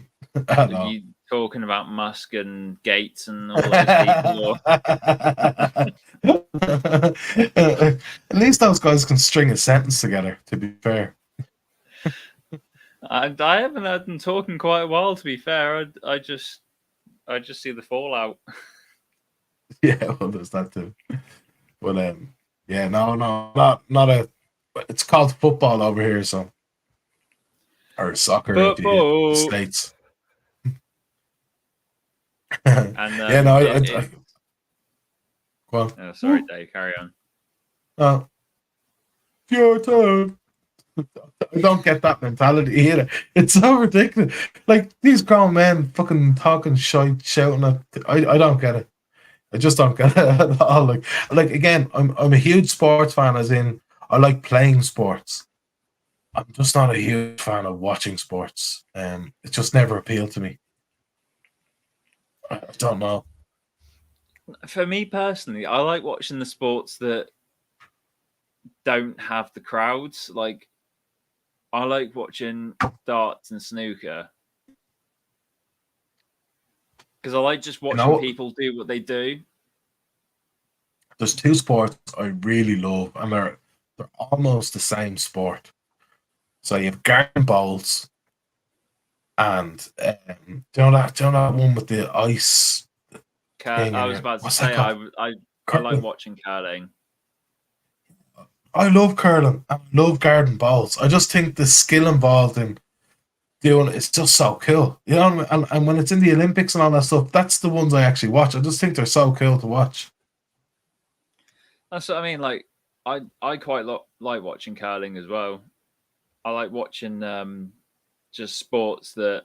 at all. You talking about Musk and Gates and all those people? At least those guys can string a sentence together, to be fair. I haven't heard them talk in quite a while, to be fair. I just see the fallout. Yeah, well, there's that too. But yeah, no, not a. It's called football over here, so or soccer in the States. And yeah, no, go on. Oh, sorry, Dave. Carry on. Your turn. I don't get that mentality either. It's so ridiculous. Like, these grown men fucking talking shite, shouting at. I don't get it. I just don't get it at all. Like again, I'm a huge sports fan, as in I like playing sports. I'm just not a huge fan of watching sports. It just never appealed to me. I don't know. For me personally, I like watching the sports that don't have the crowds. Like, I like watching darts and snooker because I like just watching people do what they do. There's two sports I really love, and they're almost the same sport. So you have garden bowls, and do you know that one with the ice? I was about to say I like watching curling. I love curling. I love garden bowls. I just think the skill involved in doing it's just so cool. You know, and when it's in the Olympics and all that stuff, that's the ones I actually watch. I just think they're so cool to watch. That's what I mean. Like, I quite like watching curling as well. I like watching just sports that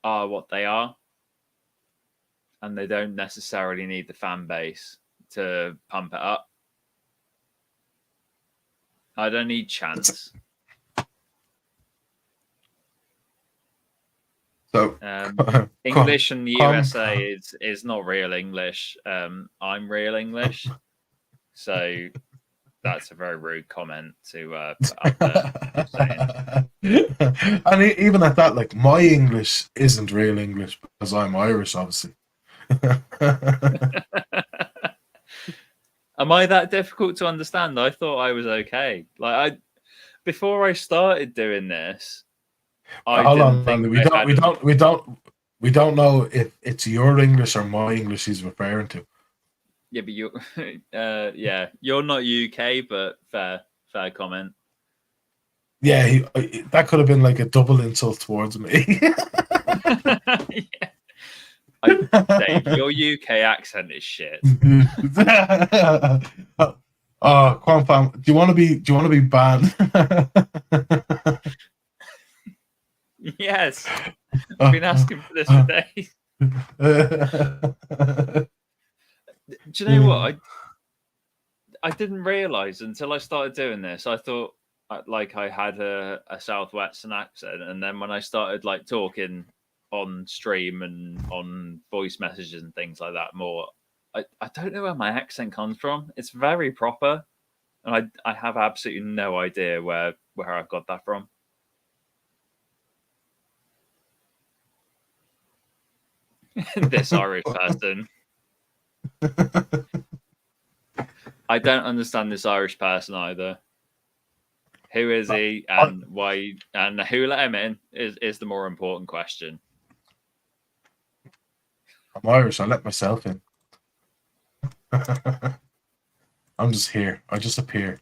are what they are, and they don't necessarily need the fan base to pump it up. I don't need chants. So English in the USA is not real English. I'm real English, so that's a very rude comment to put up there. And even at that, like, my English isn't real English because I'm Irish, obviously. Am I that difficult to understand? I thought I was okay. Like, before I started doing this, we don't know if it's your English or my English he's referring to. Yeah, but you're not UK, but fair comment. Yeah, that could have been like a double insult towards me. Yeah. Dave, your UK accent is shit. Oh, come on, fam. Do you want to be banned? Yes, I've been asking for this for days. Do you know what? I didn't realize until I started doing this. I thought like I had a southwestern accent, and then when I started like talking on stream and on voice messages and things like that more, I don't know where my accent comes from. It's very proper, and I have absolutely no idea where I've got that from. This Irish person. I don't understand this Irish person either. Who is he, and why, and who let him in is the more important question. I'm Irish. I let myself in. I'm just here. I just appear.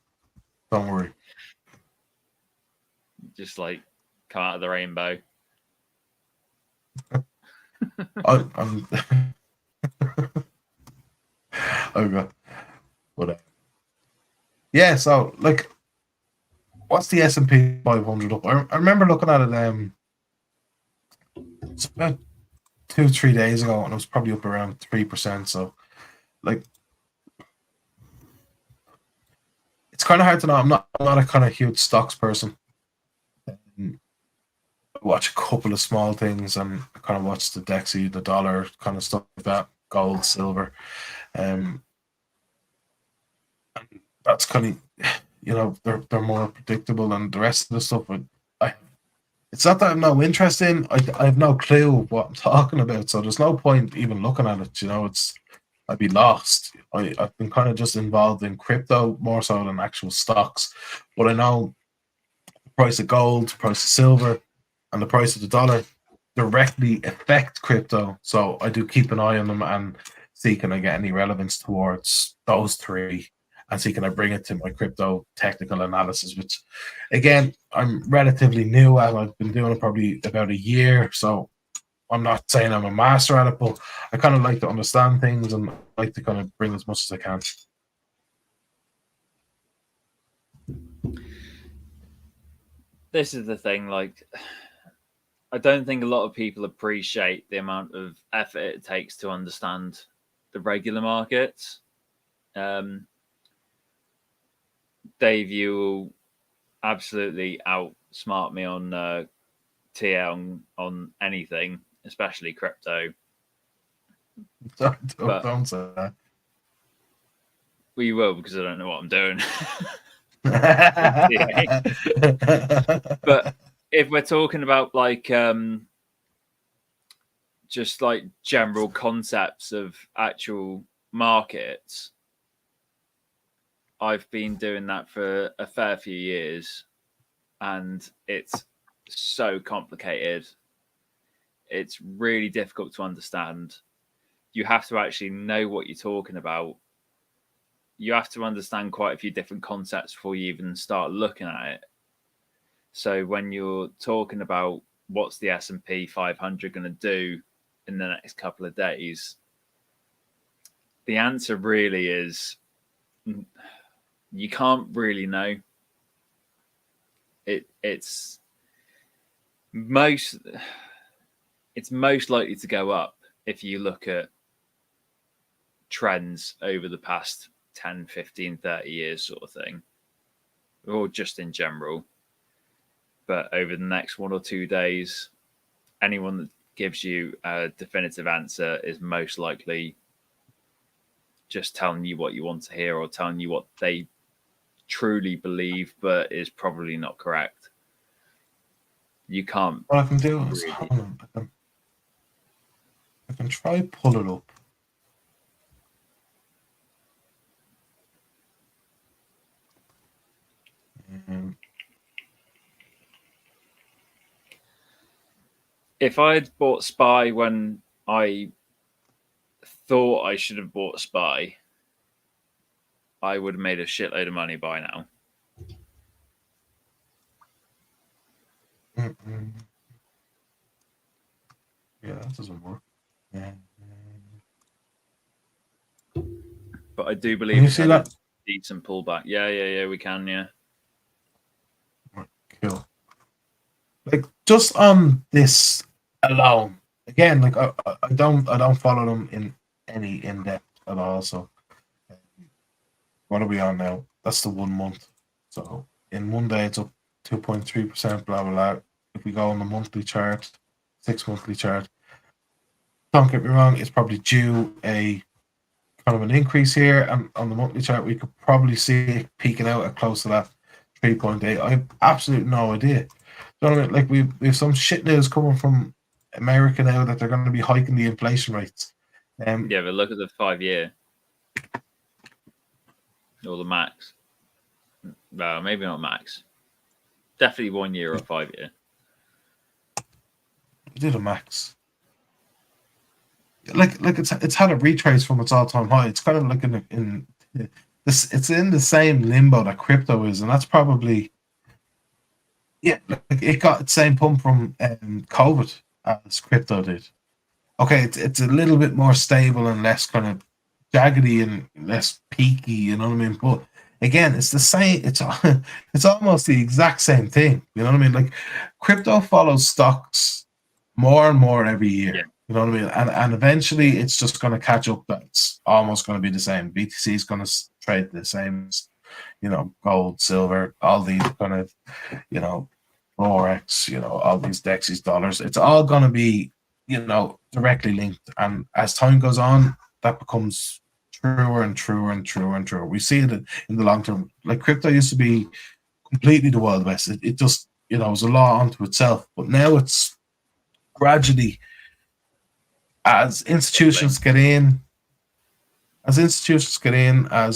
Don't worry. Just like come out of the rainbow. I'm. Oh god. Whatever. Yeah. So like, what's the S&P 500 up? I remember looking at it. It's about 2-3 days ago, and it was probably up around 3%. So, like, it's kind of hard to know. I'm not a kind of huge stocks person. I watch a couple of small things, and I kind of watch the DXY, the dollar, kind of stuff like that, gold, silver. And that's kind of, they're more predictable, and the rest of the stuff. It's not that I have no interest in. I have no clue what I'm talking about, so there's no point even looking at it. I'd be lost. I've been kind of just involved in crypto more so than actual stocks, but I know the price of gold, the price of silver, and the price of the dollar directly affect crypto. So I do keep an eye on them and see can I get any relevance towards those three, and see can I bring it to my crypto technical analysis, which again I'm relatively new at. I've been doing it probably about a year, so I'm not saying I'm a master at it, but I kind of like to understand things and like to kind of bring as much as I can. This is the thing, like, I don't think a lot of people appreciate the amount of effort it takes to understand the regular markets. Dave, you will absolutely outsmart me on TL on anything, especially crypto. Don't say that. Well, you will, because I don't know what I'm doing. But if we're talking about like just like general concepts of actual markets, I've been doing that for a fair few years, and it's so complicated. It's really difficult to understand. You have to actually know what you're talking about. You have to understand quite a few different concepts before you even start looking at it. So when you're talking about what's the S&P 500 going to do in the next couple of days, the answer really is you can't really know. It's most likely to go up if you look at trends over the past 10, 15, 30 years sort of thing, or just in general. But over the next 1 or 2 days, anyone that gives you a definitive answer is most likely just telling you what you want to hear, or telling you what they truly believe, but is probably not correct. You can't. What I can do is, hold on, I can try pull it up. If I had bought SPY when I thought I should have bought SPY, I would have made a shitload of money by now. Yeah, that doesn't work. Yeah. But I do Can believe you it's see had a that? decent pullback. Yeah, we can. Yeah. Cool. Like just on this alone, again, like I don't follow them in any in depth at all. So what are we on now? That's the 1 month. So in 1 day it's up 2.3%. Blah blah blah. If we go on the monthly chart, 6 monthly chart, don't get me wrong, it's probably due a kind of an increase here, and on the monthly chart we could probably see it peaking out at close to that 3.8. I have absolutely no idea. You know what I mean? Like we've some shit news coming from America now that they're going to be hiking the inflation rates. Yeah, but look at the 5-year or the max. Well, maybe not max. Definitely 1 year or 5-year. We did a max. Like it's had a retrace from its all time high. It's kind of like in this. It's in the same limbo that crypto is, and that's probably like it got its same pump from COVID as crypto did. Okay, it's a little bit more stable and less kind of jaggedy and less peaky. You know what I mean? But again, it's the same. It's almost the exact same thing. You know what I mean? Like crypto follows stocks more and more every Yeah. year. You know what I mean? And eventually, it's just going to catch up. That's almost going to be the same. BTC is going to trade the same as gold, silver, all these kind of Forex, all these DEXs, dollars. It's all going to be directly linked. And as time goes on, that becomes truer and truer and truer and truer. We see it in the long term. Like crypto used to be completely the Wild West. It just, was a law unto itself. But now it's gradually, as institutions get in, as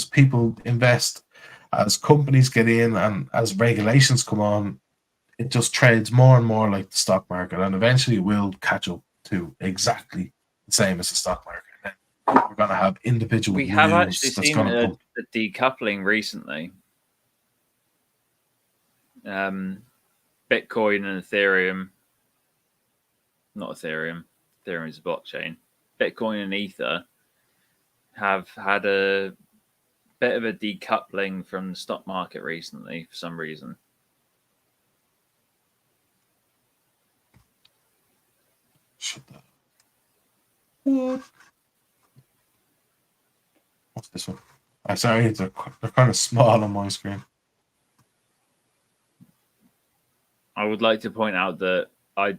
people invest, as companies get in, and as regulations come on, it just trades more and more like the stock market, and eventually will catch up to exactly the same as the stock market. And then we're going to have individual We have news actually that's seen going to a pump. decoupling recently. Bitcoin and Ethereum, not Ethereum. Ethereum is a blockchain. Bitcoin and Ether have had a bit of a decoupling from the stock market recently for some reason. Shut that. What? What's this one? I'm sorry, they're kind of small on my screen. I would like to point out that I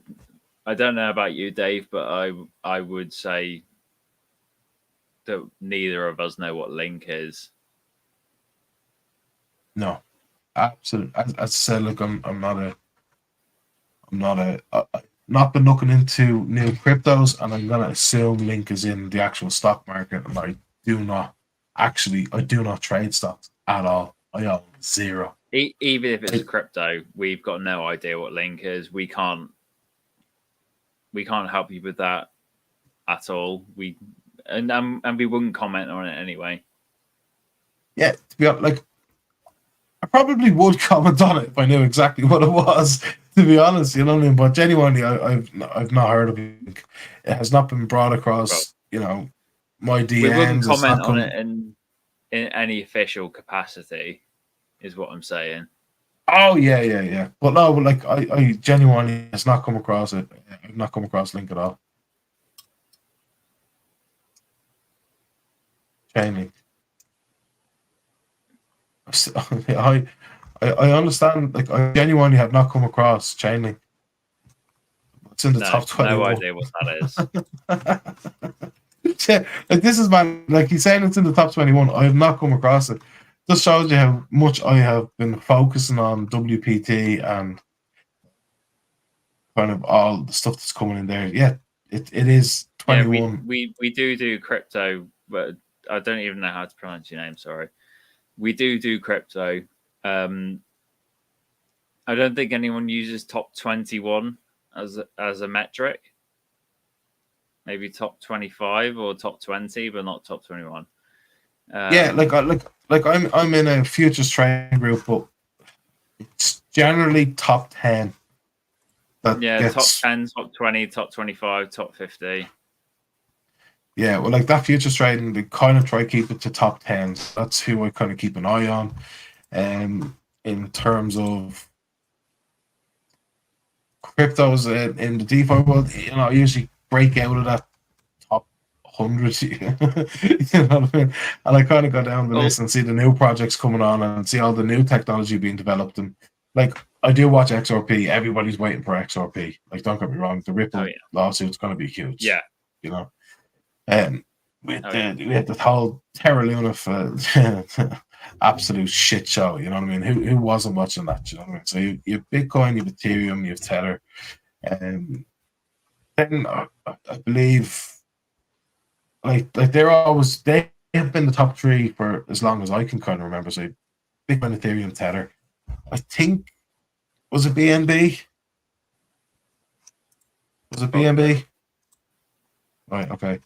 don't know about you, Dave, but I would say that neither of us know what Link is. No, absolutely. As I said, look, I'm not been looking into new cryptos, and I'm gonna assume Link is in the actual stock market, and I do not trade stocks at all. I own zero. Even if it's crypto, we've got no idea what Link is. We can't help you with that at all. And we wouldn't comment on it anyway. Yeah, to be honest, like I probably would comment on it if I knew exactly what it was. To be honest, you know what I mean. But genuinely, I've not heard of it. It has not been brought across, my DMs. We wouldn't It's comment not on it in any official capacity, is what I'm saying. Oh yeah. But no, but like I genuinely has not come across it. I've not come across Link at all. Chainlink. I understand. Like I genuinely have not come across Chainlink. It's in the top 21. No idea what that is. Yeah, like this is like he's saying it's in the top 21. I have not come across it. Just shows you how much I have been focusing on WPT and kind of all the stuff that's coming in there. Yeah, it is 21. Yeah, we do crypto, but I don't even know how to pronounce your name. Sorry. We do crypto. I don't think anyone uses top 21 as a metric. Maybe top 25 or top 20, but not top 21. Yeah, I'm in a futures trading group, but it's generally top 10. Top 10, top 20, top 25, top 50. Yeah, well, like that futures trading, they kind of try to keep it to top 10. So that's who I kind of keep an eye on. In terms of cryptos in the DeFi world, I usually break out of that top 100. You know what I mean? And I kind of go down the Oh, list and see the new projects coming on and see all the new technology being developed. And like, I do watch XRP. Everybody's waiting for XRP. Like, don't get me wrong, the oh Ripple yeah, lawsuit's going to be huge. yeah, You know, um, oh yeah. we had the whole Terra Luna for absolute shit show. You know what I mean? Who wasn't watching that? You know what I mean? So you have Bitcoin, you have Ethereum, you have Tether, and then I believe like they have been the top three for as long as I can kind of remember. So Bitcoin, Ethereum, Tether. I think was it BNB? Was it Probably. BNB? Right. Okay.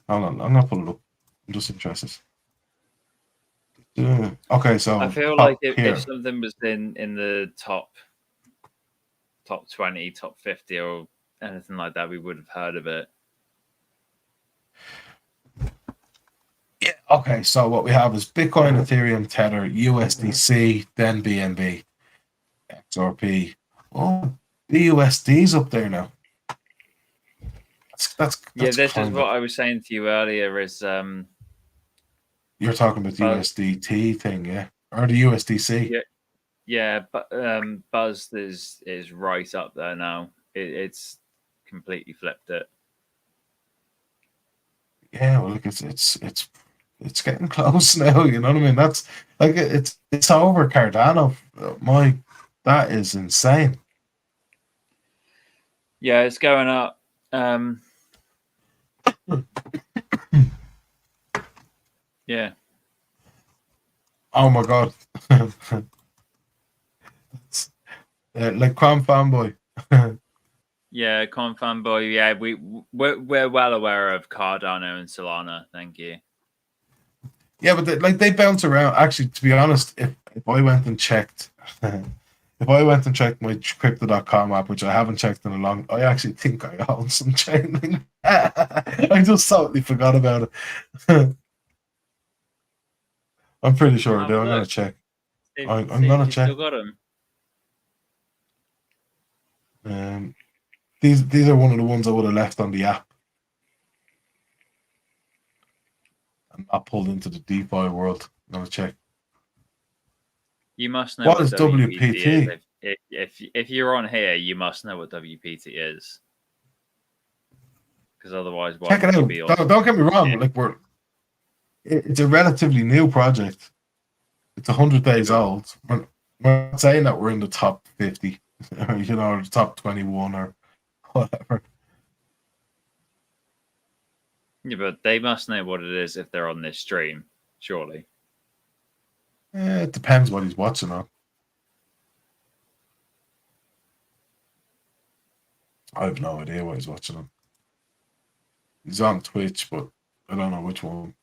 Hold on. I'm gonna pull it up. I'm just interested. Okay. I So feel like top if here. something was in the top 20, top 50, or anything like that, we would have heard of it. Yeah. Okay. So what we have is Bitcoin, Ethereum, Tether, USDC, then BNB, XRP. Oh, BUSD's up there now. Yeah, That's this is kind what of I was saying to you earlier. Is you're talking about the Buzz? USDT thing, yeah, or the USDC. Yeah, yeah, but Buzz is right up there now. It's completely flipped it. Yeah. Well, look, it's getting close now. You know what I mean? That's like it's over Cardano. My that is insane. Yeah, it's going up. Yeah, Oh my god. Like Crom fanboy. yeah, Fanboy. Yeah, we're well aware of Cardano and Solana. Thank you. Yeah, but they bounce around. Actually, to be honest, if I went and checked, if I went and checked my crypto.com app, which I haven't checked in a long, I actually think I own some Chainlink. I just totally forgot about it. I'm pretty sure I Have do. a I'm gonna look. check. I'm See if gonna you still check. got them. Um, these are one of the ones I would have left on the app and not pulled into the DeFi world. I'm gonna check. You must know What what is WPT is. WPT? If you're on here, you must know what WPT is. Because otherwise, why Check it would you out. be on? Don't get me wrong. Yeah, Like it's a relatively new project. It's 100 days but old. We're not saying that we're in the top 50, or, or the top 21 or whatever. yeah, but they must know what it is if they're on this stream, surely. It depends what he's watching on. I have no idea what he's watching on. He's on Twitch, but I don't know which one.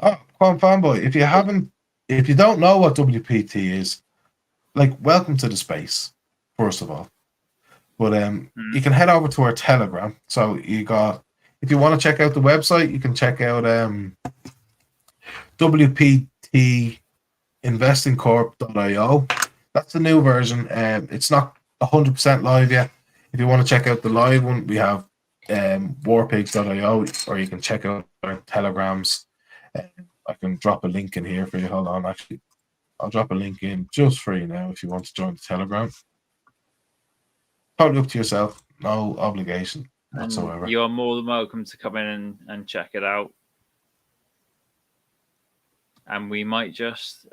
Oh, Quan Fanboy, if you don't know what WPT is, like, welcome to the space, first of all. But Mm. you can head over to our Telegram. So if you want to check out the website, you can check out WPTinvestingcorp.io. That's the new version. It's not 100% live yet. If you want to check out the live one, we have warpigs.io, or you can check out our Telegrams. I can drop a link in here for you. Hold on, actually. I'll drop a link in just for you now if you want to join the Telegram. Totally up to yourself. No obligation And whatsoever. you are more than welcome to come in and check it out. And we might just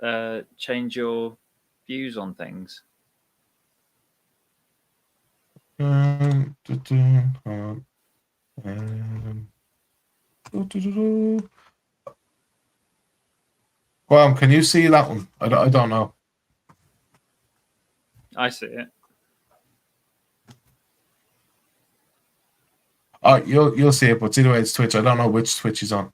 change your views on things. Well, can you see that one? I don't know. I see it. Oh, you'll see it, but either way, it's Twitch. I don't know which Twitch he's on.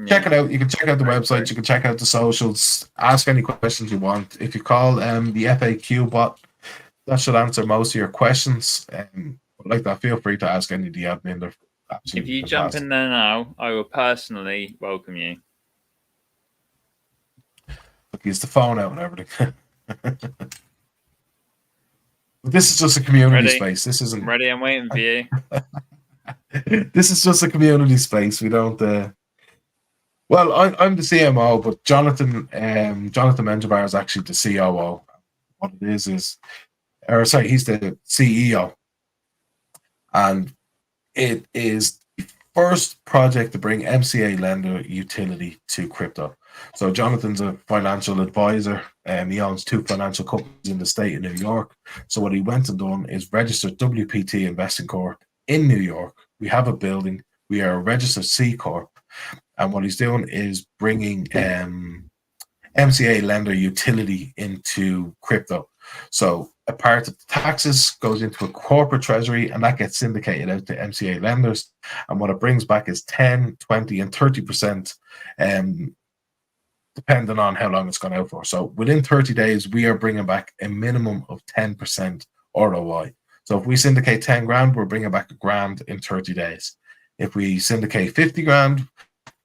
check it out. You can check out the website. You can check out the socials. Ask any questions you want. If you call the FAQ bot, that should answer most of your questions. Like that, feel free to ask any of the admin. They're if you jump in there now, I will personally welcome you. Look, use the phone out and everything. But this is just a community space. This isn't ready. I'm waiting for you. This is just a community space. We don't. Well, I'm the CMO, but Jonathan Menjivar is actually the COO. What it is, or sorry, he's the CEO, and it is the first project to bring MCA lender utility to crypto. So Jonathan's a financial advisor. He owns 2 financial companies in the state of New York. So what he went and done is registered WPT Investing Corp in New York. We have a building. We are a registered C Corp. And what he's doing is bringing MCA lender utility into crypto. So a part of the taxes goes into a corporate treasury, and that gets syndicated out to MCA lenders. And what it brings back is 10, 20, and 30%, depending on how long it's gone out for. So within 30 days, we are bringing back a minimum of 10% ROI. So if we syndicate 10 grand, we're bringing back $1,000 in 30 days. If we syndicate 50 grand,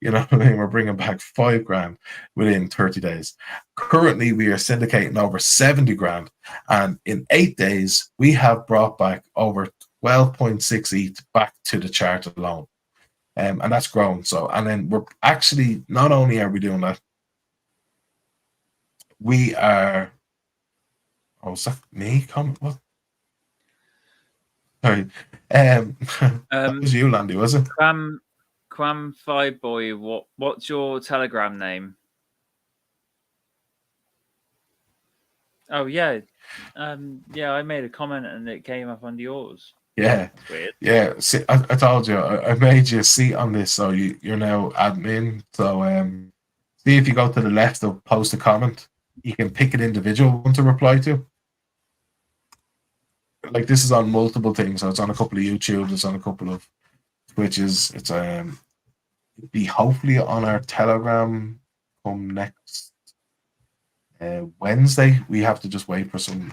you know what I mean, we're bringing back $5,000 within 30 days. Currently, we are syndicating over 70 grand. And in 8 days, we have brought back over 12.6 ETH back to the chart alone. And that's grown. So, and then we're actually, not only are we doing that, we are, oh, was that me? What? Sorry. That was you, Landy, was it? Quam Five Boy, what's your Telegram name? Oh yeah. Yeah, I made a comment and it came up under yours. Yeah. That's weird. Yeah. See, I told you, I made you a seat on this, so you're now admin. So see if you go to the left of post a comment, you can pick an individual one to reply to. Like this is on multiple things. So it's on a couple of YouTube, it's on a couple of Twitches. It's be hopefully on our Telegram come next Wednesday. We have to just wait for some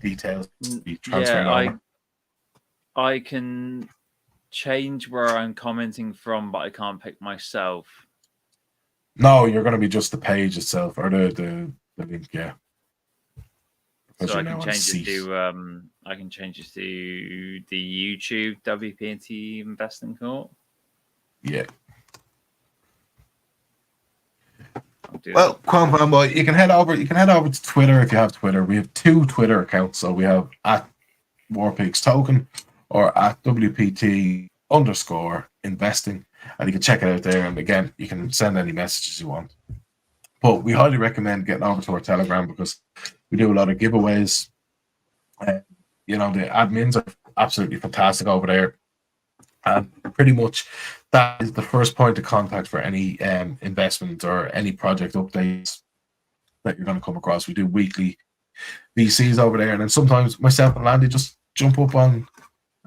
details to be transferred over. I can change where I'm commenting from, but I can't pick myself. No, you're going to be just the page itself or the link, yeah. So I can change it to the YouTube WPT Investing Corp. Yeah. Well, Quam Fanboy, you can head over to Twitter if you have Twitter. We have 2 Twitter accounts. So we have at Warpigs Token or at WPT_investing. And you can check it out there. And again, you can send any messages you want. But we highly recommend getting over to our Telegram because we do a lot of giveaways. You know, the admins are absolutely fantastic over there. And pretty much that is the first point of contact for any investment or any project updates that you're going to come across. We do weekly VCs over there. And then sometimes myself and Landy just jump up on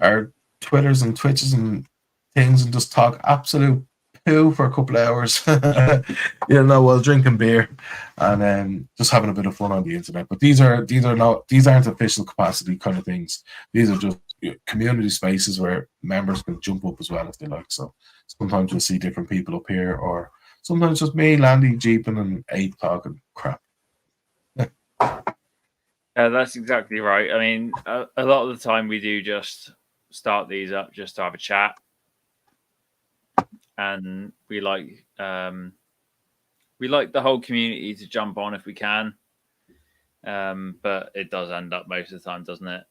our Twitters and Twitches and things and just talk absolute poo for a couple of hours, you know, while drinking beer and just having a bit of fun on the internet. But these aren't official capacity kind of things. These are just community spaces where members can jump up as well if they like. So sometimes you'll see different people up here, or sometimes just me, Landy, jeeping, and Ape talking crap. That's exactly right. I mean, a lot of the time we do just start these up just to have a chat. And we like the whole community to jump on if we can, but it does end up most of the time, doesn't it?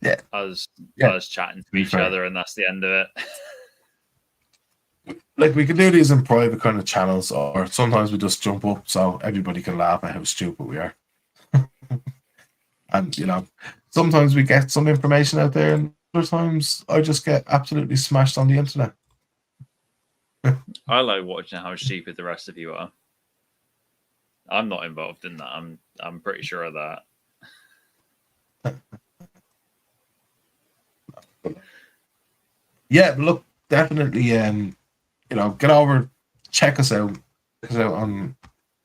Yeah, us chatting to each other, and that's the end of it. Like we can do these in private kind of channels, or sometimes we just jump up so everybody can laugh at how stupid we are. And you know, sometimes we get some information out there, and other times I just get absolutely smashed on the internet. I like watching how stupid the rest of you are. I'm not involved in that. I'm pretty sure of that. Yeah, look, definitely get over, check us out. Check us out on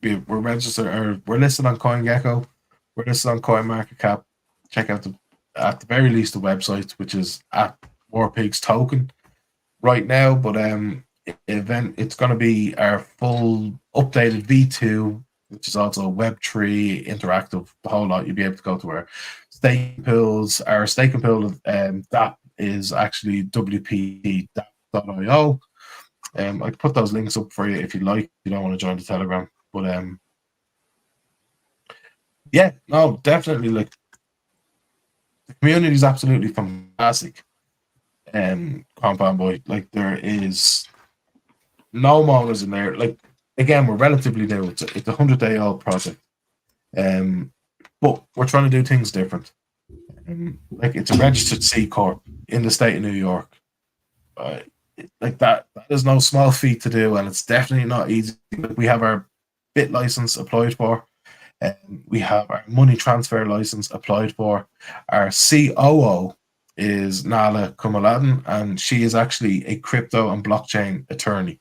we're registered, or we're listed on CoinGecko. We're listed on CoinMarketCap. Check out at the very least the website, which is at Warpigs Token right now. But it's going to be our full updated V2, which is also Web3 interactive, the whole lot. You'll be able to go to our staking pools. Our staking pool that is actually WPT.io. I put those links up for you if you like. If you don't want to join the Telegram, but yeah, no, definitely. Like, the community is absolutely fantastic. Compound Boy, like, there is no moaners in there. Like, again, we're relatively new. It's a 100-day-old project, but we're trying to do things different. Like, it's a registered C corp in the state of New York. Like, that is no small feat to do, and it's definitely not easy. We have our bit license applied for. We have our money transfer license applied for. Our COO is Nala Kamaladin, and she is actually a crypto and blockchain attorney.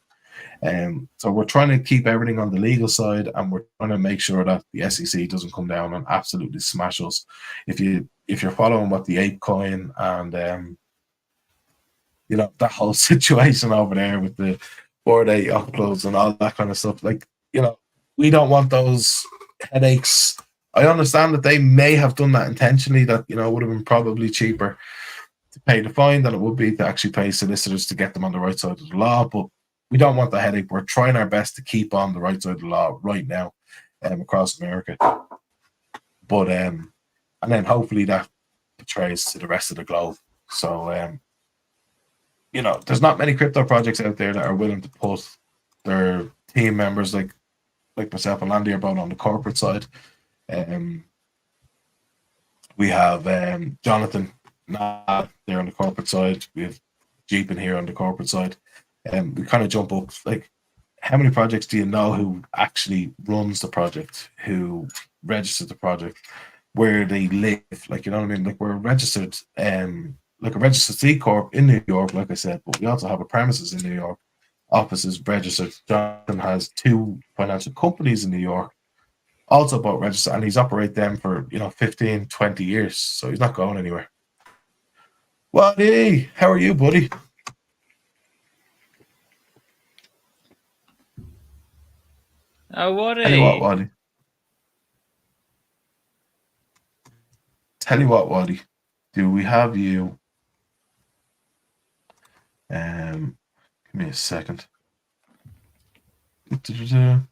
So we're trying to keep everything on the legal side, and we're trying to make sure that the SEC doesn't come down and absolutely smash us. If you're following what the ApeCoin and that whole situation over there with the Bored Ape uploads and all that kind of stuff, like, we don't want those headaches. I understand that they may have done that intentionally, that would have been probably cheaper to pay the fine than it would be to actually pay solicitors to get them on the right side of the law, but we don't want the headache. We're trying our best to keep on the right side of the law right now across America, but and then hopefully that portrays to the rest of the globe. So there's not many crypto projects out there that are willing to put their team members like myself and Landy are both on the corporate side. We have Jonathan there on the corporate side. We have Jeep in here on the corporate side. We kind of jump up. Like, how many projects do you know who actually runs the project, who registers the project, where they live? Like, you know what I mean? Like, we're registered, like a registered C Corp in New York, like I said, but we also have a premises in New York. Offices registered. Jonathan has 2 financial companies in New York, also both registered, and he's operated them for 15, 20 years, so he's not going anywhere. Waddy, how are you, buddy? Oh, Waddy. Tell you what, Waddy. Do we have you? Give me a second. Tell you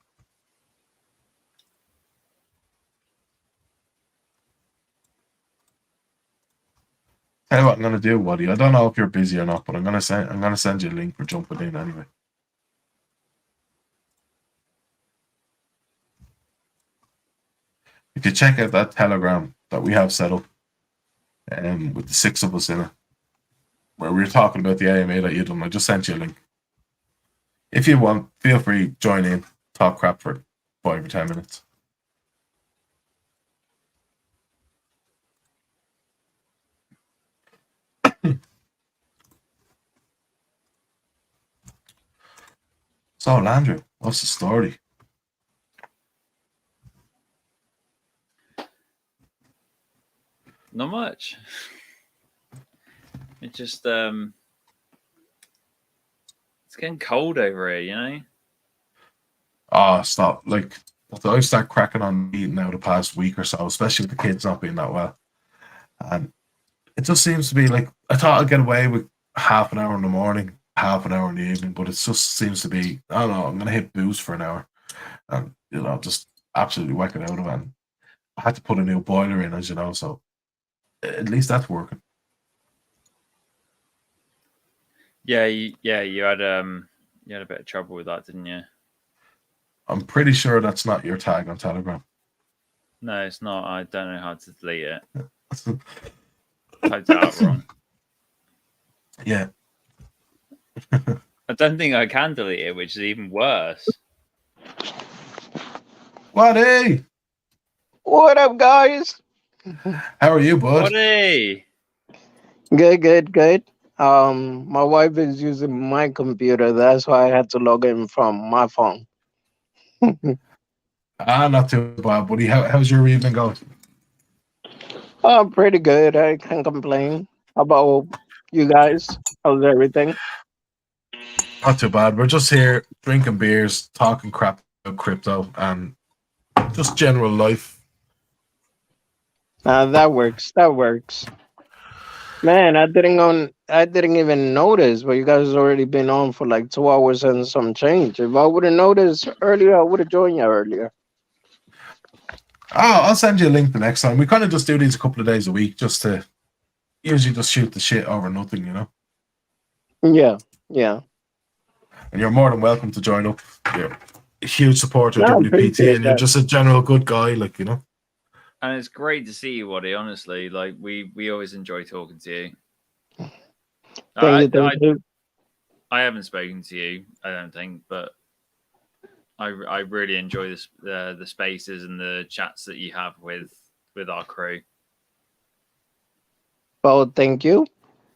what I'm gonna do, Waddy. I don't know if you're busy or not, but I'm gonna send you a link for jumping in anyway. If you check out that Telegram that we have set up, with the 6 of us in it, where we were talking about the AMA that you done, I just sent you a link. If you want, feel free, join in, talk crap for 5 or 10 minutes. So, Landry, what's the story? Not much. It just it's getting cold over here, Oh, stop. Like, I've started cracking on eating now the past week or so, especially with the kids not being that well. And it just seems to be like, I thought I'd get away with half an hour in the morning, half an hour in the evening, but it just seems to be, I don't know, I'm going to hit booze for an hour and, just absolutely whack it out of it. And I had to put a new boiler in, as you know, so at least that's working. Yeah, you had a bit of trouble with that, didn't you? I'm pretty sure that's not your tag on Telegram. No, it's not. I don't know how to delete it. Typed it out wrong. Yeah. I don't think I can delete it, which is even worse. Waddy! What up, guys? How are you, bud? Waddy! Good. My wife is using my computer. That's why I had to log in from my phone. Not too bad, buddy. How's your evening going? Oh, pretty good. I can't complain. How about you guys? How's everything? Not too bad. We're just here drinking beers, talking crap about crypto, and just general life. That works. That works. Man, I didn't even notice, but you guys already been on for like 2 hours and some change. If I would have noticed earlier, I would have joined you earlier. Oh, I'll send you a link the next time. We kind of just do these a couple of days a week, just to usually just shoot the shit over nothing, you know. Yeah, yeah. And you're more than welcome to join up. You're a huge supporter of No, I WPT, appreciate and you're that. just a general good guy, like, you know. And it's great to see you, Waddy. Honestly, like we always enjoy talking to you. Thank I you, thank I you. I haven't spoken to you, I don't think, but I really enjoy this the spaces and the chats that you have with our crew. Well, thank you.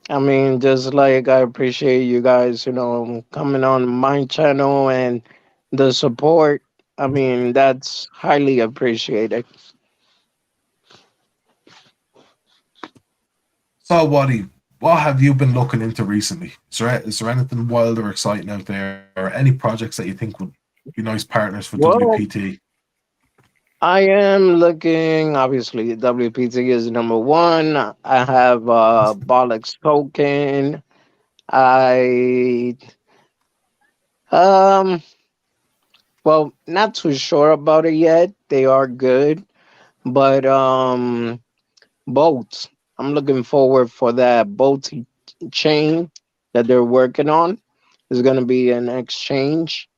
I mean, just like I appreciate you guys, coming on my channel and the support. I mean, that's highly appreciated. So, Waddy, what have you been looking into recently? Is there anything wild or exciting out there, or any projects that you think would be nice partners for Well, WPT? I am looking, obviously, WPT is number one. I have Bollocks token. I, um, well, not too sure about it yet. They are good, but boats. I'm looking forward for that boat chain that they're working on. There's gonna be an exchange.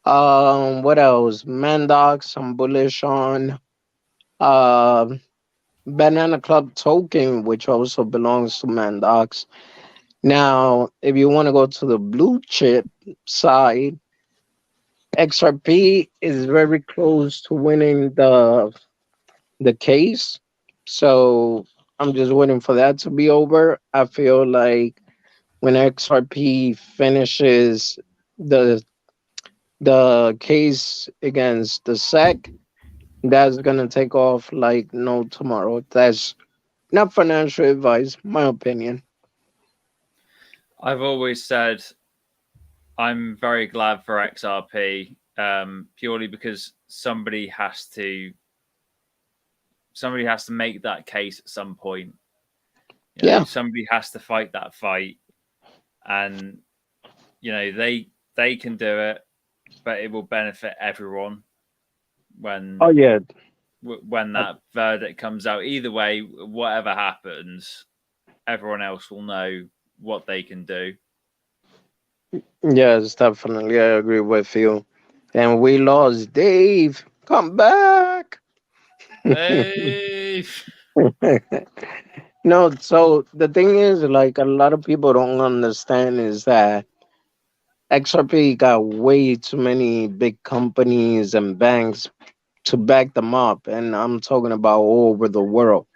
What else? Mandox, I'm bullish on. Um, Banana Club token, which also belongs to Mandox. Now, if you want to go to the blue chip side, XRP is very close to winning the case. So I'm just waiting for that to be over. I feel like when XRP finishes the the case against the SEC, that's gonna take off like no tomorrow. That's not financial advice, my opinion. I've always said I'm very glad for XRP, purely because somebody has to make that case at some point. Yeah. Somebody has to fight that fight, and they can do it, but it will benefit everyone Oh yeah. when that verdict comes out. Either way, whatever happens, everyone else will know what they can do. Yes, definitely. I agree with you. And we lost Dave. Come back. Hey, No, so the thing is, like, a lot of people don't understand is that XRP got way too many big companies and banks to back them up. And I'm talking about all over the world.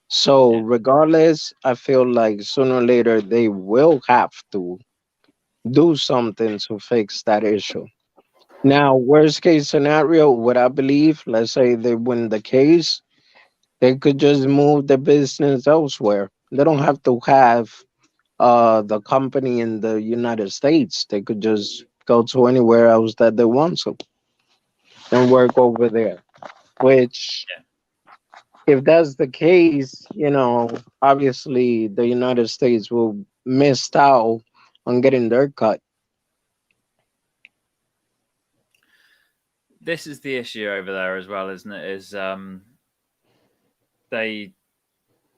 So, yeah. regardless, I feel like sooner or later they will have to do something to fix that issue. Now, worst case scenario, what I believe, let's say they win the case, they could just move the business elsewhere. They don't have to have the company in the United States. They could just go to anywhere else that they want to and work over there. Which, if that's the case, obviously the United States will miss out on getting their cut. This is the issue over there as well, isn't it? Is they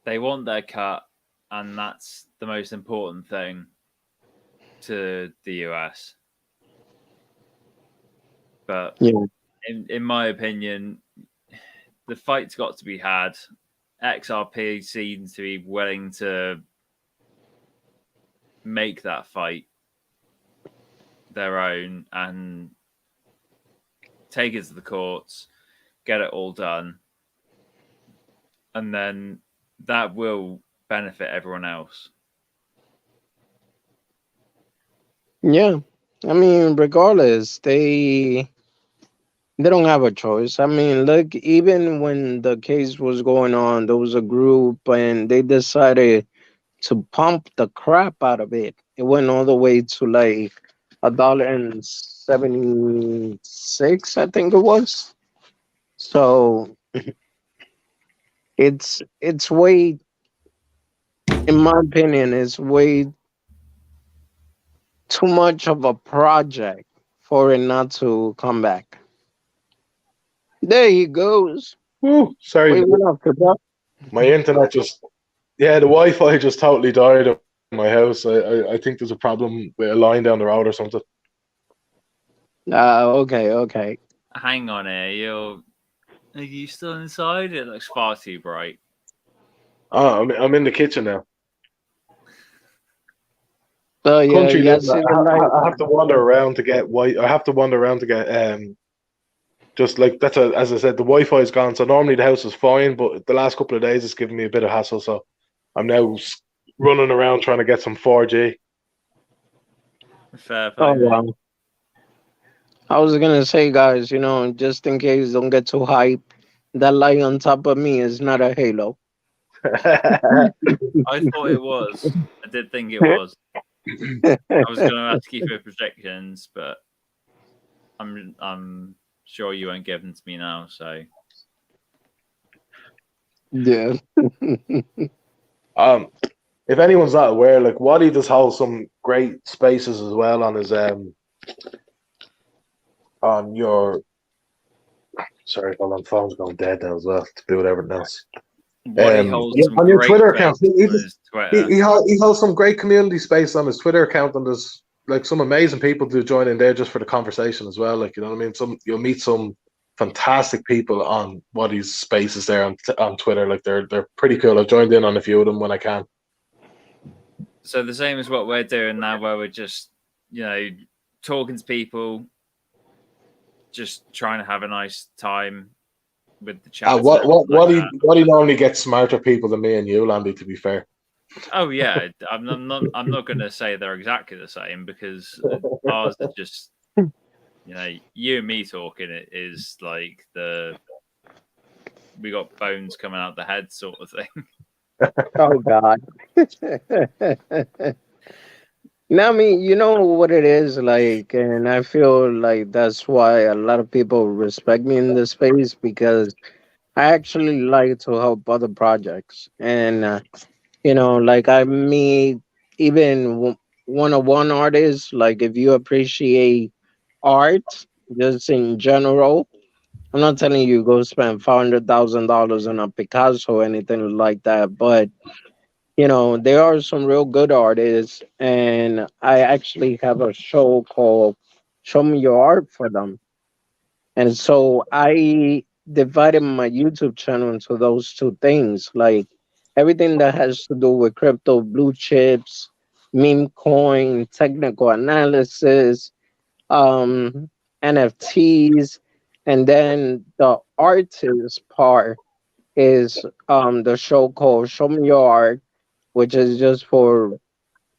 they want their cut, and that's the most important thing to the US. But Yeah. in my opinion, the fight's got to be had. XRP seems to be willing to make that fight their own and take it to the courts, get it all done, and then that will benefit everyone else. Yeah. I mean, regardless, they don't have a choice. I mean, look, even when the case was going on, there was a group and they decided to pump the crap out of it. It went all the way to like $1.76, I think it was. So it's way, in my opinion, it's way too much of a project for it not to come back. There he goes. Woo, sorry, We went off the top. my internet just yeah, the Wi-Fi just totally died at my house. I think there's a problem with a line down the road or something. Okay, okay. Hang on here. Are you still inside? It looks far too bright. Oh, I'm in the kitchen now. So yeah, Country yeah. living. See the light. I have to wander around to get white. I have to wander around to get just like that's as I said, the Wi-Fi is gone. So normally the house is fine, but the last couple of days it's given me a bit of hassle. So I'm now running around trying to get some 4G. Fair Oh play, mate. wow. I was gonna say, guys, just in case don't get too hype, that light on top of me is not a halo. I thought it was. I did think it was. I was going to ask you for projections, but I'm sure you won't give them to me now. So Yeah. If anyone's not aware, like Waddy does hold some great spaces as well on his on your sorry, hold on, phone's going dead now as well to do with everything else. what he holds Yeah, some on your great Twitter account, spaces on his Twitter. he holds some great community space on his Twitter account, and there's like some amazing people to join in there just for the conversation as well. Like you know what I mean. You'll meet some fantastic people on Waddy's spaces there on Twitter. Like they're pretty cool. I've joined in on a few of them when I can. So the same as what we're doing now, where we're just talking to people, just trying to have a nice time with the chat. What do you normally get smarter people than me and you, Landy? To be fair. Oh yeah, I'm not going to say they're exactly the same because ours are just you and me talking. It is like we got bones coming out the head sort of thing. Oh God. Now, I mean, you know what it is like, and I feel like that's why a lot of people respect me in this space because I actually like to help other projects, and like I meet even one-on-one artists. Like if you appreciate art, just in general, I'm not telling you go spend $500,000 on a Picasso or anything like that, but there are some real good artists, and I actually have a show called "Show Me Your Art" for them, and so I divided my YouTube channel into those two things, like everything that has to do with crypto, blue chips, meme coin, technical analysis, um, NFTs, and then the artist part is the show called Show Me Your Art, which is just for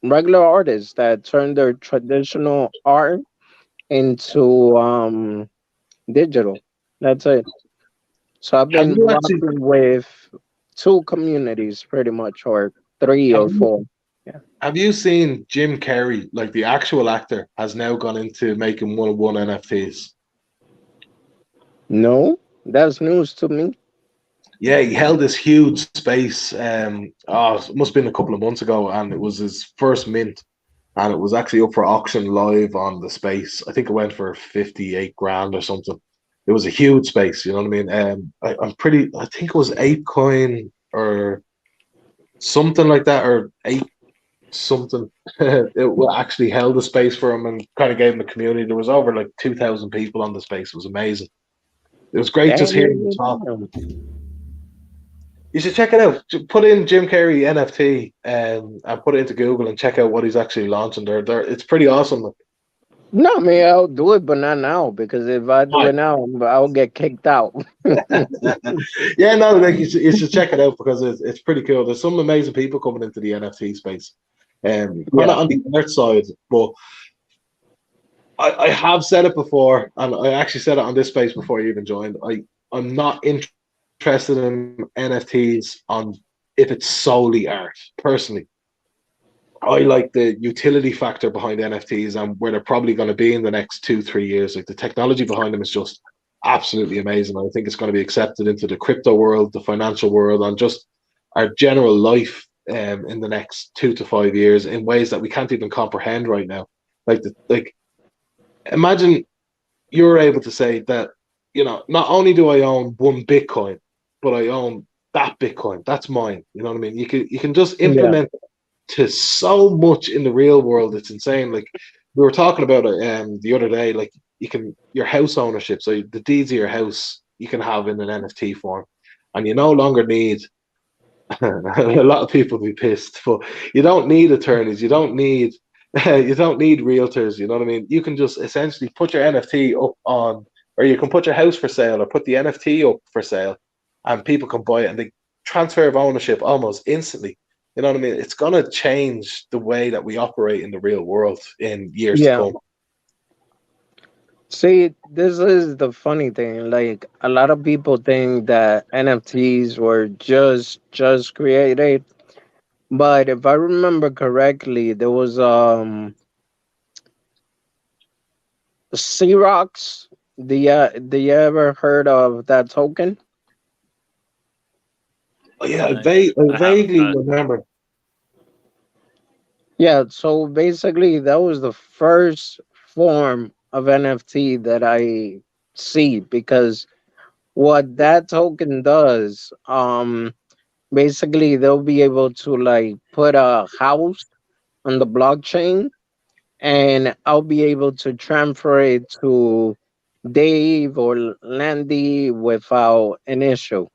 regular artists that turn their traditional art into digital. That's it. So I've Have been you actually rocking with two communities pretty much, or three have or you, four. Yeah. have you seen Jim Carrey, like the actual actor, has now gone into making one-on-one NFTs? No, that's news to me. Yeah, he held this huge space. It must have been a couple of months ago, and it was his first mint, and it was actually up for auction live on the space. I think it went for 58 grand or something. It was a huge space, you know what I mean? I think it was ApeCoin or something like that, or Ape something. It actually held the space for him and kind of gave him a community. There was over like 2,000 people on the space. It was amazing. It was great just hearing him talk. Damn. You should check it out. Put in Jim Carrey NFT and put it into Google and check out what he's actually launching there. It's pretty awesome. No, man, I'll do it, but not now because if I do it now, I'll get kicked out. Yeah, no, like you should check it out because it's pretty cool. There's some amazing people coming into the NFT space. Kind Yeah. of on the art side, but I have said it before, and I actually said it on this space before you even joined. I'm not interested in NFTs on if it's solely art. Personally, I like the utility factor behind NFTs and where they're probably going to be in the next 2-3 years. Like the technology behind them is just absolutely amazing. I think it's going to be accepted into the crypto world, the financial world, and just our general life in the next 2 to 5 years in ways that we can't even comprehend right now. Like imagine you're able to say that, not only do I own one Bitcoin, but I own that Bitcoin. That's mine. You know what I mean? You can just Yeah. implement to so much in the real world. It's insane. Like we were talking about it the other day. Like your house ownership, so the deeds of your house you can have in an NFT form, and you no longer need a lot of people be pissed, but you don't need attorneys. You don't need you don't need realtors. You know what I mean? You can just essentially put your NFT up on, or you can put your house for sale, or put the NFT up for sale, and people can buy it, and they transfer of ownership almost instantly. You know what I mean? It's gonna change the way that we operate in the real world in years to Yeah. come. See, this is the funny thing. Like a lot of people think that NFTs were just created, but if I remember correctly, there was Xerox. Do you ever heard of that token? Oh, yeah, No, I I haven't. vaguely remember. Yeah, so basically that was the first form of NFT that I see, because what that token does, basically they'll be able to like put a house on the blockchain, and I'll be able to transfer it to Dave or Landy without an issue.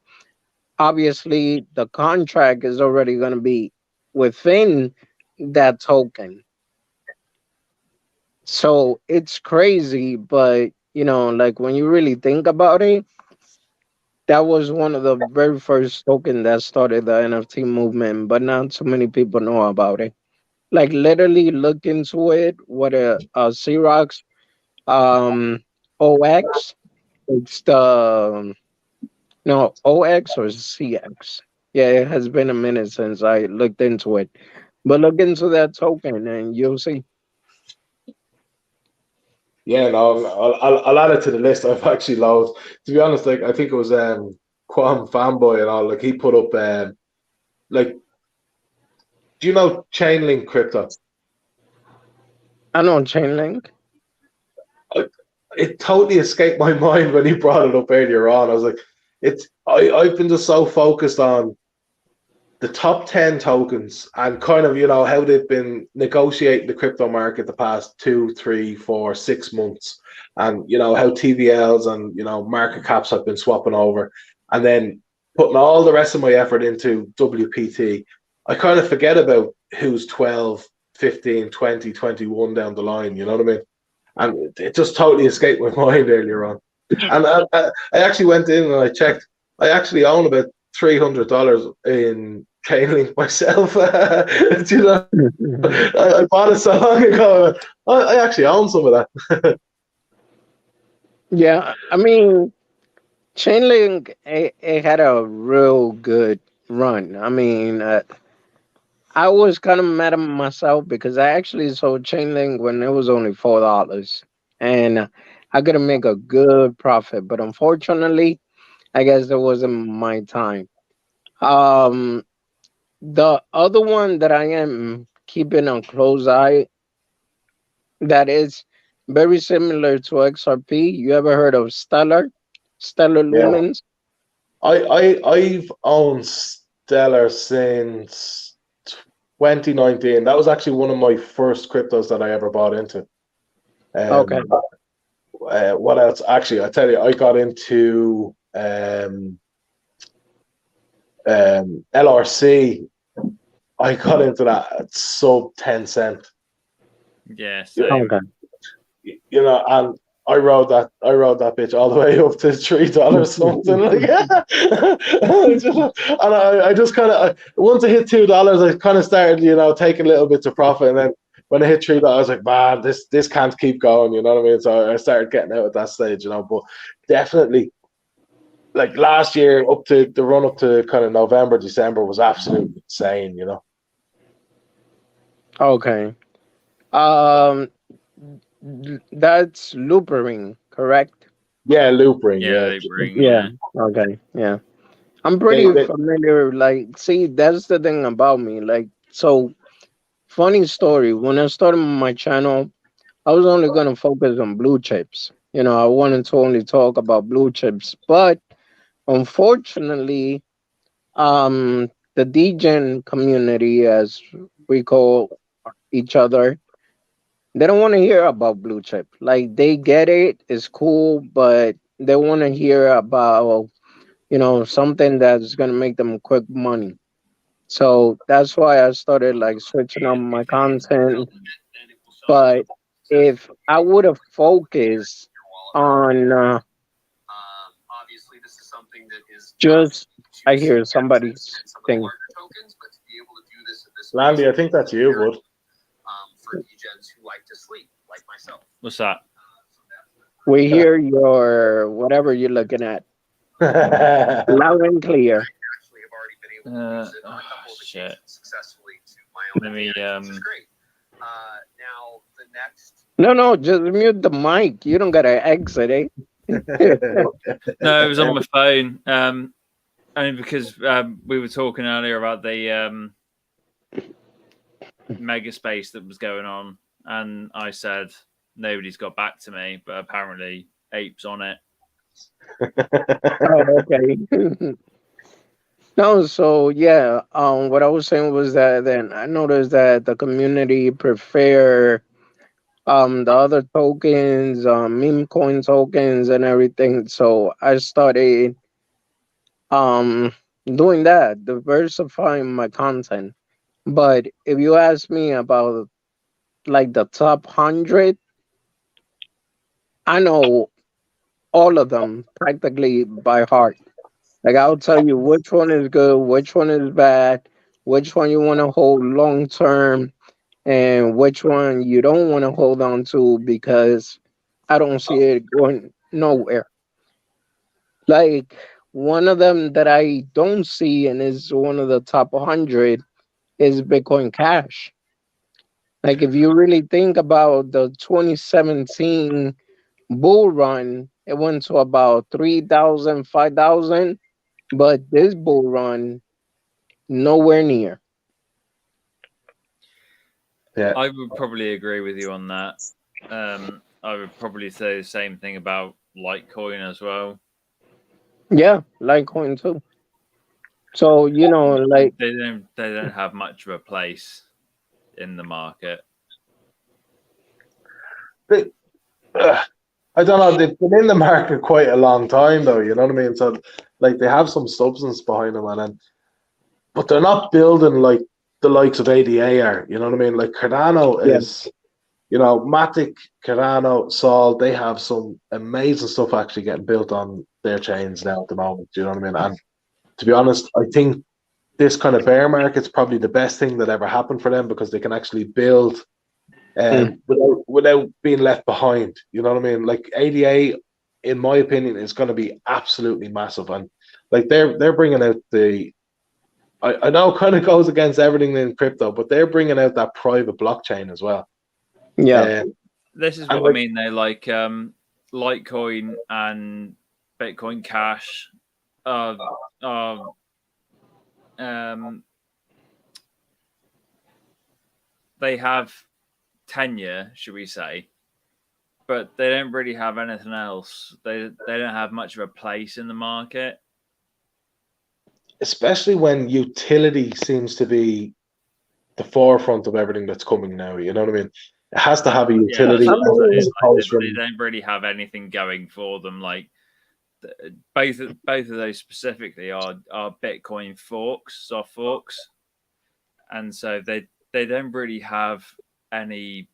Obviously, the contract is already going to be within that token. So it's crazy, but like when you really think about it, that was one of the very first token that started the NFT movement, but not too many people know about it. Like literally look into it. What a Xerox um OX. It's the no OX or CX. Yeah, it has been a minute since I looked into it. But look into that token and you'll see. Yeah, no, I'll add it to the list. I've actually loads. To be honest, like I think it was Quam fanboy and all. Like he put up like, do you know Chainlink crypto? I know Chainlink. I, it totally escaped my mind when he brought it up earlier on. I was like, I've been just so focused on the top 10 tokens and kind of, how they've been negotiating the crypto market the past 2, 3, 4, 6 months. And, how TVLs and, market caps have been swapping over. And then putting all the rest of my effort into WPT. I kind of forget about who's 12, 15, 20, 21 down the line. You know what I mean? And it just totally escaped my mind earlier on. And I actually went in and I checked. I actually own about $300 in Chainlink myself. I bought it so long ago. I actually own some of that. Yeah, I mean, Chainlink, it had a real good run. I mean, I was kind of mad at myself because I actually sold Chainlink when it was only $4, and I could make a good profit. But unfortunately, I guess it wasn't my time. Um, the other one that I am keeping a close eye, that is very similar to XRP. You ever heard of Stellar Yeah, Lumens? I've owned Stellar since 2019. That was actually one of my first cryptos that I ever bought into. Okay. What else? Actually, I tell you, I got into LRC. I got into that at sub 10 cent. Yeah, You same. Okay. and I rode that bitch all the way up to $3 something like and I just kind of once I hit $2, I kind of started taking little bits of profit, and then when I hit 3, I was like, man, this can't keep going. You know what I mean? So I started getting out at that stage. You know, but definitely, like last year, up to the run up to kind of November, December was absolutely insane. You know. Okay. Um, that's loopering, correct? Yeah, loop ring. Yeah, Yeah, they bring. Yeah. Yeah, Okay. Yeah. I'm they, pretty they, familiar. Like, see, that's the thing about me. Like, so funny story. When I started my channel, I was only gonna focus on blue chips. I wanted to only talk about blue chips, but unfortunately, the DGen community, as we call each other, they don't want to hear about blue chip. Like they get it, it's cool, but they want to hear about something that's gonna make them quick money. So that's why I started like switching up my content. But if I would have focused on just, I hear somebody's thing. Landy, I think that's you, bud. what's that? We hear your whatever you're looking at loud and clear. Oh, shit. Let me. No, just mute the mic. You don't gotta exit, eh? No, it was on my phone. Only because we were talking earlier about the mega space that was going on, and I said nobody's got back to me, but apparently Ape's on it. Oh, okay. No, so yeah, what I was saying was that then I noticed that the community prefer the other tokens, meme coin tokens and everything. So I started um doing that, diversifying my content. But if you ask me about like the top 100, I know all of them practically by heart. Like I'll tell you which one is good, which one is bad, which one you want to hold long term, and which one you don't want to hold on to because I don't see it going nowhere. Like one of them that I don't see and is one of the top 100 is Bitcoin Cash. Like if you really think about the 2017 bull run, it went to about 3,000, 5,000, but this bull run nowhere near. Yeah, I would probably agree with you on that. I would probably say the same thing about Litecoin as well. Yeah, Litecoin too. So like They don't have much of a place in the market. they, I don't know. They've been in the market quite a long time, though. You know what I mean? So, like, they have some substance behind them, but they're not building like the likes of ADA are. You know what I mean? Like Cardano yeah, is, Matic, Cardano, Sol. They have some amazing stuff actually getting built on their chains now at the moment. You know what I mean? And to be honest, I think this kind of bear market's probably the best thing that ever happened for them because they can actually build mm, without being left behind. You know what I mean? Like ADA, in my opinion, is going to be absolutely massive, and like they're bringing out the. I know it kind of goes against everything in crypto, but they're bringing out that private blockchain as well. yeah, This is And what I like, mean. They like Litecoin and Bitcoin Cash are they have tenure, should we say, but they don't really have anything else. They don't have much of a place in the market. especially when utility seems to be the forefront of everything that's coming now. You know what I mean? It has to have a Yeah, that's utility I what I'm mean, as saying. Like opposed they from. don't really have anything going for them. Like both of those specifically are Bitcoin forks, soft forks, and so they don't really have any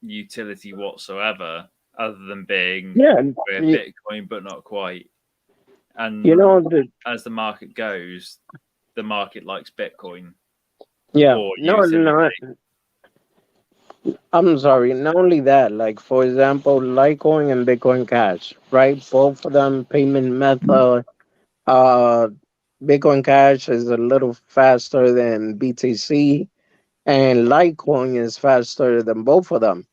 utility whatsoever other than being yeah, we're y- Bitcoin but not quite. you And know the as the market goes, the market likes Bitcoin yeah, for no, utility. no, I'm sorry. Not only that, like for example, Litecoin and Bitcoin Cash, right? Both of them payment method. Uh, Bitcoin Cash is a little faster than BTC, and Litecoin is faster than both of them.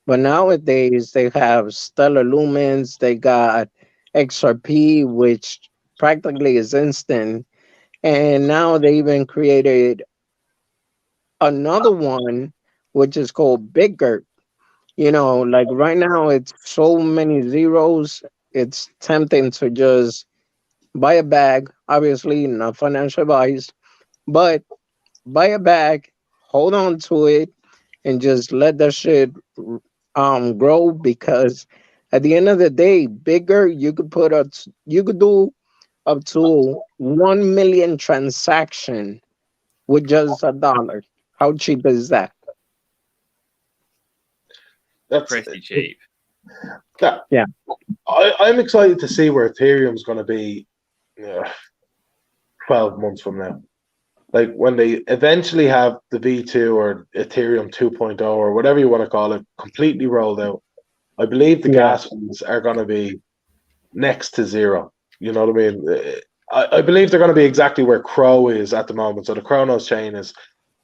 But nowadays they have Stellar Lumens. They got XRP, which practically is instant, and now they even created another one, which is called Bigger. Like right now, it's so many zeros. It's tempting to just buy a bag. Obviously, not financial advice, but buy a bag, hold on to it, and just let that shit grow. Because at the end of the day, bigger you could do up to 1 million transaction with just $1. How cheap is that? That's Pretty cheap. that. Yeah. I'm excited to see where Ethereum's going to be 12 months from now. Like when they eventually have the V2 or Ethereum 2.0 or whatever you want to call it completely rolled out, I believe the Yeah. gas fees are going to be next to zero. You know what I mean? I believe they're going to be exactly where Crow is at the moment. So the Chronos chain is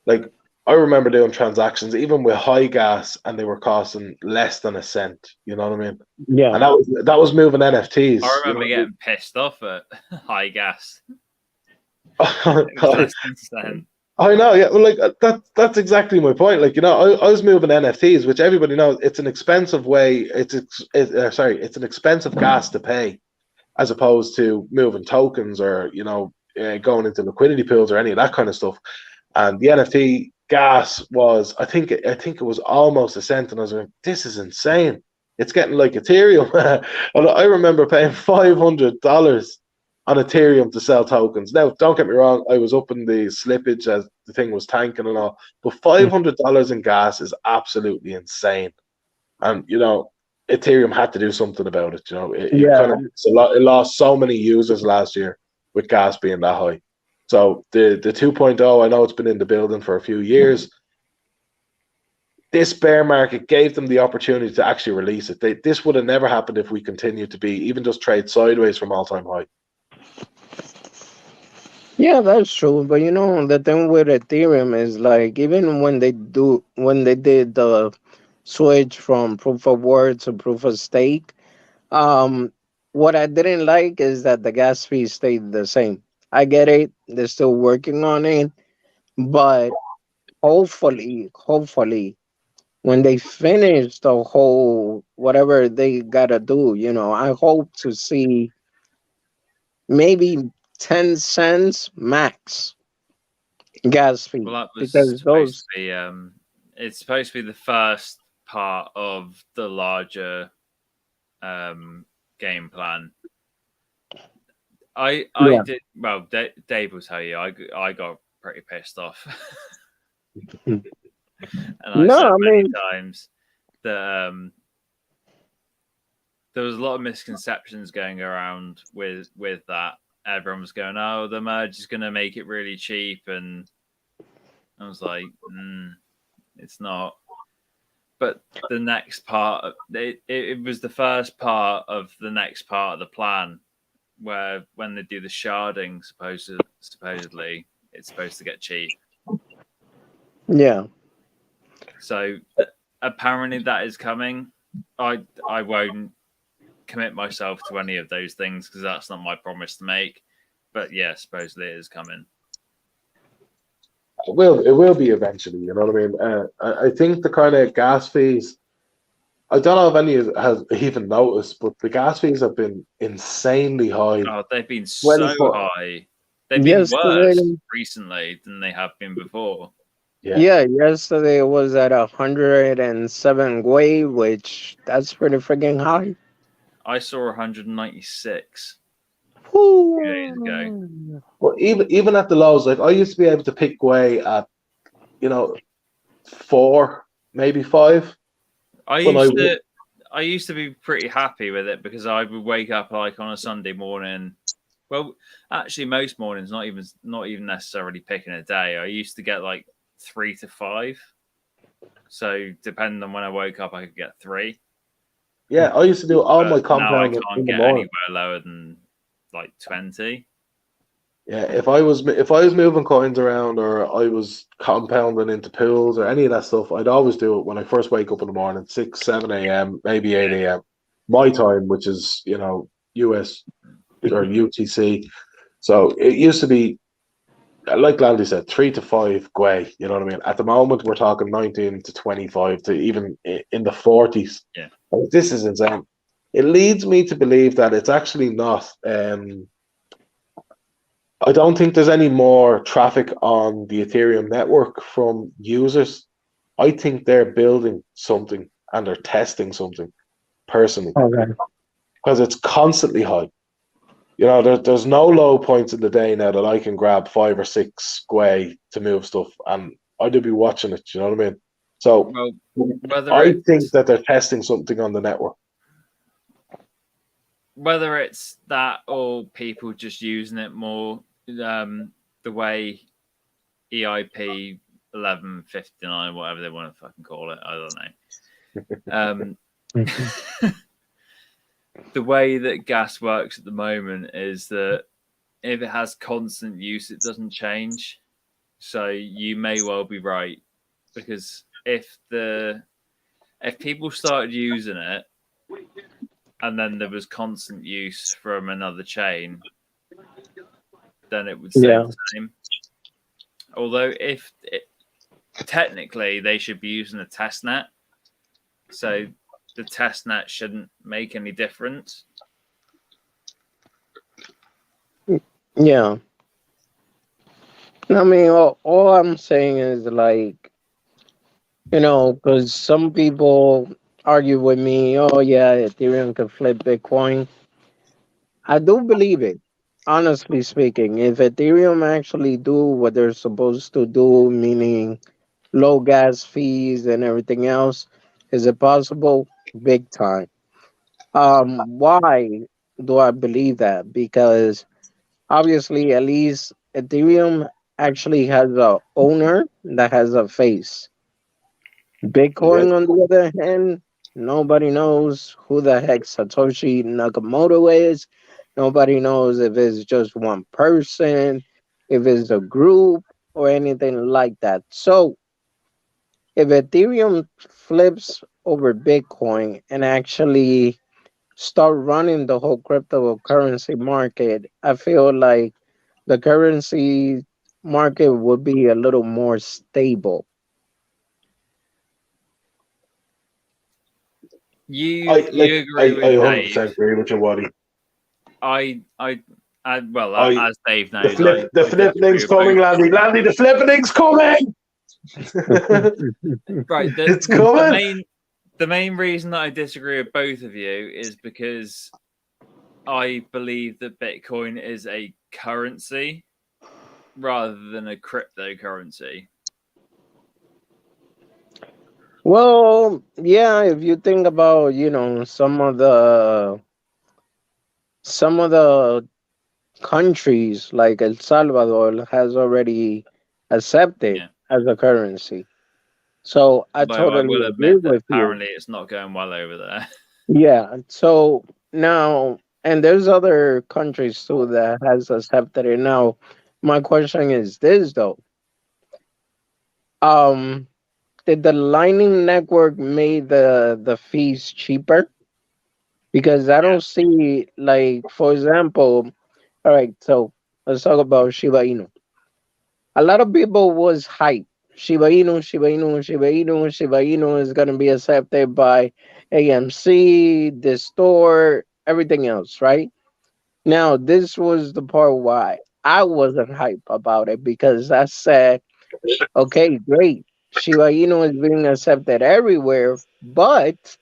like, I remember doing transactions even with high gas and they were costing less than a cent. You know what I mean? Yeah. And that was moving NFTs. I remember getting pissed off at high gas. It was less than cent. I know, yeah. Well, like that's exactly my point. Like, I was moving NFTs, which everybody knows it's an expensive way. It's an expensive gas to pay, as opposed to moving tokens or going into liquidity pools or any of that kind of stuff. And the NFT gas was, I think it was almost a cent, and I was like, this is insane. It's getting like Ethereum. And I remember paying $500 on Ethereum to sell tokens. Now, don't get me wrong, I was up in the slippage as the thing was tanking and all, but $500 in gas is absolutely insane. And Ethereum had to do something about it. It Yeah. kind of it lost so many users last year with gas being that high. So the 2.0, I know it's been in the building for a few years. This bear market gave them the opportunity to actually release it. This would have never happened if we continued to be even just trade sideways from all-time high. Yeah, that's true. But the thing with Ethereum is like even when they did the switch from proof of work to proof of stake, um, what I didn't like is that the gas fee stayed the same. I get it; they're still working on it, but hopefully, when they finish the whole whatever they gotta do, I hope to see maybe 10 cents max gas fee Well, that was because supposed those. to be. It's supposed to be the first part of the larger game plan. I Yeah. did well. Dave will tell you. I got pretty pissed off, and I No, said I many mean, times that there was a lot of misconceptions going around with that. Everyone was going, "Oh, the merge is going to make it really cheap," and I was like, "It's not." But the next part, it was the first part of the next part of the plan, where when they do the sharding, supposedly it's supposed to get cheap. yeah. So apparently that is coming. I won't commit myself to any of those things because that's not my promise to make. But yeah, supposedly it is coming. It will be eventually. You know what I mean? I think the kind of gas fees. I don't know if any has even noticed, but the gas fees have been insanely high. Oh, they've been so 24. high. They've been worse Yesterday, recently than they have been before. Yeah. yeah, yesterday it was at 107 Gwei, which that's pretty freaking high. I saw 196 2 days ago. Whew. Well, even at the lows, like I used to be able to pick way at, 4, maybe 5. I When I used to I used to be pretty happy with it because I would wake up like on a Sunday morning. Well, actually, most mornings, not even necessarily picking a day. I used to get like 3 to 5. So depending on when I woke up, I could get 3. Yeah, I used to do all my But now I compounding can't in the get morning. anywhere lower than like 20. Yeah, if I was moving coins around or I was compounding into pools or any of that stuff, I'd always do it when I first wake up in the morning, 6, 7 a.m., maybe 8 a.m. my time, which is, US or UTC. So it used to be, like Landy said, 3 to 5 gwei. You know what I mean? At the moment, we're talking 19 to 25 to even in the 40s. Yeah. Like, this is insane. It leads me to believe that it's actually not. I don't think there's any more traffic on the Ethereum network from users. I think they're building something and they're testing something personally Okay. because it's constantly high. There's no low points in the day now that I can grab 5 or 6 gwei to move stuff, and I'd be watching it. You know what I mean? So Well, whether I it's think that they're testing something on the network. that or people just using it more, the way EIP 1159, whatever they want to fucking call it, I don't know. The way that gas works at the moment is that if it has constant use, it doesn't change. So you may well be right, because if people started using it and then there was constant use from another chain, then it would stay Yeah. the same. Although technically they should be using a test net, so the test net shouldn't make any difference. Yeah. I mean, all I'm saying is like, because some people argue with me, oh yeah, Ethereum can flip Bitcoin. I do believe it. Honestly speaking, if Ethereum actually do what they're supposed to do, meaning low gas fees and everything else, is it possible? Big time. Why do I believe that? Because obviously, at least Ethereum actually has a owner that has a face. Yeah, Bitcoin, on the other hand, nobody knows who the heck Satoshi Nakamoto is. Nobody knows if it's just one person, if it's a group, or anything like that. So, if Ethereum flips over Bitcoin and actually start running the whole cryptocurrency market, I feel like the currency market would be a little more stable. You I agree with 100% Dave. agree with you, Waddy. As Dave knows, The I disagree flipping's with both coming, of Landy. Landy, the flipping's coming. you. Right. It's coming. The main reason that I disagree with both of you is because I believe that Bitcoin is a currency rather than a cryptocurrency. Well, yeah, if you think about, some of the countries like El Salvador has already accepted Yeah. as a currency. So I Although I totally will agree admit that with you. apparently it's not going well over there. Yeah. So now, and there's other countries too that has accepted it. Now, my question is this though. Um, did the Lightning Network made the fees cheaper? Because I don't see, like, for example, all right, so let's talk about Shiba Inu. A lot of people was hyped. Shiba Inu, Shiba Inu, Shiba Inu, Shiba Inu is gonna be accepted by AMC, the store, everything else, right? Now, this was the part why I wasn't hyped about it because I said, okay, great. Shiba Inu is being accepted everywhere, but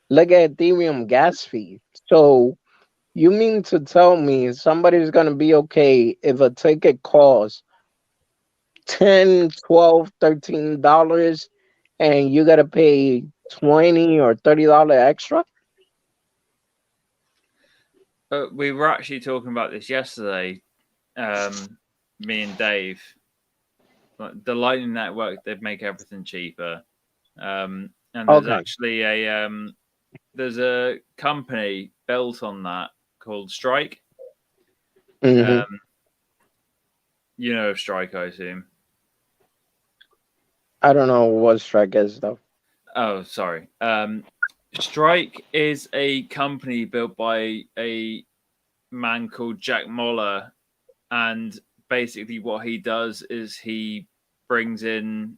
look at Ethereum gas fee. So you mean to tell me somebody's gonna be okay if a ticket costs 10, 12, $13 and you gotta pay 20 or $30 extra? We were actually talking about this yesterday, me and Dave. The Lightning Network, they make everything cheaper. And there's Okay. actually there's a company built on that called Strike. Mhm. You know of Strike, I assume. I don't know what strike is though. Oh, sorry. Strike is a company built by a man called Jack Moller, and basically what he does is he brings in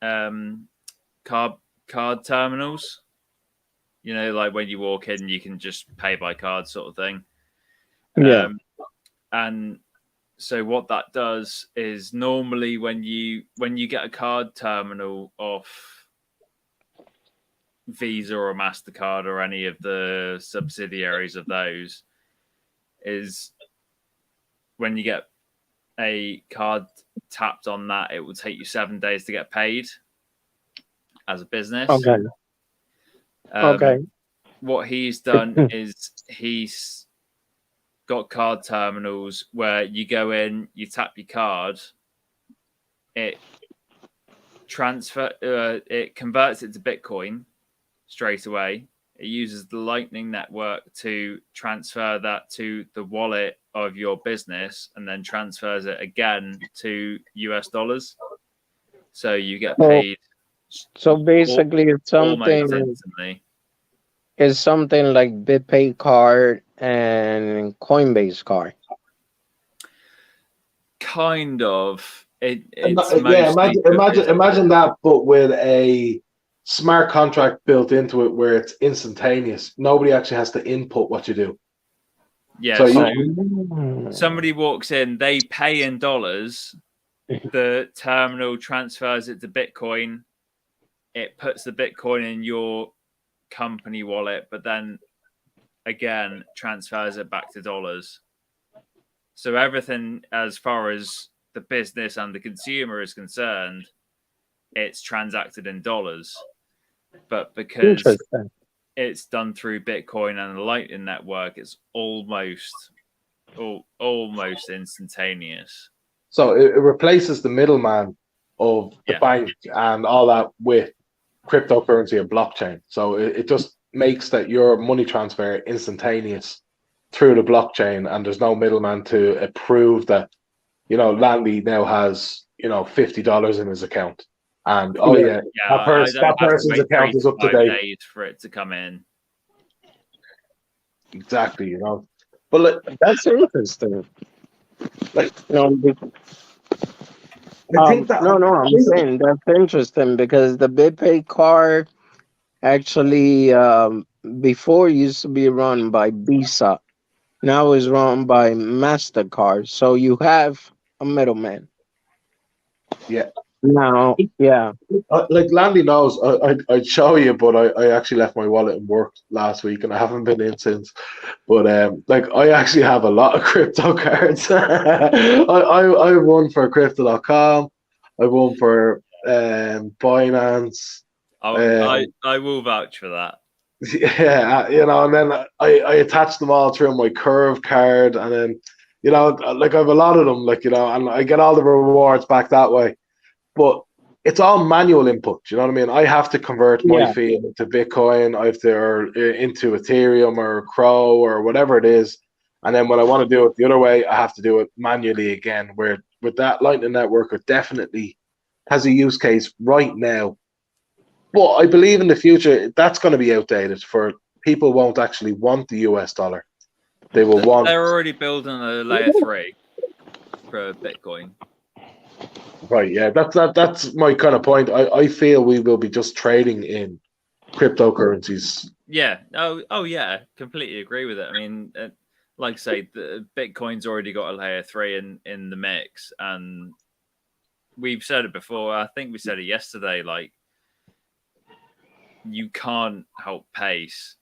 card terminals. You know, like when you walk in, you can just pay by card, sort of thing. Yeah. And so what that does is normally when you get a card terminal off Visa or MasterCard or any of the subsidiaries of those, is when you get a card tapped on that, it will take you 7 days to get paid as a business. Okay. Okay. What he's done is he's got card terminals where you go in, you tap your card, it converts it to Bitcoin straight away. It uses the Lightning Network to transfer that to the wallet of your business and then transfers it again to US dollars. So you get paid So basically, it's almost something. instantly. It's something like BitPay card and Coinbase card. Kind of. It's Yeah, mostly imagine that, but with a smart contract built into it where it's instantaneous. Nobody actually has to input what you do. Yeah, So so you, somebody walks in, they pay in dollars, the terminal transfers it to Bitcoin, it puts the Bitcoin in your company wallet, but then again transfers it back to dollars. So everything as far as the business and the consumer is concerned, it's transacted in dollars. But because Interesting. it's done through Bitcoin and the Lightning Network, it's almost instantaneous. so it replaces the middleman of the bank and all that with cryptocurrency and blockchain. So it just makes that your money transfer instantaneous through the blockchain, and there's no middleman to approve that, Landy now has, $50 in his account. And that person's account is up to date. Days for it to come in. Exactly, But That's interesting. I think that I'm saying that's interesting because the BitPay card actually before used to be run by Visa. Now is run by MasterCard. So you have a middleman. Yeah. Now, yeah. Like Landy knows, I'd show you, but I actually left my wallet in work last week and I haven't been in since. But I actually have a lot of crypto cards. I won for crypto.com. I won for Binance. I will vouch for that. Yeah, and then I attach them all through my Curve card, and then I have a lot of them, and I get all the rewards back that way. But it's all manual input. You know what I mean? I have to convert my fee into Bitcoin, I have to, or into Ethereum or Crow or whatever it is, and then when I want to do it the other way, I have to do it manually again. Where with that Lightning Network, it definitely has a use case right now. But I believe in the future that's going to be outdated. For people won't actually want the US dollar. They will want. They're already building a layer 3 for Bitcoin. Right, yeah, that's my kind of point. I feel we will be just trading in cryptocurrencies. Yeah. Oh, yeah. Completely agree with it. I mean, like I say, the Bitcoin's already got a layer 3 in the mix, and we've said it before. I think we said it yesterday. Like, you can't help pace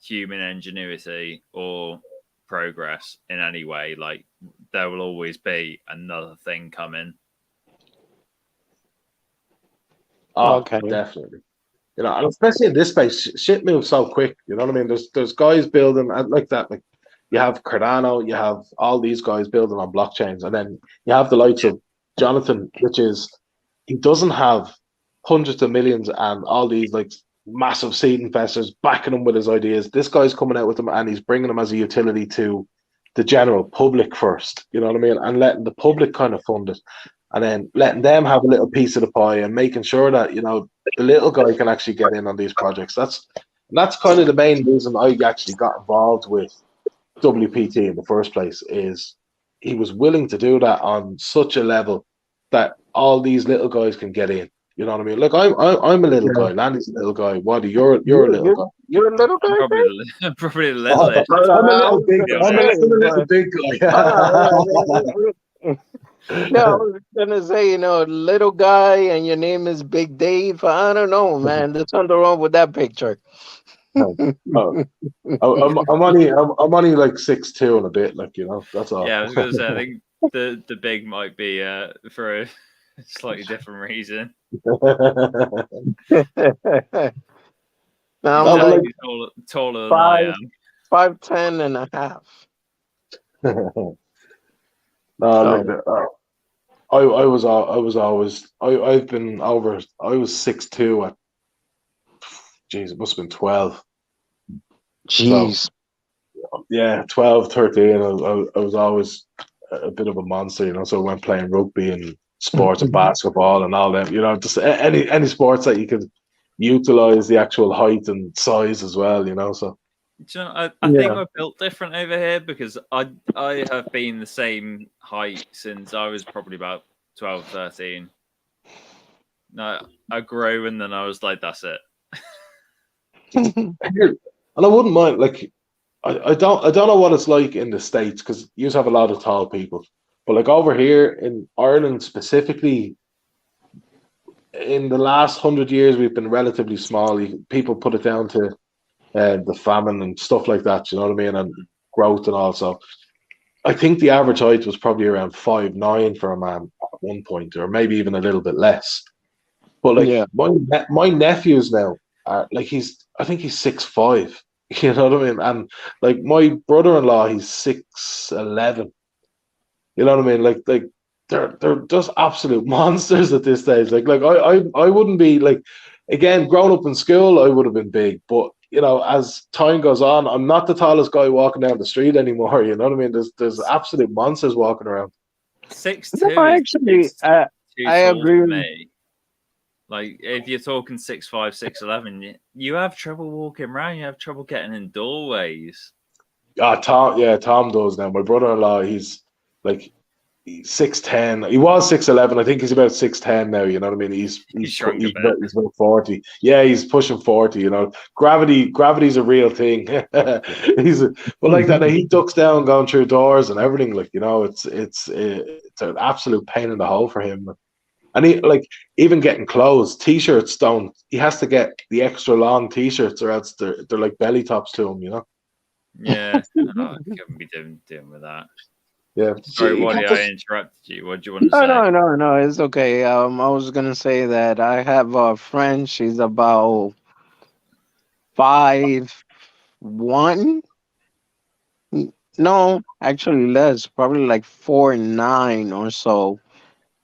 human ingenuity or progress in any way. Like, there will always be another thing coming. Oh, Okay. definitely. And especially in this space, shit moves so quick. You know what I mean? There's guys building like that. Like you have Cardano, you have all these guys building on blockchains, and then you have the likes of Jonathan, which is he doesn't have hundreds of millions and all these like massive seed investors backing him with his ideas. This guy's coming out with them and he's bringing them as a utility to the general public first, you know what I mean? And letting the public kind of fund it and then letting them have a little piece of the pie and making sure that, you know, the little guy can actually get in on these projects. That's kind of the main reason I actually got involved with WPT in the first place, is he was willing to do that on such a level that all these little guys can get in. You know what I mean? Like I'm a little guy. Landy's a little guy. Waddy, you're a little guy. You're a little guy. I'm probably the littlest. I'm a little big. I'm a little big guy. No, I was gonna say, you know, little guy, and your name is Big Dave. I don't know, man. There's something wrong with that picture. I'm only like 6'2" and a bit, like, you know. That's all. Yeah, I was gonna say, I think the big might be for a slightly different reason. Now I'm I'm like taller than I am. 5'10" and a half. I was always I've been over. I was 6'2" at, geez, it must have been 12. Jeez. So, yeah, 12, 13. I was always a bit of a monster, you know. So I went playing rugby and sports and basketball and all that, you know, just any sports that you could utilize the actual height and size as well, you know. So do you know, I think we're built different over here because I have been the same height since I was probably about 12, 13. No, I grew and then I was like, that's it. And I wouldn't mind, like, I don't know what it's like in the States, because you have a lot of tall people, but like over here in Ireland specifically, in the last 100 years we've been relatively small. People put it down to the famine and stuff like that, you know what I mean, and growth and all. So I think the average height was probably around 5'9" for a man at one point, or maybe even a little bit less. But like my nephews now are like, I think he's 6'5", you know what I mean, and like my brother-in-law, he's 6'11", you know what I mean, like they're just absolute monsters at this stage. Like I wouldn't be, like, again, growing up in school, I would have been big, but you know, as time goes on, I'm not the tallest guy walking down the street anymore. You know what I mean? There's absolute monsters walking around. 6'2". No, actually, I agree with me. Like, if you're talking 6'5", 6'11", you have trouble walking around. You have trouble getting in doorways. Tom does now. My brother-in-law, he's 6'10". He was 6'11". I think he's about 6'10" now. You know what I mean? He's about 40. Yeah, he's pushing 40. You know, gravity's a real thing. But like that, he ducks down going through doors and everything. Like, you know, it's an absolute pain in the hole for him. And he, like, even getting clothes, t-shirts don't. He has to get the extra long t-shirts, or else they're like belly tops to him. You know. Yeah, I couldn't be doing with that. Yeah. Sorry, Waddy, I interrupted you. What do you want to say? No, it's okay. I was gonna say that I have a friend. She's about 5'1". No, actually less. Probably like 4'9" or so.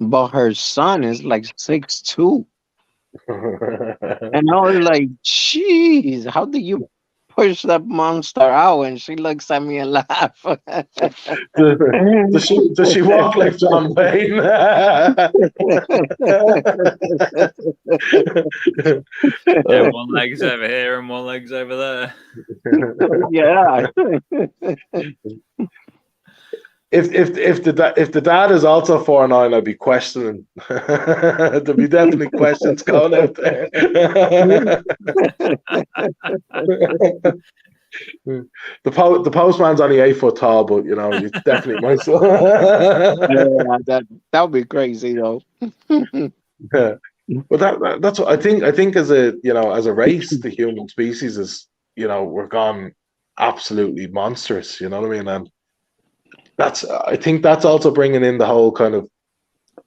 But her son is like 6'2". And I was like, "Jeez, how do you push that monster out?" And she looks at me and laughs. Does she walk like John Wayne? Yeah, one leg's over here and one leg's over there. Yeah. If the dad is also 4'9", I'd be questioning. There'd be definitely questions going out there. The postman's only 8 foot tall, but you know, it's definitely my son. Yeah, that would be crazy though. Yeah. But that's what I think. I think as a race, the human species is, you know, we're gone absolutely monstrous. You know what I mean? And I think that's also bringing in the whole kind of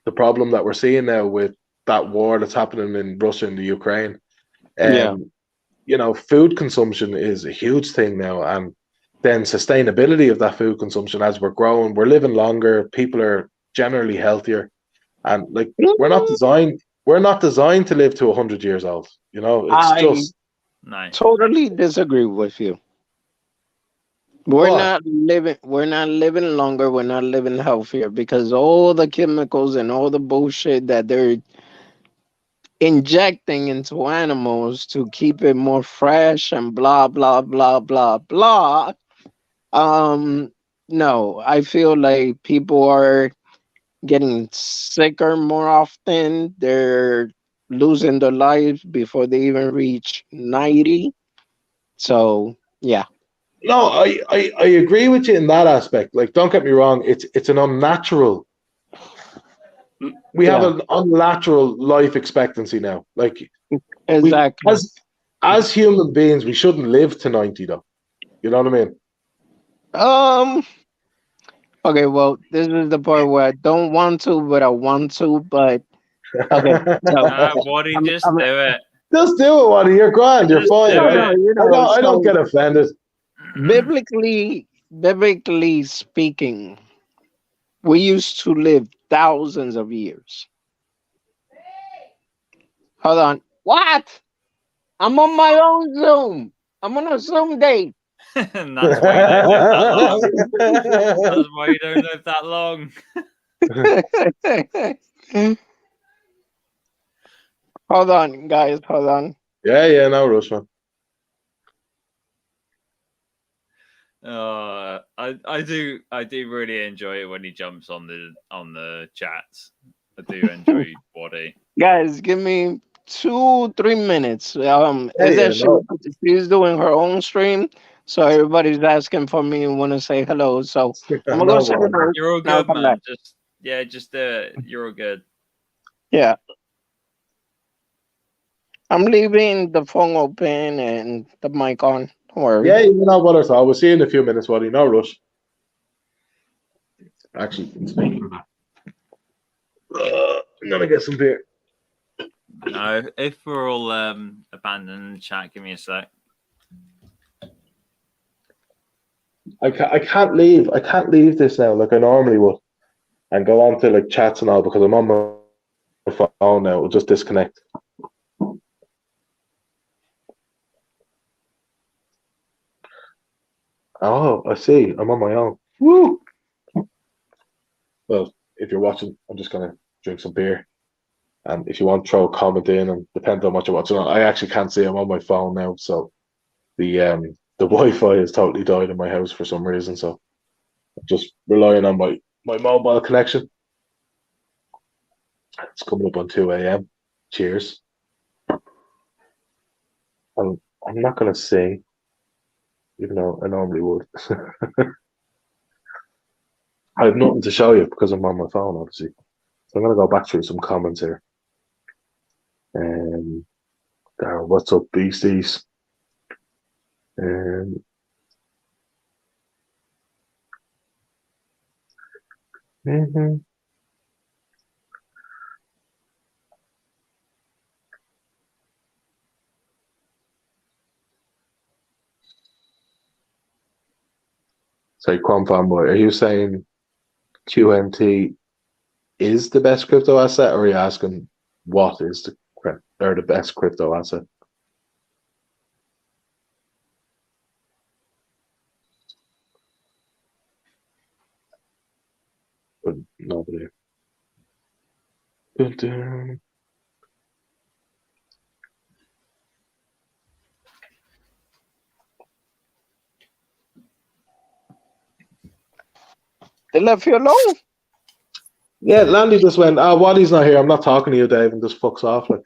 the problem that we're seeing now with that war that's happening in Russia and the Ukraine. You know, food consumption is a huge thing now, and then sustainability of that food consumption. As we're growing, we're living longer, people are generally healthier, and like we're not designed we're not designed to live to 100 years old. You know, it's I just No. totally disagree with you. We're what? not living. We're not living longer. We're not living healthier because all the chemicals and all the bullshit that they're injecting into animals to keep it more fresh and blah blah blah blah blah. Um, no, I feel like people are getting sicker more often. They're losing their lives before they even reach 90. So yeah, No, I agree with you in that aspect. Like, don't get me wrong, it's an unnatural. We have yeah, an unnatural life expectancy now. Like we exactly. as human beings, we shouldn't live to 90 though. You know what I mean? Um. Okay. Well, this is the part where I don't want to, but I want to. But okay. So Waddy, I'm. just I'm do it. Just do it, Waddy. You're grand. You're Just fine. do no, I, no. it. I don't. I don't So get offended. biblically speaking, we used to live thousands of years. Hold on. What? I'm on my own Zoom. I'm on a Zoom date. And that's why you don't live that long. That's why you don't live that long. Hold on, guys. Hold on. Yeah, no rush, man. I do really enjoy it when he jumps on the chats. I do enjoy Waddy. Guys, give me 2-3 minutes. Is Yeah, that no. she's doing her own stream, so everybody's asking for me and want to say hello. So I'm gonna go No say bother. hello. You're all Now I'll good, come back. man. Just do it. You're all good. Yeah, I'm leaving the phone open and the mic on. Don't worry. Yeah, you know what I saw. We'll see you in a few minutes, Waddy. No rush. Actually, speaking of that, I'm gonna get some beer. No, if we're all abandoning the chat, give me a sec. I can't leave. I can't leave this now like I normally would, and go on to like chats and all because I'm on my phone now. It'll just disconnect. Oh, I see. I'm on my own. Woo! Well, if you're watching, I'm just gonna drink some beer. And if you want, throw a comment in, and depending on what you're watching, I actually can't see. I'm on my phone now, so the Wi-Fi has totally died in my house for some reason. So I'm just relying on my mobile connection. It's coming up on 2 a.m. Cheers. I'm not gonna sing, even though I normally would. I have nothing to show you because I'm on my phone, obviously. So I'm gonna go back through some comments here. What's up, beasties? Um, mhm. Say, Quam Fanboy, are you saying QNT is the best crypto asset, or are you asking what is the best crypto asset? But nobody. But, They left you alone. yeah, Landy just went, oh, Waddy's not here. I'm not talking to you, Dave, and just fucks off. Like.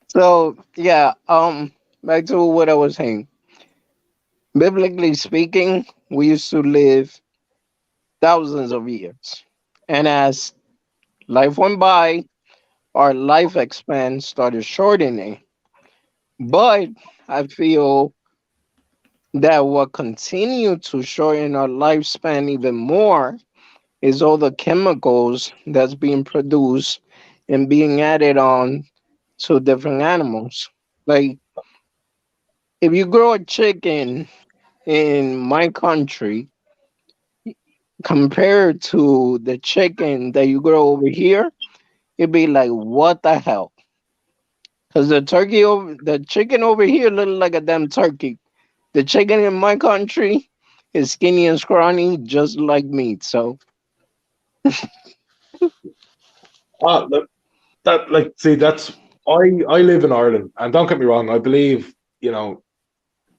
So yeah, back to what I was saying. Biblically speaking, we used to live thousands of years, and as life went by, our life span started shortening. But I feel that what continued to shorten our lifespan even more is all the chemicals that's being produced and being added on to different animals. Like if you grow a chicken in my country, compared to the chicken that you grow over here, it'd be like, what the hell? Because the chicken over here look like a damn turkey. The chicken in my country is skinny and scrawny, just like meat. So Look, that like see that's I live in Ireland, and don't get me wrong, I believe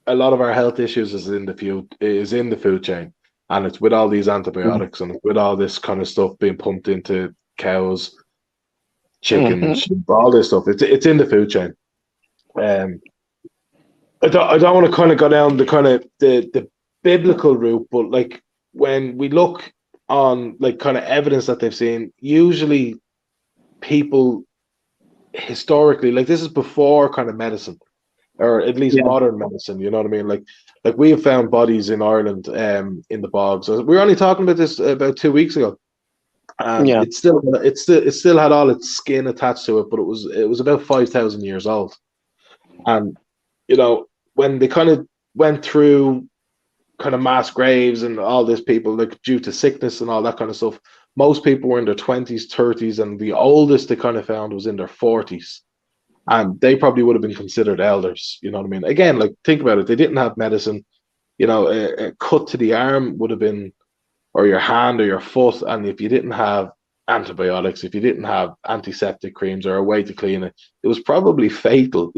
a lot of our health issues is in the food chain, and it's with all these antibiotics and with all this kind of stuff being pumped into cows, chicken, mhm. sheep, all this stuff. It's in the food chain. Um, I don't want to kind of go down the kind of the biblical route, but like when we look on like kind of evidence that they've seen, usually people historically, like this is before kind of medicine, or at least Yeah, modern medicine. You know what I mean? Like we have found bodies in Ireland, in the bogs. We were only talking about this about 2 weeks ago, and yeah, it still had all its skin attached to it, but it was about 5,000 years old. And you know when they kind of went through kind of mass graves and all this people like due to sickness and all that kind of stuff, most people were in their 20s, 30s, and the oldest they kind of found was in their 40s, and they probably would have been considered elders. You know what I mean? Again, like think about it. They didn't have medicine. A cut to the arm would have been, or your hand or your foot, and if you didn't have antibiotics, if you didn't have antiseptic creams or a way to clean it, it was probably fatal.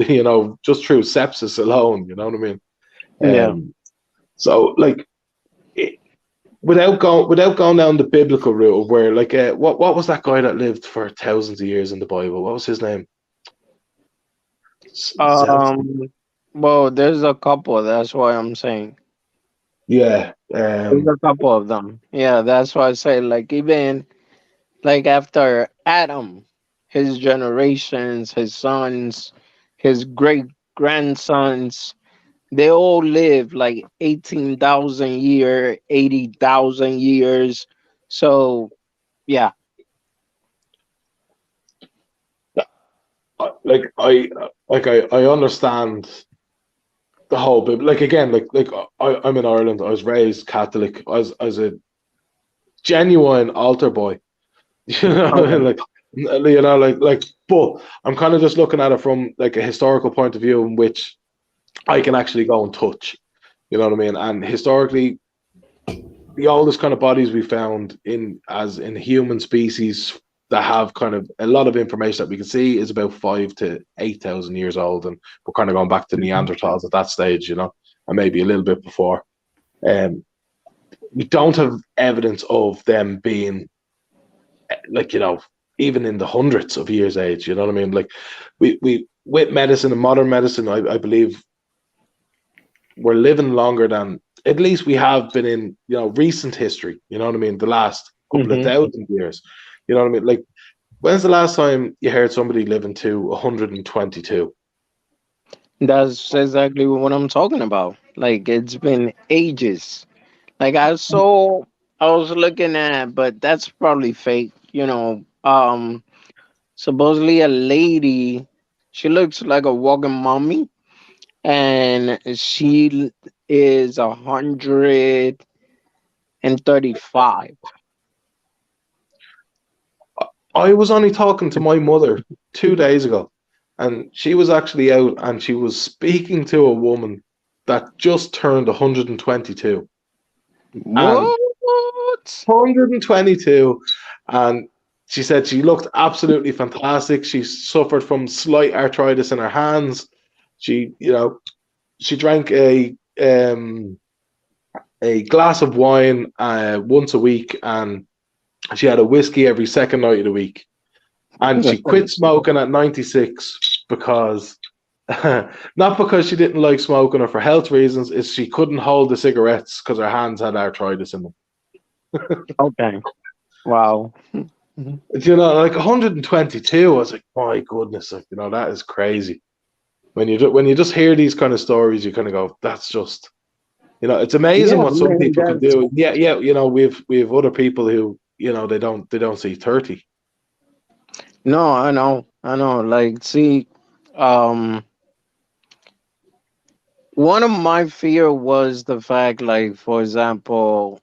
Just through sepsis alone. You know what I mean? yeah. So like, it, without going down the biblical route of where like what was that guy that lived for thousands of years in the Bible? What was his name? Zelf. Um, well, there's a couple. That's why I'm saying Yeah. there's a couple of them. Yeah, that's why I say like even like after Adam, his generations, his sons, his great grandsons, they all live like 18,000 year, 80,000 years. So yeah, I understand the whole bit. Like again, I'm in Ireland. I was raised Catholic. I was a genuine altar boy. okay. But I'm kind of just looking at it from like a historical point of view in which I can actually go and touch. You know what I mean? And historically, the oldest kind of bodies we found in human species that have kind of a lot of information that we can see is about 5 to 8,000 years old, and we're kind of going back to Neanderthals at that stage, and maybe a little bit before. Um, we don't have evidence of them being like even in the hundreds of years age. You know what I mean? Like we with medicine and modern medicine, I believe we're living longer than at least we have been in recent history. You know what I mean? The last couple of Hmm. thousand years. You know what I mean? Like when's the last time you heard somebody living to 122? That's exactly what I'm talking about. Like it's been ages. Like I was looking at, but that's probably fake. Supposedly a lady, she looks like a walking mummy, and she is 135. I was only talking to my mother 2 days ago, and she was actually out and she was speaking to a woman that just turned 122. And What? 122, and she said she looked absolutely fantastic. She suffered from slight arthritis in her hands. She drank a glass of wine once a week, and she had a whiskey every second night of the week. And she quit smoking at 96 because not because she didn't like smoking or for health reasons, is she couldn't hold the cigarettes because her hands had arthritis in them. Okay. Wow. Like 122, I was like, my goodness, like, that is crazy. When you just hear these kind of stories, you kind of go, that's just, it's Yeah, amazing what some man, people can that's do. Yeah, yeah, we have other people who, they don't see 30. no, I know. Like, see, um, one of my fear was the fact, like, for example,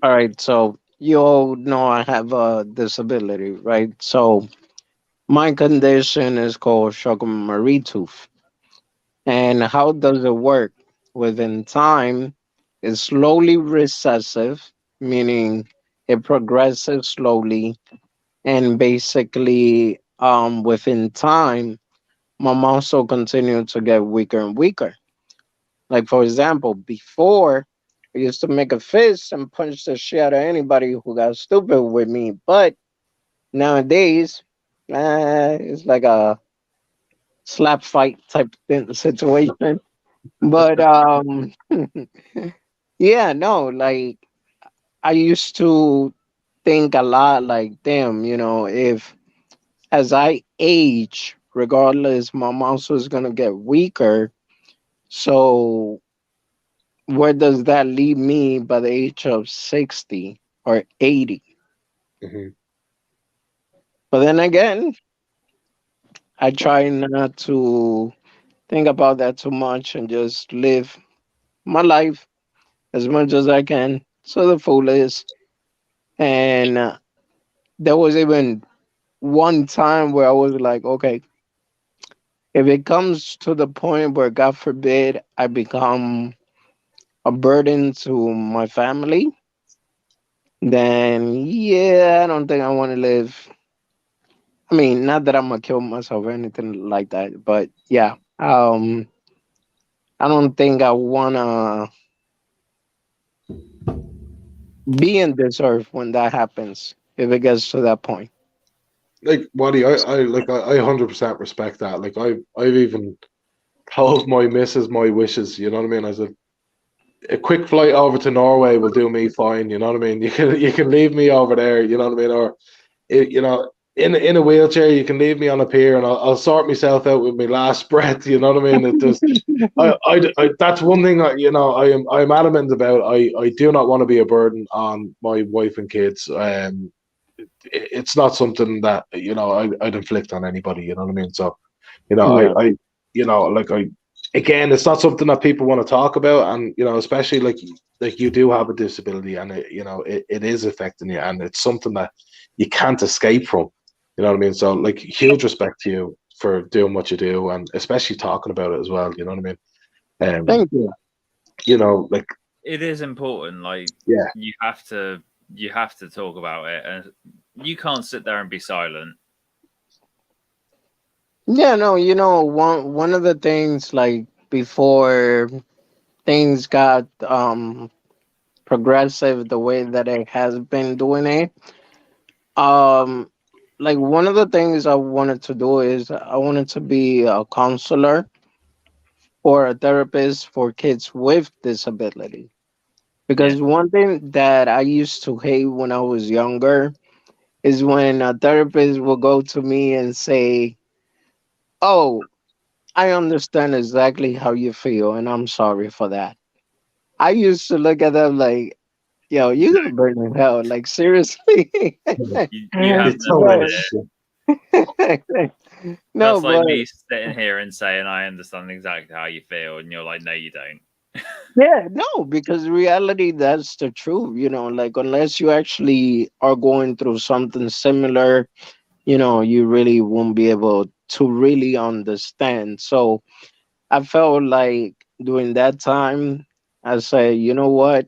All right, so you all know I have a disability, right? So my condition is called Charcot-Marie-Tooth. And how does it work? Within time, it's slowly recessive, meaning it progresses slowly. And basically, within time, my muscle continued to get weaker and weaker. Like, for example, before, I used to make a fist and punch the shit out of anybody who got stupid with me. But nowadays, it's like a slap fight type thing, situation. But yeah, no, like I used to think a lot like, damn, if as I age, regardless, my muscle is gonna get weaker. So where does that leave me by the age of 60 or 80? Hmm. But then again, I try not to think about that too much and just live my life as much as I can to the fullest. And there was even one time where I was like, okay, if it comes to the point where, God forbid, I become a burden to my family, then yeah, I don't think I want to live. I mean, not that I'm gonna kill myself or anything like that, but yeah, I don't think I wanna be in this earth when that happens. If it gets to that point, Like Waddy, I 100% respect that. Like I've even told my missus my wishes. You know what I mean? I said a quick flight over to Norway will do me fine. You know what I mean? You can leave me over there. You know what I mean? Or you know, in a wheelchair, you can leave me on a pier, and I'll sort myself out with my last breath. You know what I mean? It just, that's one thing. I am adamant about. I do not want to be a burden on my wife and kids. It's not something that I'd inflict on anybody. You know what I mean? So yeah, like again, it's not something that people want to talk about, and especially like you do have a disability, and it is affecting you, and it's something that you can't escape from. You know what I mean? So like, huge respect to you for doing what you do, and especially talking about it as well. You know what I mean? thank you. Like, It is important. Like yeah, you have to talk about it, and you can't sit there and be silent. Yeah, no, one of the things like before things got progressive the way that it has been doing it, um like one of the things I wanted to do is I wanted to be a counselor or a therapist for kids with disability. Yeah, Because one thing that I used to hate when I was younger is when a therapist will go to me and say, "Oh, I understand exactly how you feel, and I'm sorry for that." I used to look at them like, "Yo, you gonna burn in hell?" Like seriously. you have it's to admit so it. No, That's like but me sitting here and saying I understand exactly how you feel, and you're like, no, you don't. yeah, no, because reality, that's the truth. Like unless you actually are going through something similar, you really won't be able to really understand. So I felt like during that time, I said, you know what?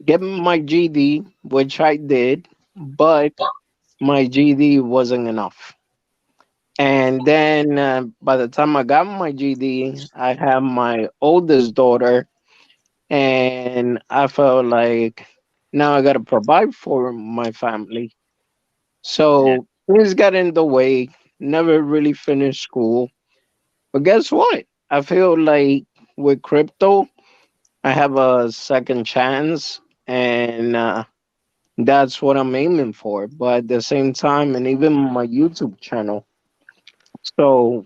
Get my GD, which I did, but my GD wasn't enough. And then by the time I got my GD, I had my oldest daughter, and I felt like now I got to provide for my family. Yeah, So things got in the way, never really finished school. But guess what? I feel like with crypto, I have a second chance, and that's what I'm aiming for. But at the same time, and even my YouTube channel. So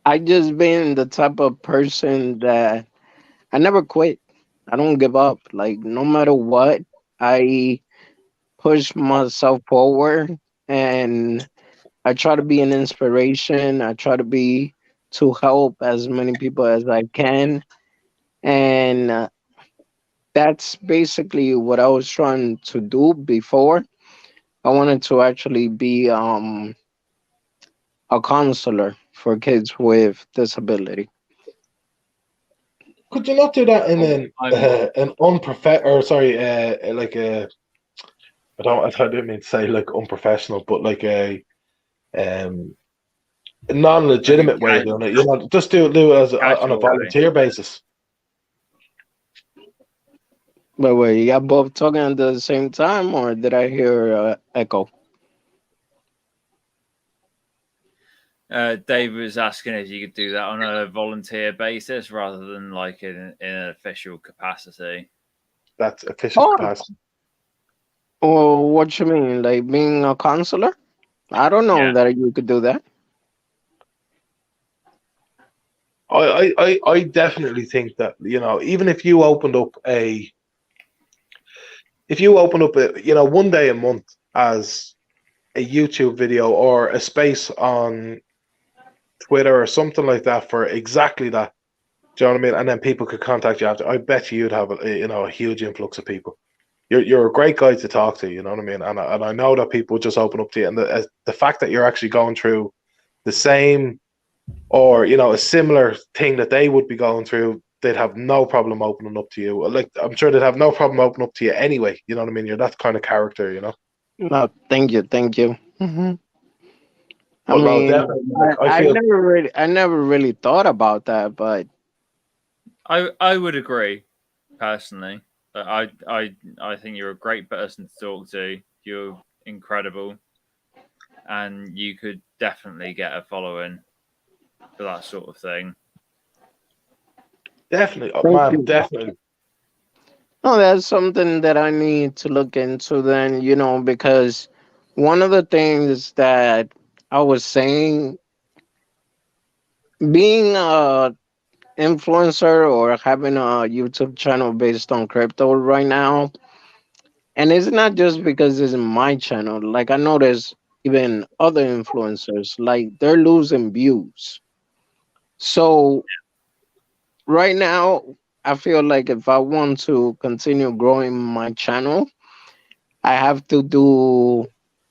I just been the type of person that I never quit. I don't give up. Like no matter what, I push myself forward, and I try to be an inspiration. I try to be to help as many people as I can. And that's basically what I was trying to do before. I wanted to actually be a counselor for kids with disability. Could you not do that in an like a I didn't mean to say like unprofessional, but like um a non-legitimate way of doing it. You know, just do it as on a Casual way. volunteer basis. But wait, you got both talking at the same time, or did I hear echo? Dave was asking if you could do that on a volunteer basis rather than like in an official capacity. That's official Oh, capacity. or what you mean, like being a counselor? I don't know Yeah. that you could do that. I definitely think that, you know, even if you opened up a you know, one day a month as a YouTube video or a space on Twitter or something like that for exactly that. Do you know what I mean? And then people could contact you after. I bet you'd have a huge influx of people. You're a great guy to talk to. You know what I mean? And I know that people just open up to you, and the fact that you're actually going through the same or, you know, a similar thing that they would be going through, they'd have no problem opening up to you. Like, I'm sure they'd have no problem opening up to you anyway. You know what I mean? You're that kind of character, you know. No, thank you, thank you. I But no, mean, definitely. Like, I feel I never really thought about that, but I would agree personally. I think you're a great person to talk to. You're incredible, and you could definitely get a following for that sort of thing. definitely, thank man, you. definitely. No, that's something that I need to look into then, because one of the things that I was saying, being a influencer or having a YouTube channel based on crypto right now, and it's not just because it's my channel. Like I noticed even other influencers, like they're losing views. So right now, I feel like if I want to continue growing my channel, I have to do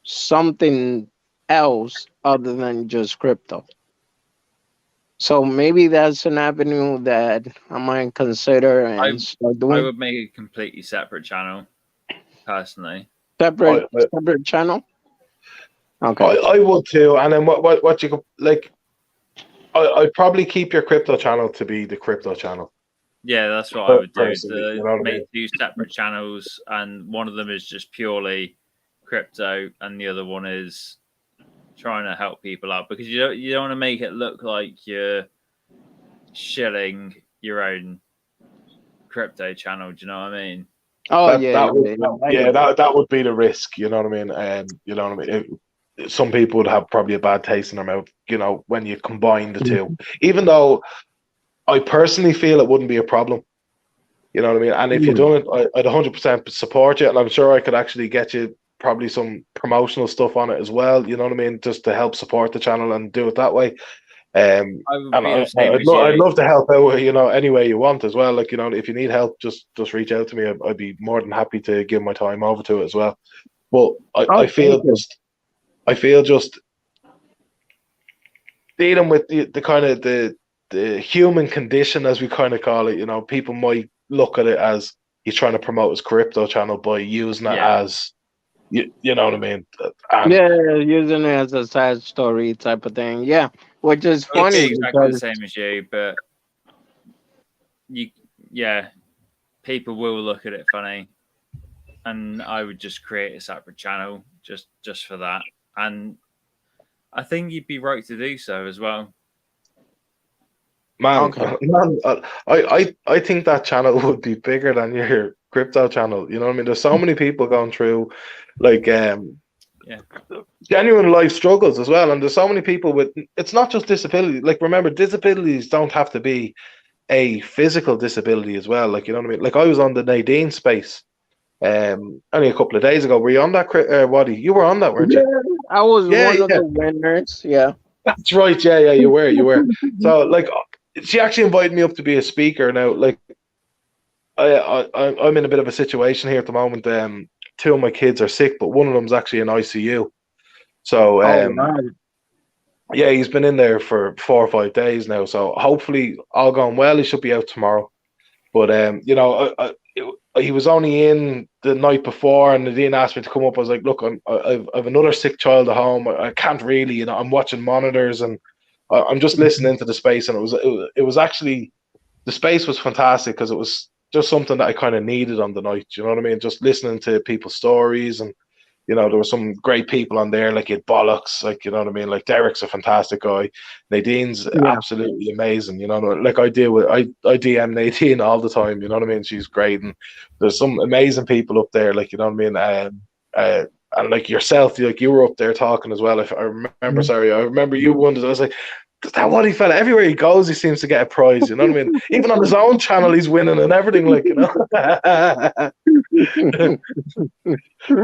something else other than just crypto. So maybe that's an avenue that I might consider and start I doing. would make a completely separate channel personally. Separate I, separate channel. Okay. I would too. And then what you could like, I'd probably keep your crypto channel to be the crypto channel. Yeah, that's what I would do. Personally, you know what I mean? Make two separate channels, and one of them is just purely crypto, and the other one is trying to help people out because you don't want to make it look like you're shilling your own crypto channel. Do you know what I mean? Oh That yeah, that would yeah, yeah. I yeah get it. that would be the risk. You know what I mean? You know what I mean? Some people would have probably a bad taste in their mouth. You know, when you combine the two, even though I personally feel it wouldn't be a problem. You know what I mean? And if you done it, I'd 100% support you, and I'm sure I could actually get you probably some promotional stuff on it as well. You know what I mean? Just to help support the channel and do it that way. I would And be the same as I'd you. love to help out, you know, any way you want as well. Like, you know, if you need help, just reach out to me. I'd be more than happy to give my time over to it as well. But Oh, I feel just dealing with the kind of the human condition, as we kind of call it. You know, people might look at it as he's trying to promote his crypto channel by using it Yeah. as you know what I mean. And yeah, using it as a side story type of thing. Yeah, which is I would be funny exactly the because same as you, but yeah, people will look at it funny, and I would just create a separate channel just for that, and I think you'd be right to do so as well. man, okay, I think that channel would be bigger than your crypto channel. You know what I mean? There's so many people going through like Yeah. genuine life struggles as well, and there's so many people with. It's not just disability. Like, remember, disabilities don't have to be a physical disability as well. Like, you know what I mean? Like, I was on the Nadine space only a couple of days ago. Were you on that, Waddy? You were on that, weren't yeah, you? I was Yeah, one of yeah. the winners. Yeah. That's right. Yeah, you were. So, like, she actually invited me up to be a speaker. Now, like, I'm in a bit of a situation here at the moment. Two of my kids are sick, but one of them's actually in ICU. So Oh, right. yeah, he's been in there for 4 or 5 days now. So hopefully, all going well, he should be out tomorrow. But he was only in the night before, and they didn't ask me to come up. I was like, look, I've another sick child at home. I can't really, I'm watching monitors, and I'm just listening to the space. And it was actually, the space was fantastic because it was just something that I kind of needed on the night. You know what I mean? Just listening to people's stories, and there were some great people on there, like it bollocks, like, you know what I mean? Like Derek's a fantastic guy. Nadine's Yeah. absolutely amazing. Like I deal with, I DM Nadine all the time. You know what I mean? She's great, and there's some amazing people up there. Like, you know what I mean? And like yourself, like you were up there talking as well. If I remember, sorry, I remember you wondered. I was like, that Waddy fella, everywhere he goes, he seems to get a prize. You know what I mean? Even on his own channel, he's winning and everything. Like,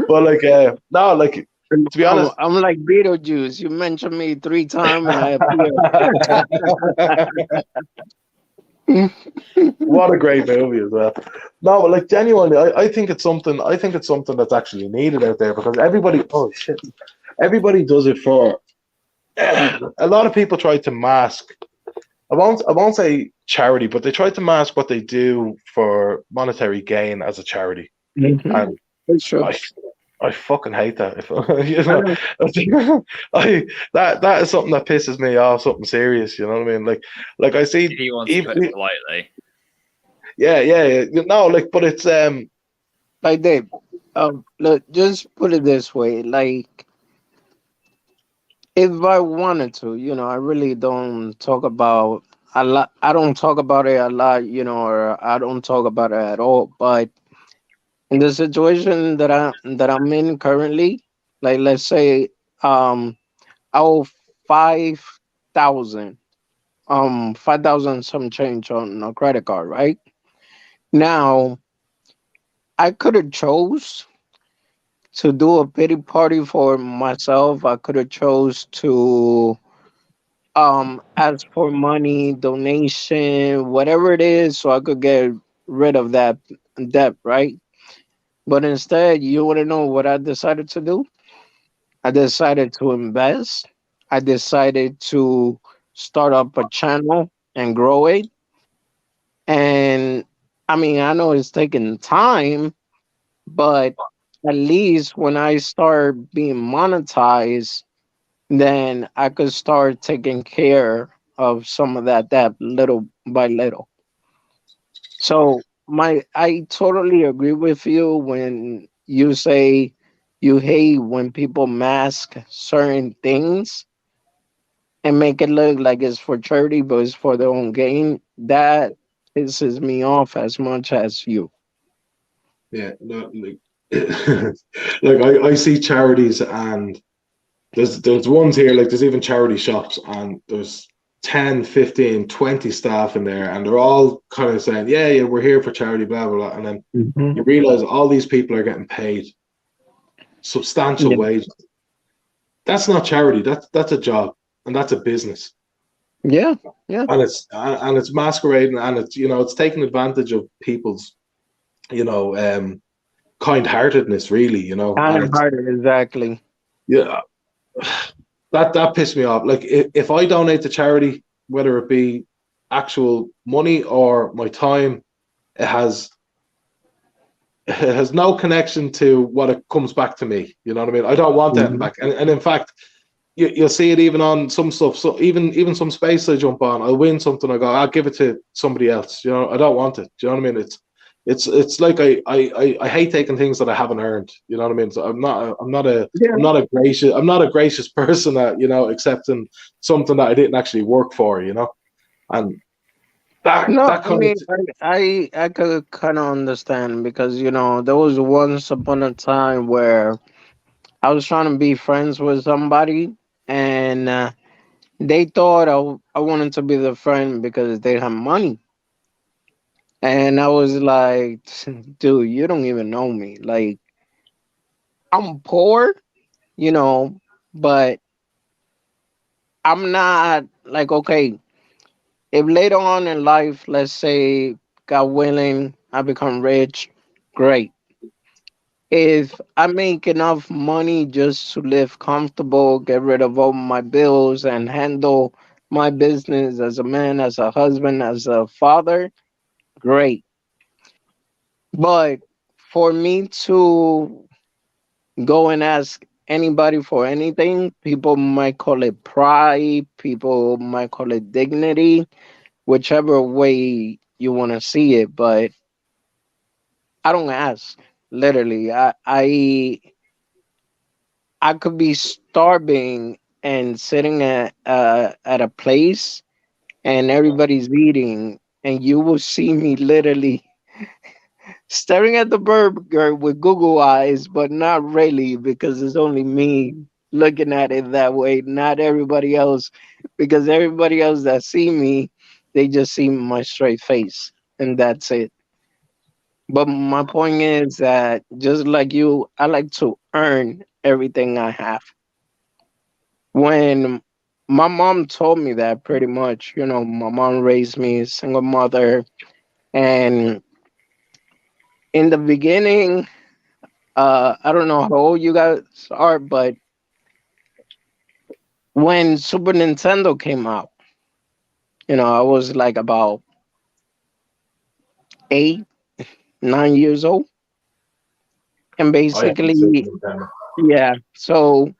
but like, no, like, to be honest, I'm like Beetlejuice. You mentioned me 3 times and I appear. what a great movie as well. No, but like genuinely, I think it's something. I think it's something that's actually needed out there because everybody. Oh shit! Everybody does it for. A lot of people try to mask. I won't say charity, but they try to mask what they do for monetary gain as a charity, Mhm. and It's true. I fucking hate that. If I know. that is something that pisses me off. Something serious, you know what I mean? Like I see, He wants to even put it politely. yeah. No, like, but it's Like Dave, look, just put it this way. Like, if I wanted to, I really don't talk about a lot. I don't talk about it a lot, or I don't talk about it at all. But in the situation that I'm in currently, like let's say, I owe 5,000, 5,000 some change on a credit card, right? Now, I could have chose to do a pity party for myself. I could have chose to ask for money, donation, whatever it is, so I could get rid of that debt, right? But instead, you want to know what I decided to do? I decided to invest. I decided to start up a channel and grow it. And I mean, I know it's taking time, but at least when I start being monetized, then I could start taking care of some of that debt little by little. So I totally agree with you when you say you hate when people mask certain things and make it look like it's for charity, but it's for their own gain. That pisses me off as much as you. yeah, no, like like I see charities, and there's ones here, like there's even charity shops, and there's 10, 15, 20 staff in there, and they're all kind of saying, yeah, we're here for charity, blah blah blah, and then Mhm. you realize all these people are getting paid substantial Yeah, wages. That's not charity. That's a job, and that's a business, yeah, yeah. and it's masquerading, and it's taking advantage of people's you know kind-heartedness, really, Kind and of it's harder, exactly. yeah, that pissed me off. Like, if I donate to charity, whether it be actual money or my time, it has it has no connection to what it comes back to me. You know what I mean? I don't want anything Mhm. back, and in fact, you'll see it even on some stuff. So even some space I jump on, I'll win something. I go, I'll give it to somebody else. I don't want it. Do you know what I mean? It's like I hate taking things that I haven't earned. You know what I mean? So Yeah. I'm not a gracious person at accepting something that I didn't actually work for. And No, that I kind of mean, I could kind of understand because there was once upon a time where I was trying to be friends with somebody, and they thought I wanted to be the friend because they have money, and I was like, dude, you don't even know me. Like, I'm poor, you know, but I'm not like, okay. If later on in life, let's say, God willing, I become rich, great. If I make enough money just to live comfortable, get rid of all my bills, and handle my business as a man, as a husband, as a father, great. But for me to go and ask anybody for anything, people might call it pride, people might call it dignity, whichever way you want to see it. But I don't ask. Literally, I could be starving and sitting at a place and everybody's eating, and you will see me literally staring at the burger with Google eyes, but not really because it's only me looking at it that way, not everybody else. Because everybody else that see me, they just see my straight face, and that's it. But my point is that just like you, I like to earn everything I have. When my mom told me that, pretty much, my mom raised me, single mother, and in the beginning, I don't know how old you guys are, but when Super Nintendo came out, I was like about 8, 9 years old, and I haven't seen basically, them. yeah. So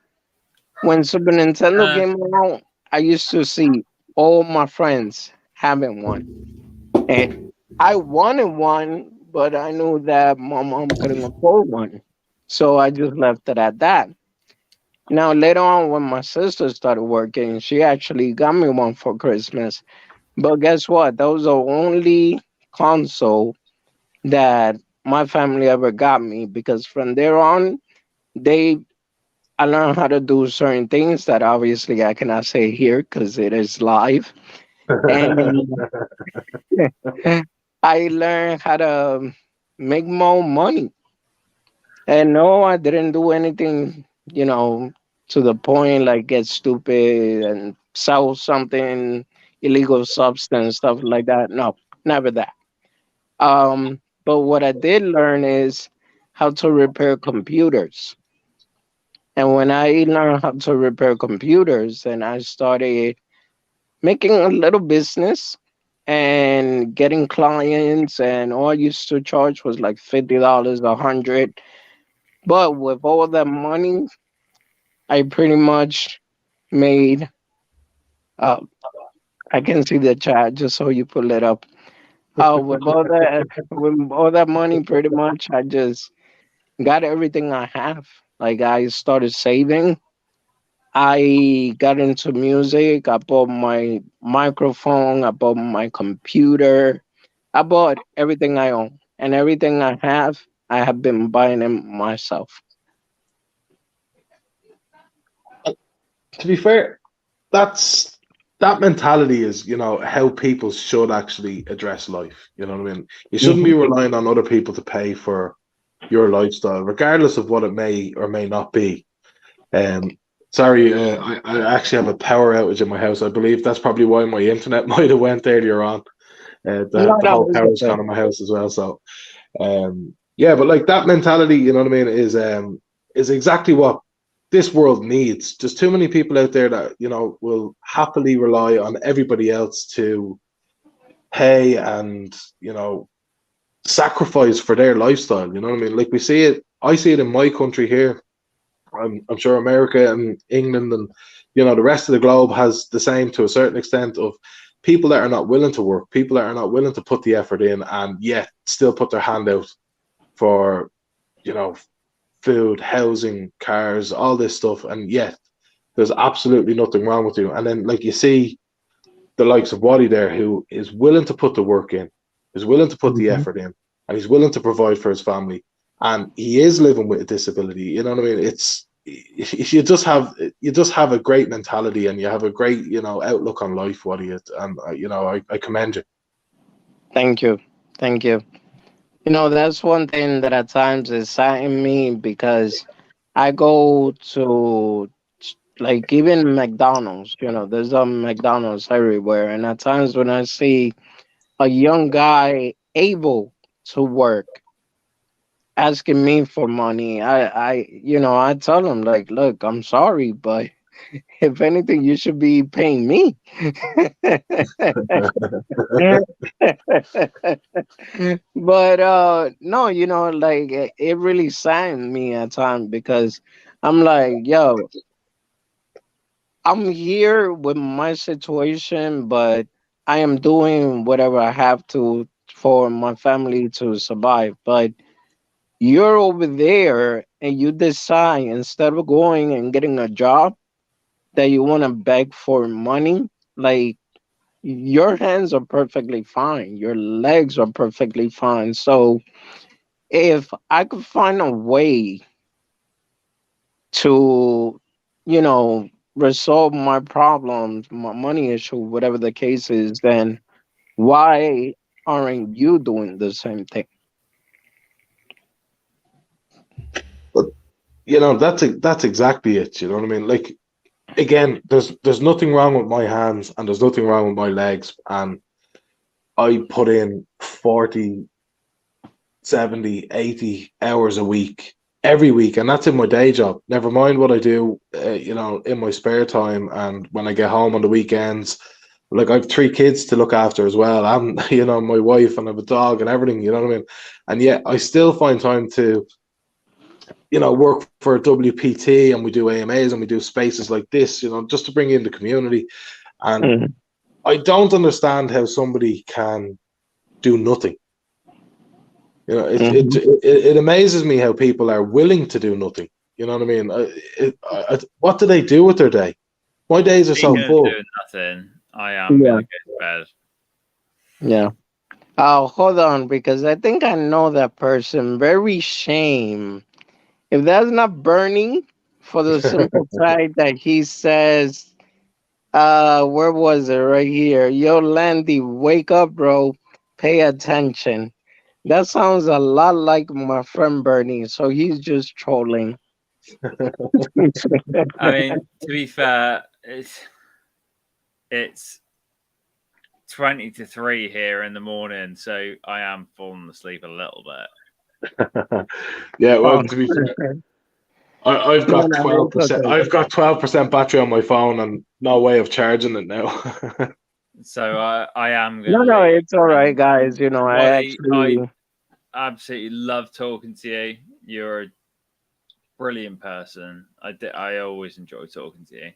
when Super Nintendo Uh, came out, I used to see all my friends having one. And I wanted one, but I knew that my mom couldn't afford one. So I just left it at that. Now, later on, when my sister started working, she actually got me one for Christmas. But guess what? That was the only console that my family ever got me because from there on, they I learned how to do certain things that obviously I cannot say here because it is live. And I learned how to make more money. And no, I didn't do anything, to the point like get stupid and sell something illegal substance, stuff like that. No, never that. But what I did learn is how to repair computers. And when I learned how to repair computers, and I started making a little business and getting clients, and all I used to charge was like $50, 100. But with all that money, I pretty much made. Uh, I can see the chat just so you pull it up. With all that, with all that money, pretty much, I just got everything I have. Like I started saving. I got into music. I bought my microphone. I bought my computer. I bought everything I own, and everything I have. I have been buying it myself. To be fair, that's that mentality is, how people should actually address life. You know what I mean? You shouldn't Hmm. be relying on other people to pay for your lifestyle, regardless of what it may or may not be. Um, sorry, I actually have a power outage in my house. I believe that's probably why my internet might have went earlier on. No, The no, whole it's power's okay. gone in my house as well. So, yeah, but like that mentality, you know what I mean, is exactly what this world needs. There's too many people out there that will happily rely on everybody else to pay and sacrifice for their lifestyle. You know what I mean? Like we see it, I see it in my country here. I'm sure America and England and the rest of the globe has the same to a certain extent of people that are not willing to work, people that are not willing to put the effort in, and yet still put their hand out for you know food, housing, cars, all this stuff, and yet there's absolutely nothing wrong with you. And then like you see the likes of Waddy there, who is willing to put the work in, is willing to put the Hmm. effort in, and he's willing to provide for his family, and he is living with a disability. You know what I mean? It's you just have a great mentality, and you have a great outlook on life, Waddy. And I commend you. Thank you. Thank you. That's one thing that at times is saddening me because I go to like even McDonald's, there's a McDonald's everywhere. And at times when I see a young guy able to work asking me for money, I tell them like, look, I'm sorry, but if anything, you should be paying me. But no, like it really saddened me at times because I'm like, yo, I'm here with my situation, but I am doing whatever I have to for my family to survive. But you're over there and you decide instead of going and getting a job that you want to beg for money. Like, your hands are perfectly fine, your legs are perfectly fine. So if I could find a way to, you know, resolve my problems, my money issue, whatever the case is, then why aren't you doing the same thing? But that's exactly it. You know what I mean? Like, again, there's nothing wrong with my hands and there's nothing wrong with my legs, and I put in 40, 70, 80 hours a week every week, and that's in my day job. Never mind what I do, in my spare time and when I get home on the weekends. Like, I have 3 kids to look after as well, and my wife, and I have a dog and everything. You know what I mean? And yet I still find time to work for WPT, and we do AMAs and we do spaces like this, just to bring in the community. And Mhm. I don't understand how somebody can do nothing. Mhm. It amazes me how people are willing to do nothing. You know what I mean? What do they do with their day? My days are so Speaking of full. doing nothing, I am Yeah, gonna go to bed. yeah. Oh, hold on, because I think I know that person. Very shame. If that's not Bernie, for the simple fact that he says, where was it? Right here. Yo, Landy, wake up, bro. Pay attention. That sounds a lot like my friend Bernie, so he's just trolling. I mean, to be fair, it's 20 to 3 here in the morning, so I am falling asleep a little bit. Yeah, Oh, well, to be fair, I've no, got no, it's 12%. okay. I've got 12% battery on my phone and no way of charging it now. So I am No, gonna no, leave. it's all right, And guys. I Wally, I actually absolutely love talking to you. You're a brilliant person. I always enjoy talking to you.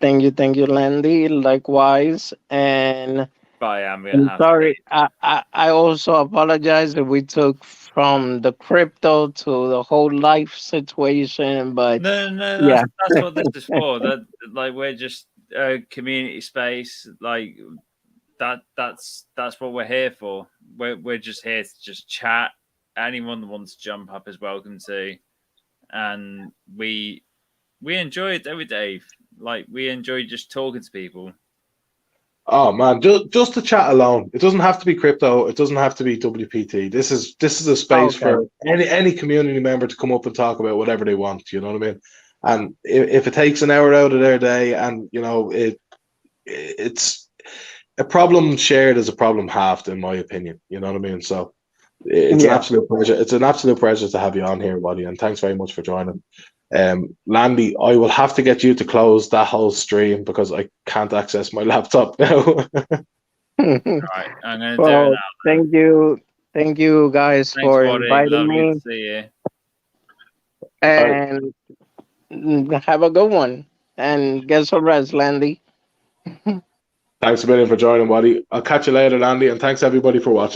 thank you, Landy. Likewise, and But I am gonna I'm have to sorry. leave. I also apologize if we took from the crypto to the whole life situation, but No, yeah, that's what this is for. That, like, we're just a community space. Like, that's what we're here for. We're just here to just chat. Anyone that wants to jump up is welcome to, and we enjoy it every day. Like, we enjoy just talking to people. Oh man, just to chat alone. It doesn't have to be crypto. It doesn't have to be WPT. This is a space okay, for any community member to come up and talk about whatever they want. You know what I mean? And if it takes an hour out of their day, and it's a problem shared is a problem halved, in my opinion. You know what I mean? So it's an yeah. absolute pleasure. It's an absolute pleasure to have you on here, buddy, and thanks very much for joining. Landy, I will have to get you to close that whole stream because I can't access my laptop now. Right, I'm gonna do it Well, now. Then. thank you guys Thanks, for Waddy. inviting Lovely me, to see you. All right. and have a good one. And get some rest, Landy. Thanks a million for joining, buddy. I'll catch you later, Landy, and thanks everybody for watching.